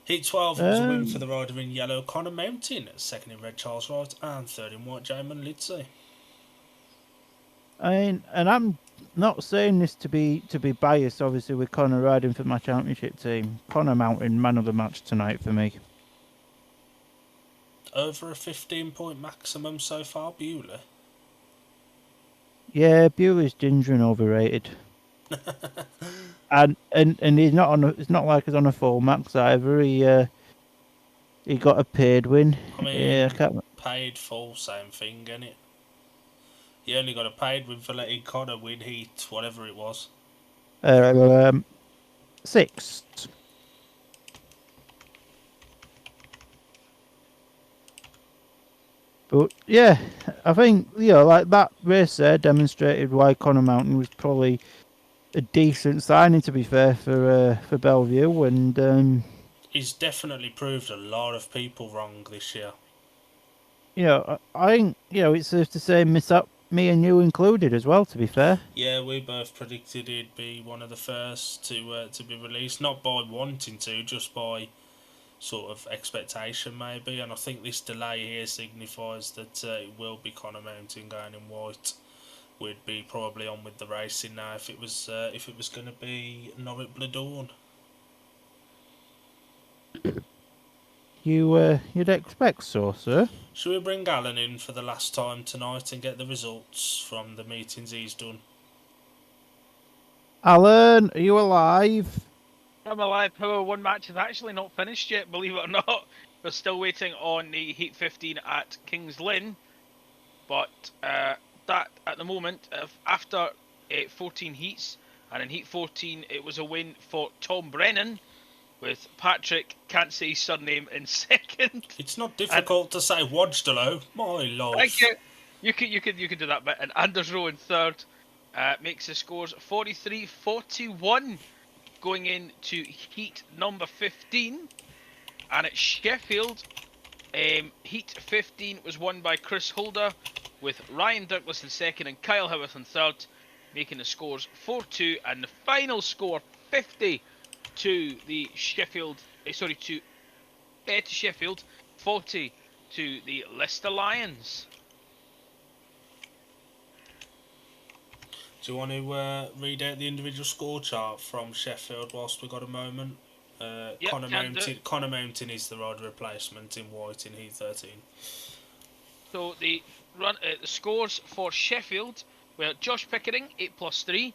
Heat 12 was a win for the rider in yellow, Connor Mountain. Second in red, Charles Wright, and third in white, Jamin Lidsey. And I'm not saying this to be biased, obviously, with Connor riding for my championship team. Connor Mountain, man of the match tonight for me. Over a 15-point maximum so far, Bewley. Yeah, Bewley's ginger and overrated. and he's not on. It's not like he's on a full max either. He got a paid win. I mean, yeah, paid full, same thing, innit? He only got a paid win for letting Connor win Heat, whatever it was. 6. But yeah, I think like that race there demonstrated why Connor Mountain was probably a decent signing. To be fair for Bellevue, and he's definitely proved a lot of people wrong this year. I think it's safe to say me and you included as well. To be fair, yeah, we both predicted he'd be one of the first to be released, not by wanting to, just by sort of expectation maybe, and I think this delay here signifies that it will be Connor Mountain going in white. We'd be probably on with the racing now if it was going to be Norwich Bladorn. You'd expect so, sir. Should we bring Alan in for the last time tonight and get the results from the meetings he's done? Alan, are you alive? I'm alive. However, one match is actually not finished yet, believe it or not. We're still waiting on the Heat 15 at Kings Lynn. But that, at the moment, after 14 heats, and in Heat 14 it was a win for Tom Brennan, with Patrick, can't say his surname, in second. It's not difficult to say Wajdalo, my love. Thank you. You can do that bit. And Anders Rowe in third makes the scores 43-41. Going into heat number 15, and at Sheffield, heat 15 was won by Chris Holder, with Ryan Douglas in second and Kyle Howarth in third, making the scores 4-2, and the final score 50 to the Sheffield. To Sheffield, 40 to the Leicester Lions. Do you want to read out the individual score chart from Sheffield whilst we've got a moment? Yep, Connor Mountain is the rider replacement in white in Heat 13. So the scores for Sheffield were Josh Pickering 8+3,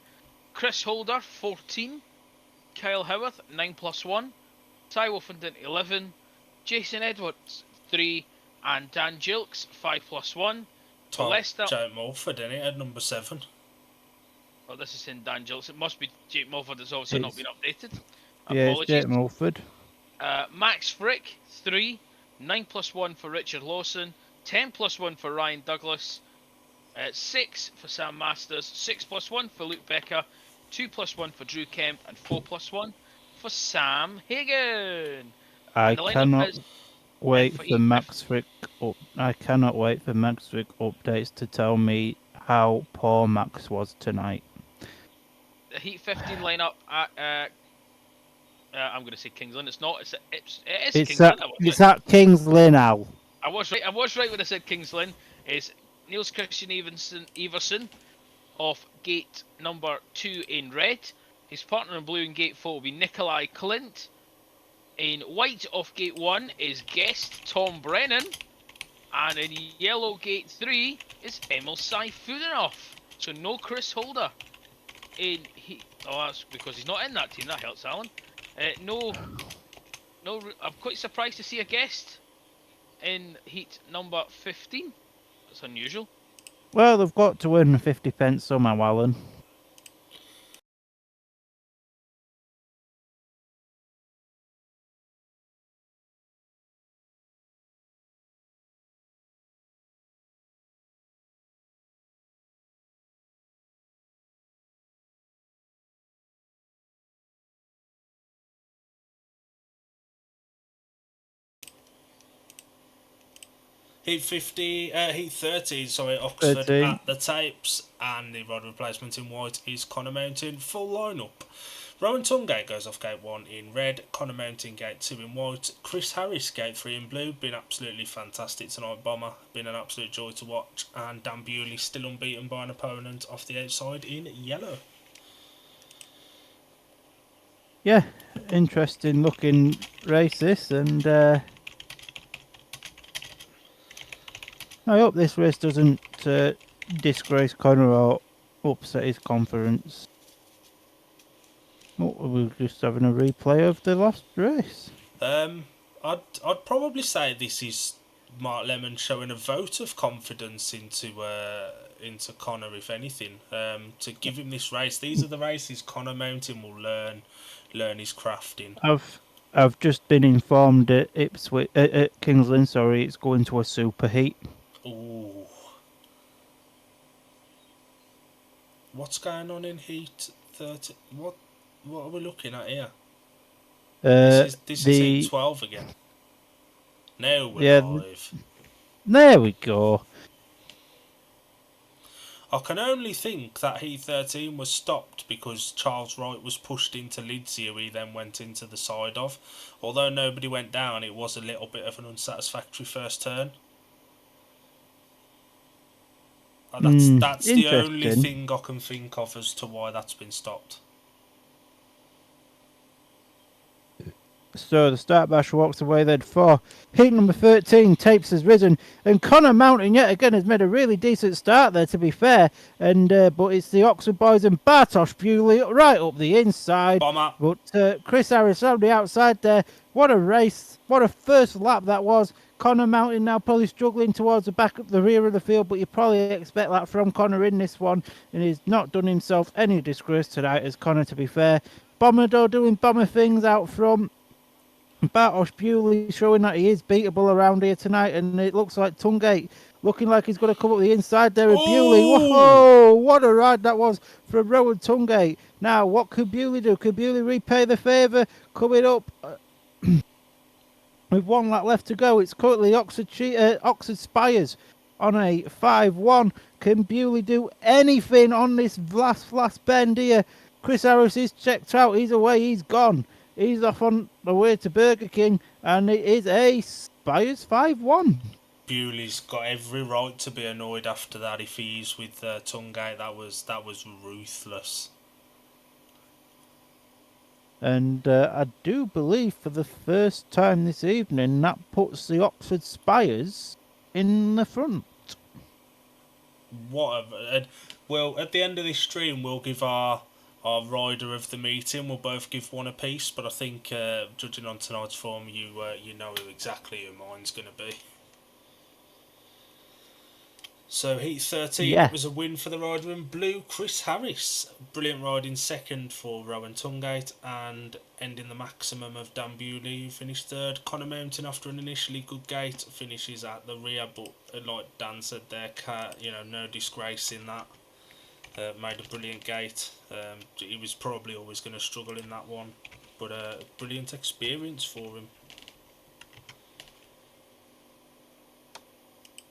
Chris Holder 14, Kyle Howarth 9+1, Ty Wolfenden 11, Jason Edwards 3, and Dan Gilks 5+1. Leicester. Jake Mulford in it at number 7. Oh, this is in Dan Gilks. It must be Jake Mulford. That's obviously not been updated. Yeah, it's Jake Mulford. Max Frick, 3. 9+1 for Richard Lawson. 10+1 for Ryan Douglas. 6 for Sam Masters. 6+1 for Luke Becker. 2+1 for Drew Kemp. And 4+1 for Sam Hagan. I And the lineup cannot is wait for for Heat Max Frick I cannot wait for Max Frick updates to tell me how poor Max was tonight. the Heat 15 lineup at I'm going to say Kings Lynn. It's not. It is It's Kings Lynn. at Kings Lynn, Al. I was right. I was right when I said Kings Lynn. Is Niels Christian Everson off gate number 2 in red. His partner in blue in gate 4 will be Nikolai Clint. In white off gate 1 is guest Tom Brennan. And in yellow gate 3 is Emil Saifunov. So no Chris Holder. That's because he's not in that team. That helps, Alan. No. I'm quite surprised to see a guest in heat number 15. That's unusual. Well, they've got to win 50 pence somehow, Alan. Heat 30, sorry, Oxford 13. at the tapes, and the rod replacement in white is Connor Mountain. Full lineup. Rowan Tungate goes off gate 1 in red, Connor Mountain gate 2 in white, Chris Harris gate 3 in blue, been absolutely fantastic tonight, Bomber, been an absolute joy to watch, and Dan Bewley still unbeaten by an opponent off the outside in yellow. Yeah, interesting looking race this, and I hope this race doesn't disgrace Connor or upset his confidence. Oh, we're just having a replay of the last race. I'd probably say this is Mark Lemon showing a vote of confidence into Connor, if anything. To give him this race, these are the races Connor Mountain will learn his crafting. I've just been informed at Ipswich, at Kings Lynn, sorry, it's going to a super heat. Ooh. What's going on in heat 30? What are we looking at here? This is heat 12 again. Now we're live. There we go. I can only think that heat 13 was stopped because Charles Wright was pushed into Lidsey, who he then went into the side of. Although nobody went down, it was a little bit of an unsatisfactory first turn. That's the only thing I can think of as to why that's been stopped. So the start bash walks away then for heat number 13. Tapes has risen, and Connor Mountain yet again has made a really decent start there, to be fair. And but it's the Oxford boys and Bartosz Bewley right up the inside. Bomber. But Chris Harris on the outside there. What a race! What a first lap that was. Connor Mountain now probably struggling towards the rear of the field, but you probably expect that from Connor in this one, and he's not done himself any disgrace tonight as Connor, to be fair. Bomber doing bomber things out front. Bartosz Bewley showing that he is beatable around here tonight, and it looks like Tungate looking like he's going to come up the inside there with Bewley. Whoa, what a ride that was from Rowan Tungate. Now, what could Bewley do? Could Bewley repay the favour? Coming up with 1 lap left to go. It's currently Oxford Spires on a 5-1. Can Bewley do anything on this last bend here? Chris Harris is checked out. He's away. He's gone. He's off on the way to Burger King, and it is a Spires 5-1. Bewley's got every right to be annoyed after that if he's with Tungate. That was ruthless. And I do believe for the first time this evening, that puts the Oxford Spires in the front. Well, at the end of this stream, we'll give our rider of the meeting. We'll both give one apiece, but I think judging on tonight's form, you know exactly who mine's going to be. So heat 13, Yeah. it was a win for the rider in blue, Chris Harris. Brilliant ride in second for Rowan Tungate, and ending the maximum of Dan Bewley, who finished third. Connor Mountain, after an initially good gate, finishes at the rear, but like Dan said there, no disgrace in that. Made a brilliant gate. He was probably always going to struggle in that one, but brilliant experience for him.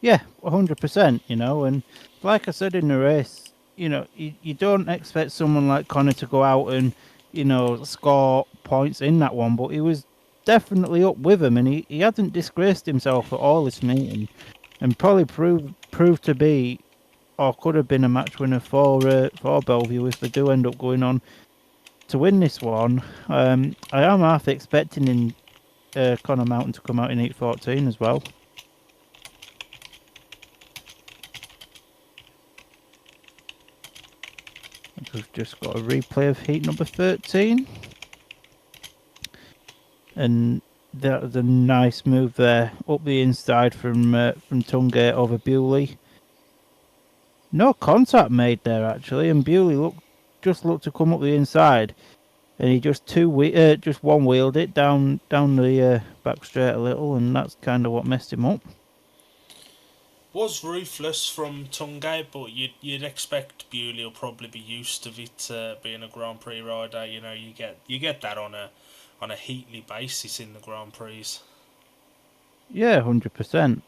Yeah, 100%, and like I said in the race, you don't expect someone like Connor to go out and, score points in that one, but he was definitely up with him, and he hadn't disgraced himself at all this meeting, and probably proved to be, or could have been, a match winner for Bellevue if they do end up going on to win this one. I am half expecting Connor Mountain to come out in 8:14 as well. We've just got a replay of heat number 13. And that was a nice move there up the inside from Tungate over Bewley. No contact made there actually, and Bewley looked to come up the inside, and he just one wheeled it down the back straight a little, and that's kind of what messed him up. Was ruthless from Tungate, but you'd expect Bewley will probably be used to it being a Grand Prix rider. You get that on a heatly basis in the Grand Prix. Yeah, 100%.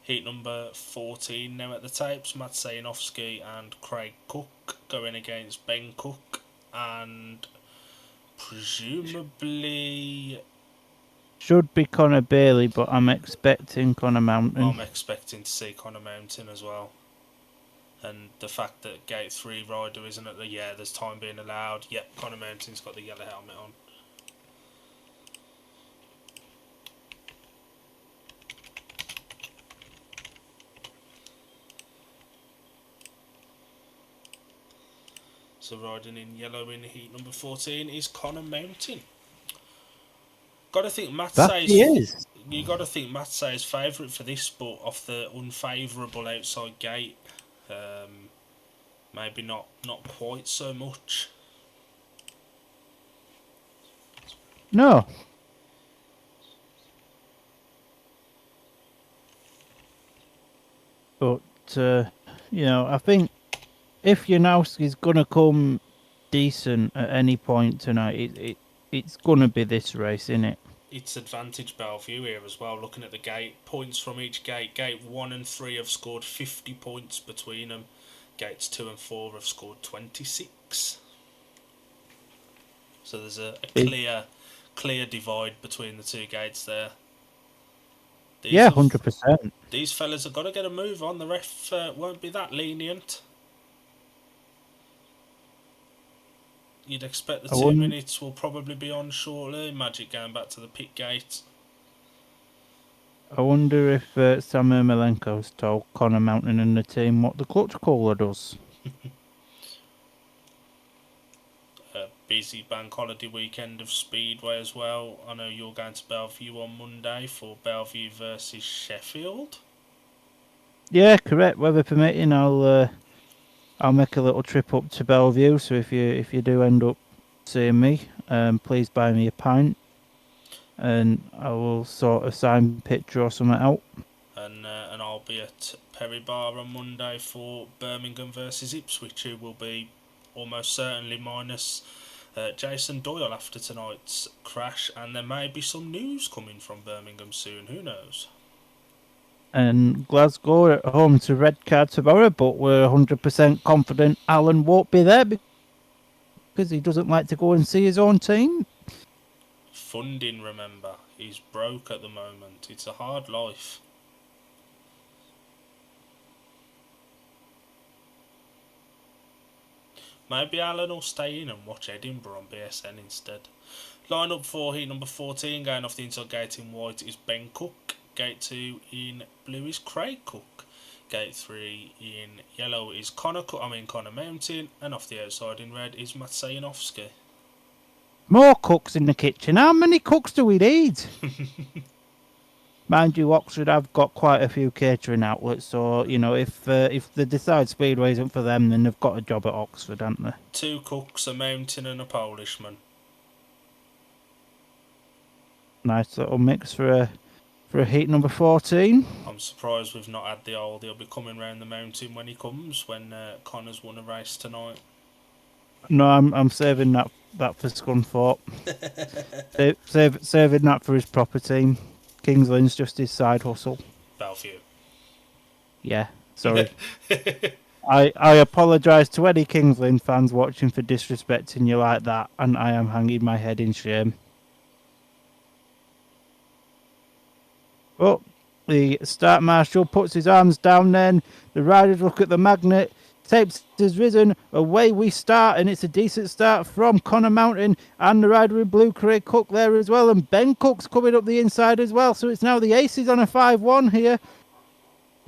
Heat number 14 now at the tapes. Matt Sayanovsky and Craig Cook going against Ben Cook and presumably should be Connor Bailey, but I'm expecting Connor Mountain. I'm expecting to see Connor Mountain as well. And the fact that Gate 3 rider isn't at there's time being allowed. Yep, Connor Mountain's got the yellow helmet on. So riding in yellow in heat number 14 is Connor Mountain. Got to think Matt says you got to think Matt says favourite for this, but off the unfavourable outside gate, maybe not quite so much. No. But I think if Janowski's gonna come decent at any point tonight, it's gonna be this race, isn't it? It's advantage Bellevue here as well. Looking at the gate, points from each gate. Gate 1 and 3 have scored 50 points between them. Gates 2 and 4 have scored 26. So there's a clear divide between the two gates there. 100%. These fellas have got to get a move on. The ref won't be that lenient. You'd expect the 2 minutes will probably be on shortly. Magic going back to the pit gate. I wonder if Sam Ermolenko's told Connor Mountain and the team what the clutch caller does. A busy bank holiday weekend of Speedway as well. I know you're going to Bellevue on Monday for Bellevue versus Sheffield. Yeah, correct. Weather permitting, I'll make a little trip up to Bellevue. So if you do end up seeing me, please buy me a pint, and I will sort of sign picture or something out. And I'll be at Perry Bar on Monday for Birmingham versus Ipswich, who will be almost certainly minus Jason Doyle after tonight's crash, and there may be some news coming from Birmingham soon. Who knows? And Glasgow are at home to Redcar tomorrow, but we're 100% confident Alan won't be there because he doesn't like to go and see his own team. Funding, remember. He's broke at the moment. It's a hard life. Maybe Alan will stay in and watch Edinburgh on BSN instead. Line up for heat number 14, going off the inside gate in white is Ben Cook. Gate 2 in blue is Craig Cook. Gate 3 in yellow is Connor Mountain. And off the outside in red is Matt Sayanovsky. More cooks in the kitchen. How many cooks do we need? Mind you, Oxford have got quite a few catering outlets, so you know if they decide Speedway isn't for them, then they've got a job at Oxford, haven't they? 2 cooks, a mountain and a Polishman. Nice little mix for a heat number 14. I'm surprised we've not had the old. He'll be coming round the mountain when he comes. When Connor's won a race tonight. No, I'm saving that for Scunthorpe. Saving that for his proper team. Kings Lynn's just his side hustle. Bellevue. Yeah, sorry. I apologise to any Kings Lynn fans watching for disrespecting you like that, and I am hanging my head in shame. Oh, the start marshal puts his arms down then. The riders look at the magnet. Tapes has risen. Away we start, and it's a decent start from Connor Mountain and the rider in blue, Craig Cook, there as well. And Ben Cook's coming up the inside as well. So it's now the Aces on a 5-1 here.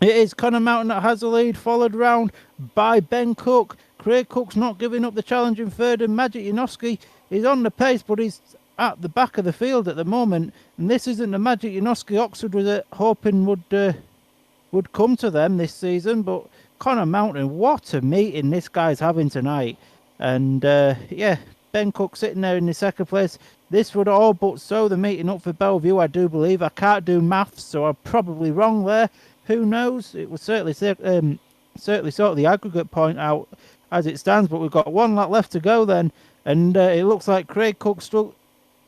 It is Connor Mountain that has the lead, followed round by Ben Cook. Craig Cook's not giving up the challenge in third, and Magic Janoski is on the pace, but he's at the back of the field at the moment. And this isn't the Magic Janoski Oxford was hoping would come to them this season, but Connor Mountain, what a meeting this guy's having tonight. And yeah, Ben Cook sitting there in the second place. This would all but sew the meeting up for Bellevue, I do believe. I can't do maths, so I'm probably wrong there. Who knows? It would certainly sort the aggregate point out as it stands, but we've got 1 lap left to go then. And it looks like Craig Cook still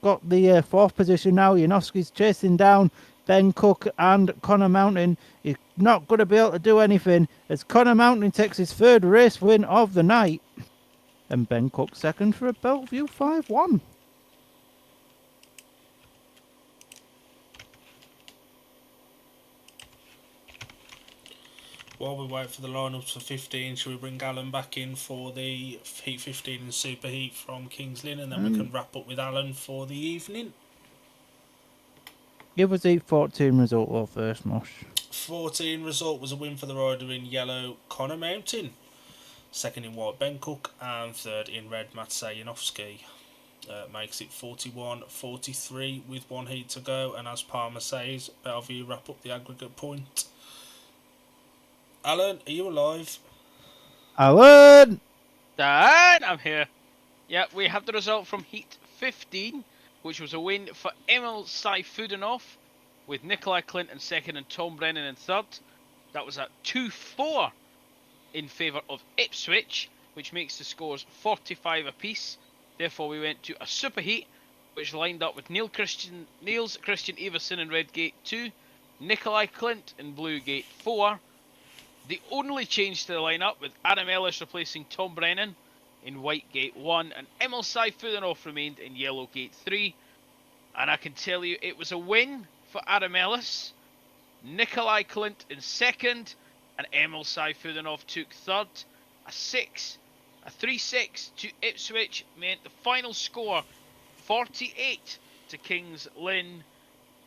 got the fourth position now. Janoski's chasing down Ben Cook and Connor Mountain. He's not going to be able to do anything as Connor Mountain takes his third race win of the night. And Ben Cook second for a Bellevue 5-1. While we wait for the lineups for 15, should we bring Alan back in for the Heat 15 and Super Heat from Kings Lynn, and then we can wrap up with Alan for the evening? Give us Heat 14 result though first, Mosh. 14 result was a win for the rider in yellow, Connor Mountain. Second in white, Ben Cook, and third in red, Matt Sayanovsky. Makes it 41-43 with 1 heat to go, and as Palmer says, Bellevue wrap up the aggregate point. Alan, are you alive? Alan! Dan, I'm here. Yeah, we have the result from Heat 15, which was a win for Emil Saifudanov, with Nikolai Clint in second and Tom Brennan in third. That was at 2-4 in favour of Ipswich, which makes the scores 45 apiece. Therefore, we went to a super heat, which lined up with Niels Christian Everson in red gate 2, Nikolai Clint in blue gate 4. The only change to the lineup, with Adam Ellis replacing Tom Brennan in white gate 1, and Emil Saifudanov remained in yellow gate 3. And I can tell you it was a win for Adam Ellis. Nikolai Clint in second, and Emil Saifudanov took third. A 3-6 to Ipswich meant the final score 48 to Kings Lynn,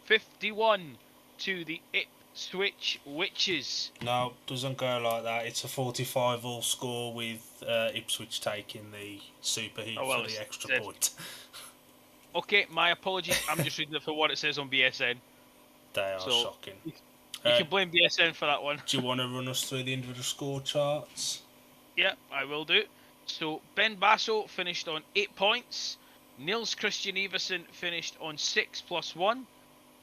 51 to the Ipswich Witches. No, doesn't go like that. It's a 45-all score with Ipswich taking the super heat for the extra point. Okay, my apologies. I'm just reading it for what it says on BSN. They are shocking. You can blame BSN for that one. Do you want to run us through the individual score charts? Yeah, I will do. So, Ben Basso finished on 8 points. Niels Christian Everson finished on 6 + 1.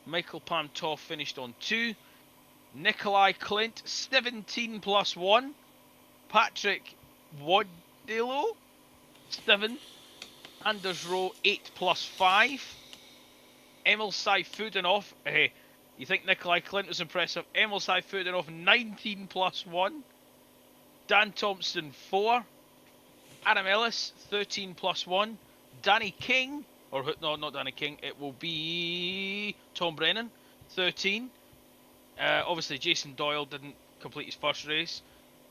Michael Pamtoff finished on 2. Nikolai Clint, 17 + 1. Patrick Wadillo, 7. Anders Rowe, 8 + 5. Emil Saifudanov, hey, you think Nikolai Clint was impressive? Emil Saifudanov, 19 + 1. Dan Thompson, 4. Adam Ellis, 13 + 1. Danny King, or no, not Danny King, it will be Tom Brennan, 13. Obviously, Jason Doyle didn't complete his first race.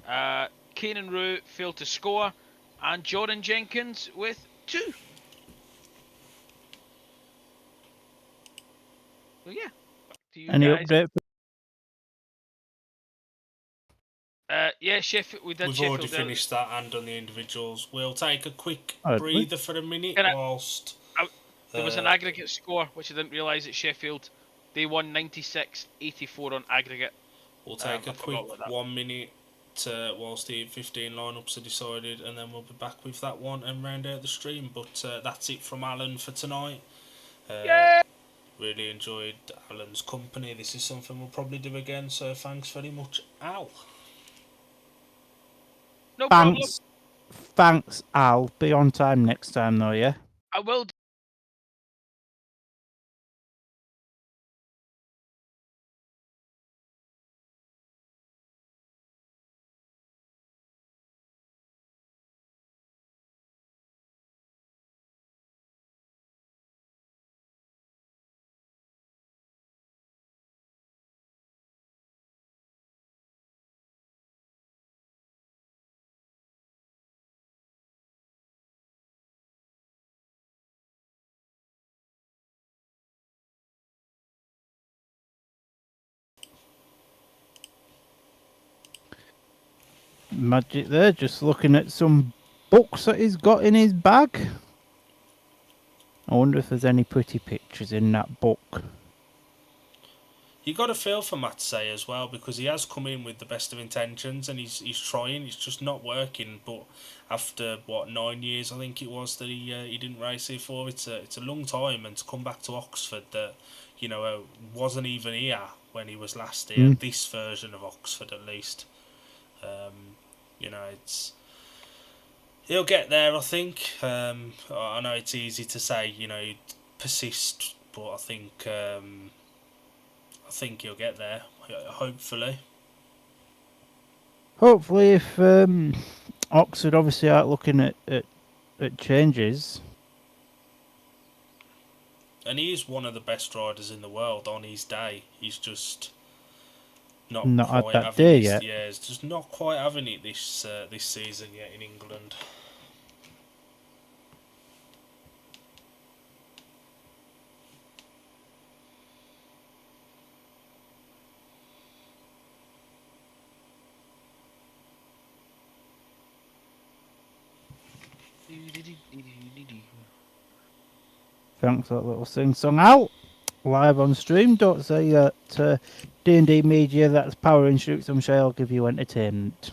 Kanan Rue failed to score, and Jordan Jenkins with 2. So yeah, back to you Any guys. update? Yeah, Sheffield. We've Sheffield already finished that and on the individuals. We'll take a quick breather for a minute whilst... There was an aggregate score, which I didn't realise at Sheffield. They won 96-84 on aggregate. We'll take I a forgot quick about that. 1 minute whilst the 15 lineups are decided, and then we'll be back with that one and round out the stream. But that's it from Alan for tonight. Yay! Really enjoyed Alan's company. This is something we'll probably do again, so thanks very much, Al. No problem. Thanks, Al. Be on time next time, though, yeah? I will. Magic there, just looking at some books that he's got in his bag. I wonder if there's any pretty pictures in that book. You got a feel for Matsei as well, because he has come in with the best of intentions and he's trying. It's just not working. But after 9 years, I think it was that he didn't race here for. It's a long time, and to come back to Oxford that wasn't even here when he was last here. This version of Oxford, at least. It's he'll get there. I think. I know it's easy to say. He'd persist, but I think. I think he'll get there, hopefully. Hopefully, if Oxford obviously aren't looking at changes. And he is one of the best riders in the world on his day. He's just not Had quite that having day it. yet. Yeah, he's just not quite having it this season yet in England. Thanks for that little sing-song out. Live on stream. Don't say that D&D Media, that's Power Instruments, I'm sure I'll give you entertainment.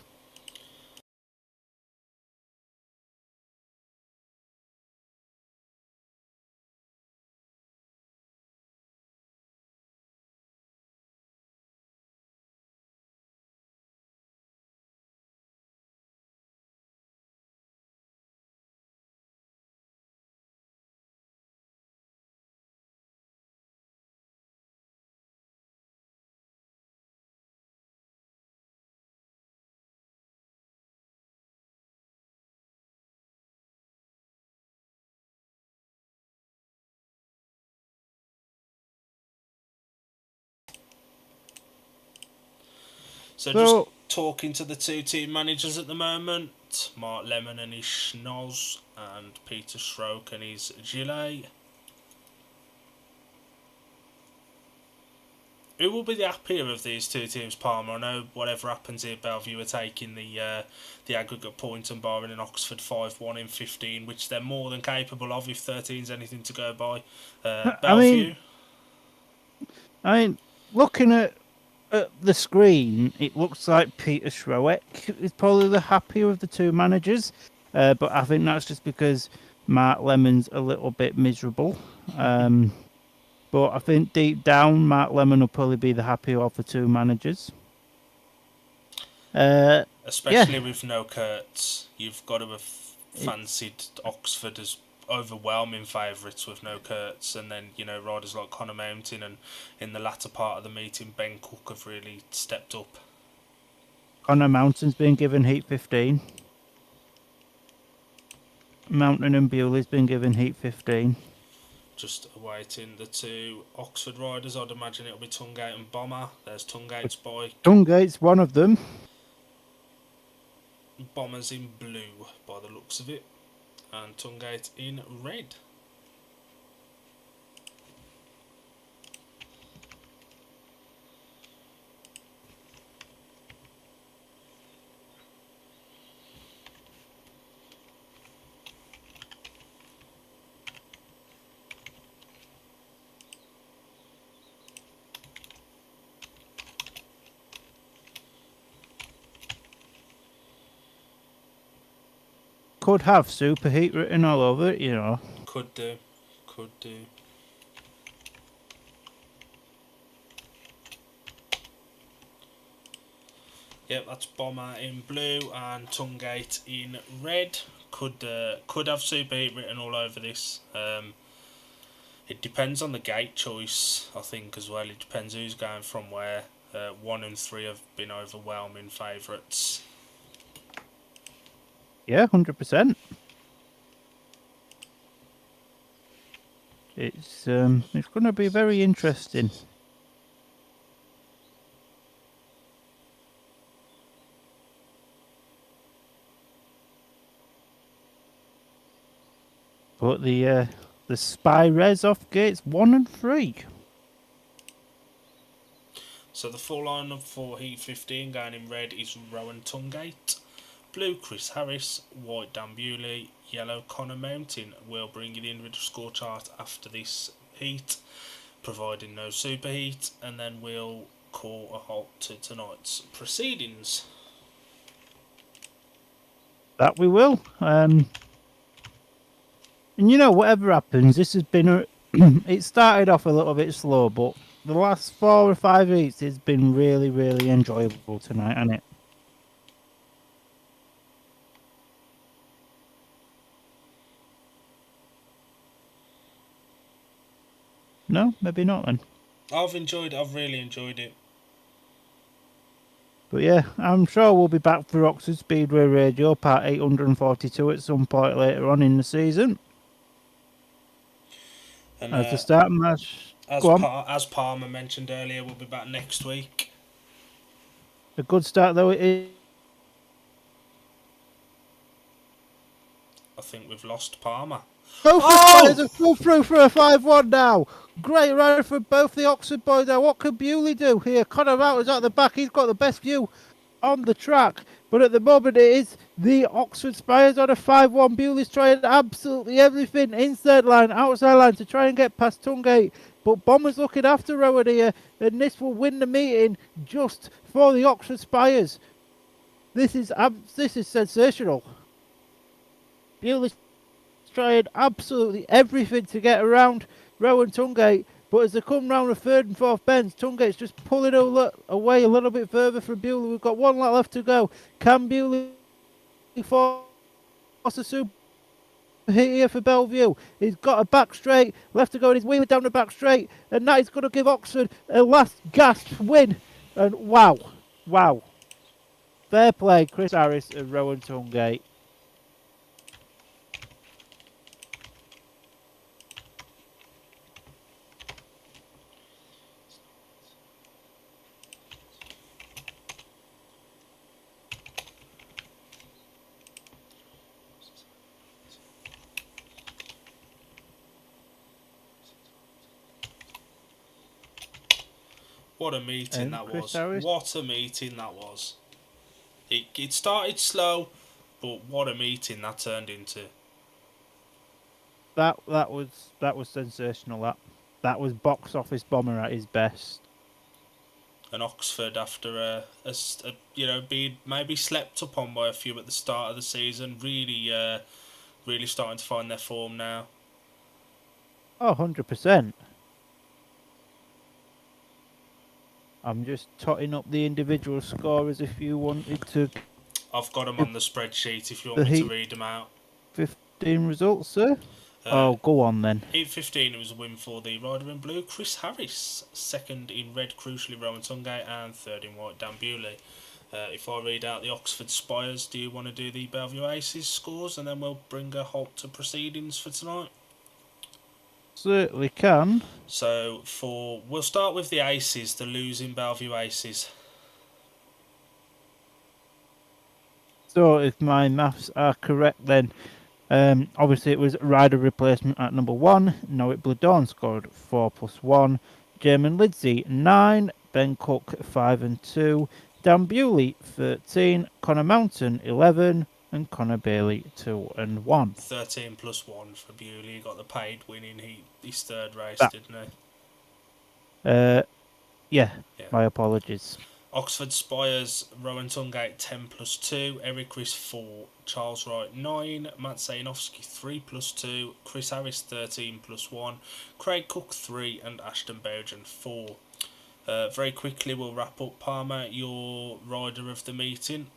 So just talking to the two team managers at the moment, Mark Lemon and his Schnoz, and Peter Schroek and his Gillet. Who will be the happier of these two teams, Palmer? I know whatever happens here, Bellevue are taking the aggregate point and barring in Oxford 5-1 in 15, which they're more than capable of if 13's anything to go by. Bellevue? I mean, looking at the screen, it looks like Peter Schroek is probably the happier of the two managers, but I think that's just because Mark Lemon's a little bit miserable. But I think deep down, Mark Lemon will probably be the happier of the two managers. Especially with no Kurtz. You've got to have fancied Oxford as overwhelming favourites with no Kurtz, and then riders like Connor Mountain, and in the latter part of the meeting Ben Cook have really stepped up. Connor Mountain's been given heat 15. Mountain and Bewley's been given heat 15. Just awaiting the two Oxford riders. I'd imagine it'll be Tungate and Bomber. There's Tungate's bike. Tungate's one of them. Bomber's in blue by the looks of it, and Tungate in red. could have superheat written all over it, you know. Could do. Could do. Yep, that's Bomber in blue and Tungate in red. Could have superheat written all over this. It depends on the gate choice, I think, as well. It depends who's going from where. 1 and 3 have been overwhelming favourites. Yeah, 100%. It's going to be very interesting. But the Spires off gates 1 and 3. So the full lineup for Heat 15 going in red is Rowan Tungate, blue Chris Harris, white Dan Bewley, yellow Connor Mountain. We'll bring it in with a score chart after this heat, providing no superheat, and then we'll call a halt to tonight's proceedings. That we will. And you know, whatever happens, this has been it started off a little bit slow, but the last 4 or 5 heats has been really, really enjoyable tonight, hasn't it? No, maybe not then. I've really enjoyed it. But yeah, I'm sure we'll be back for Oxford Speedway Radio part 842 at some point later on in the season. And As the start match. as Palmer mentioned earlier, we'll be back next week. A good start though it is. I think we've lost Palmer. Both the Spires have pulled through for a 5-1 now. Great ride for both the Oxford boys now. What can Bewley do here? Connor Mountain's at the back. He's got the best view on the track. But at the moment it is the Oxford Spires on a 5-1. Bewley's trying absolutely everything. Inside line, outside line to try and get past Tungate. But Bomber's looking after Rowan here. And this will win the meeting just for the Oxford Spires. This is sensational. Bewley's trying absolutely everything to get around Rowan Tungate, but as they come round the 3rd and 4th bends, Tungate's just pulling away a little bit further from Bewley. We've got 1 lap left to go. Can Bewley force a super hit here for Bellevue? He's got a back straight left to go, and he's wheeling down the back straight, and that is going to give Oxford a last gasp win. And wow, fair play, Chris Harris and Rowan Tungate. What a meeting that was. Harris? What a meeting that was. It started slow, but what a meeting that turned into. That was sensational. That was box office Bomber at his best. And Oxford, after being maybe slept upon by a few at the start of the season, really starting to find their form now. Oh, 100%. I'm just totting up the individual scorers if you wanted to. I've got them on the spreadsheet if you want me to read them out. 15 results, sir? Go on then. Heat 15, it was a win for the rider in blue, Chris Harris. 2nd in red, crucially, Rowan Tungate. And 3rd in white, Dan Bewley. If I read out the Oxford Spires, do you want to do the Bellevue Aces scores? And then we'll bring a halt to proceedings for tonight. Certainly can. So we'll start with the Aces, the losing Bellevue Aces. So if my maths are correct then, obviously it was rider replacement at number 1. Norwick Blue Dawn scored 4 + 1. German Lidsey 9. Ben Cook 5 and 2. Dan Bewley 13. Connor Mountain 11. And Connor Bailey 2 and 1. 13 + 1 for Bewley. He got the paid winning his 3rd race, didn't he? Yeah. My apologies. Oxford Spires, Rowan Tungate 10+2, Eric Riss 4, Charles Wright 9, Matt Zainofsky 3+2, Chris Harris 13+1, Craig Cook 3, and Ashton Bowden 4. Very quickly, we'll wrap up. Palmer, your rider of the meeting.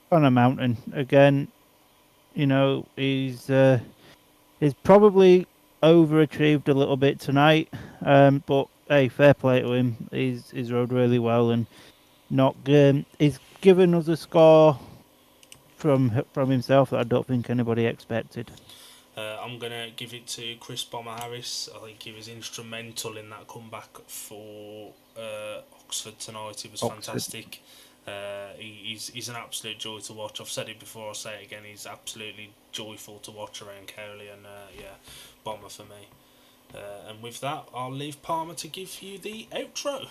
Connor Mountain again. You know, he's probably overachieved a little bit tonight. But hey, fair play to him. He's rode really well and he's given us a score from himself that I don't think anybody expected. I'm going to give it to Chris Bomber Harris. I think he was instrumental in that comeback for Oxford tonight. It was fantastic. He's an absolute joy to watch. I've said it before, I'll say it again. He's absolutely joyful to watch around Cowley, and Bomber for me. And with that, I'll leave Palmer to give you the outro.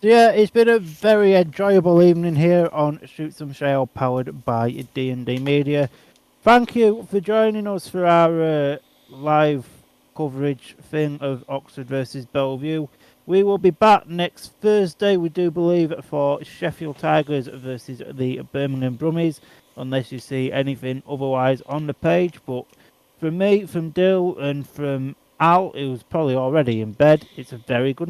Yeah, it's been a very enjoyable evening here on Shoot Some Shale, powered by D&D Media. Thank you for joining us for our live coverage thing of Oxford versus Bellevue. We will be back next Thursday, we do believe, for Sheffield Tigers versus the Birmingham Brummies, unless you see anything otherwise on the page. But from me, from Dill, and from Al, who's probably already in bed, it's a very good night.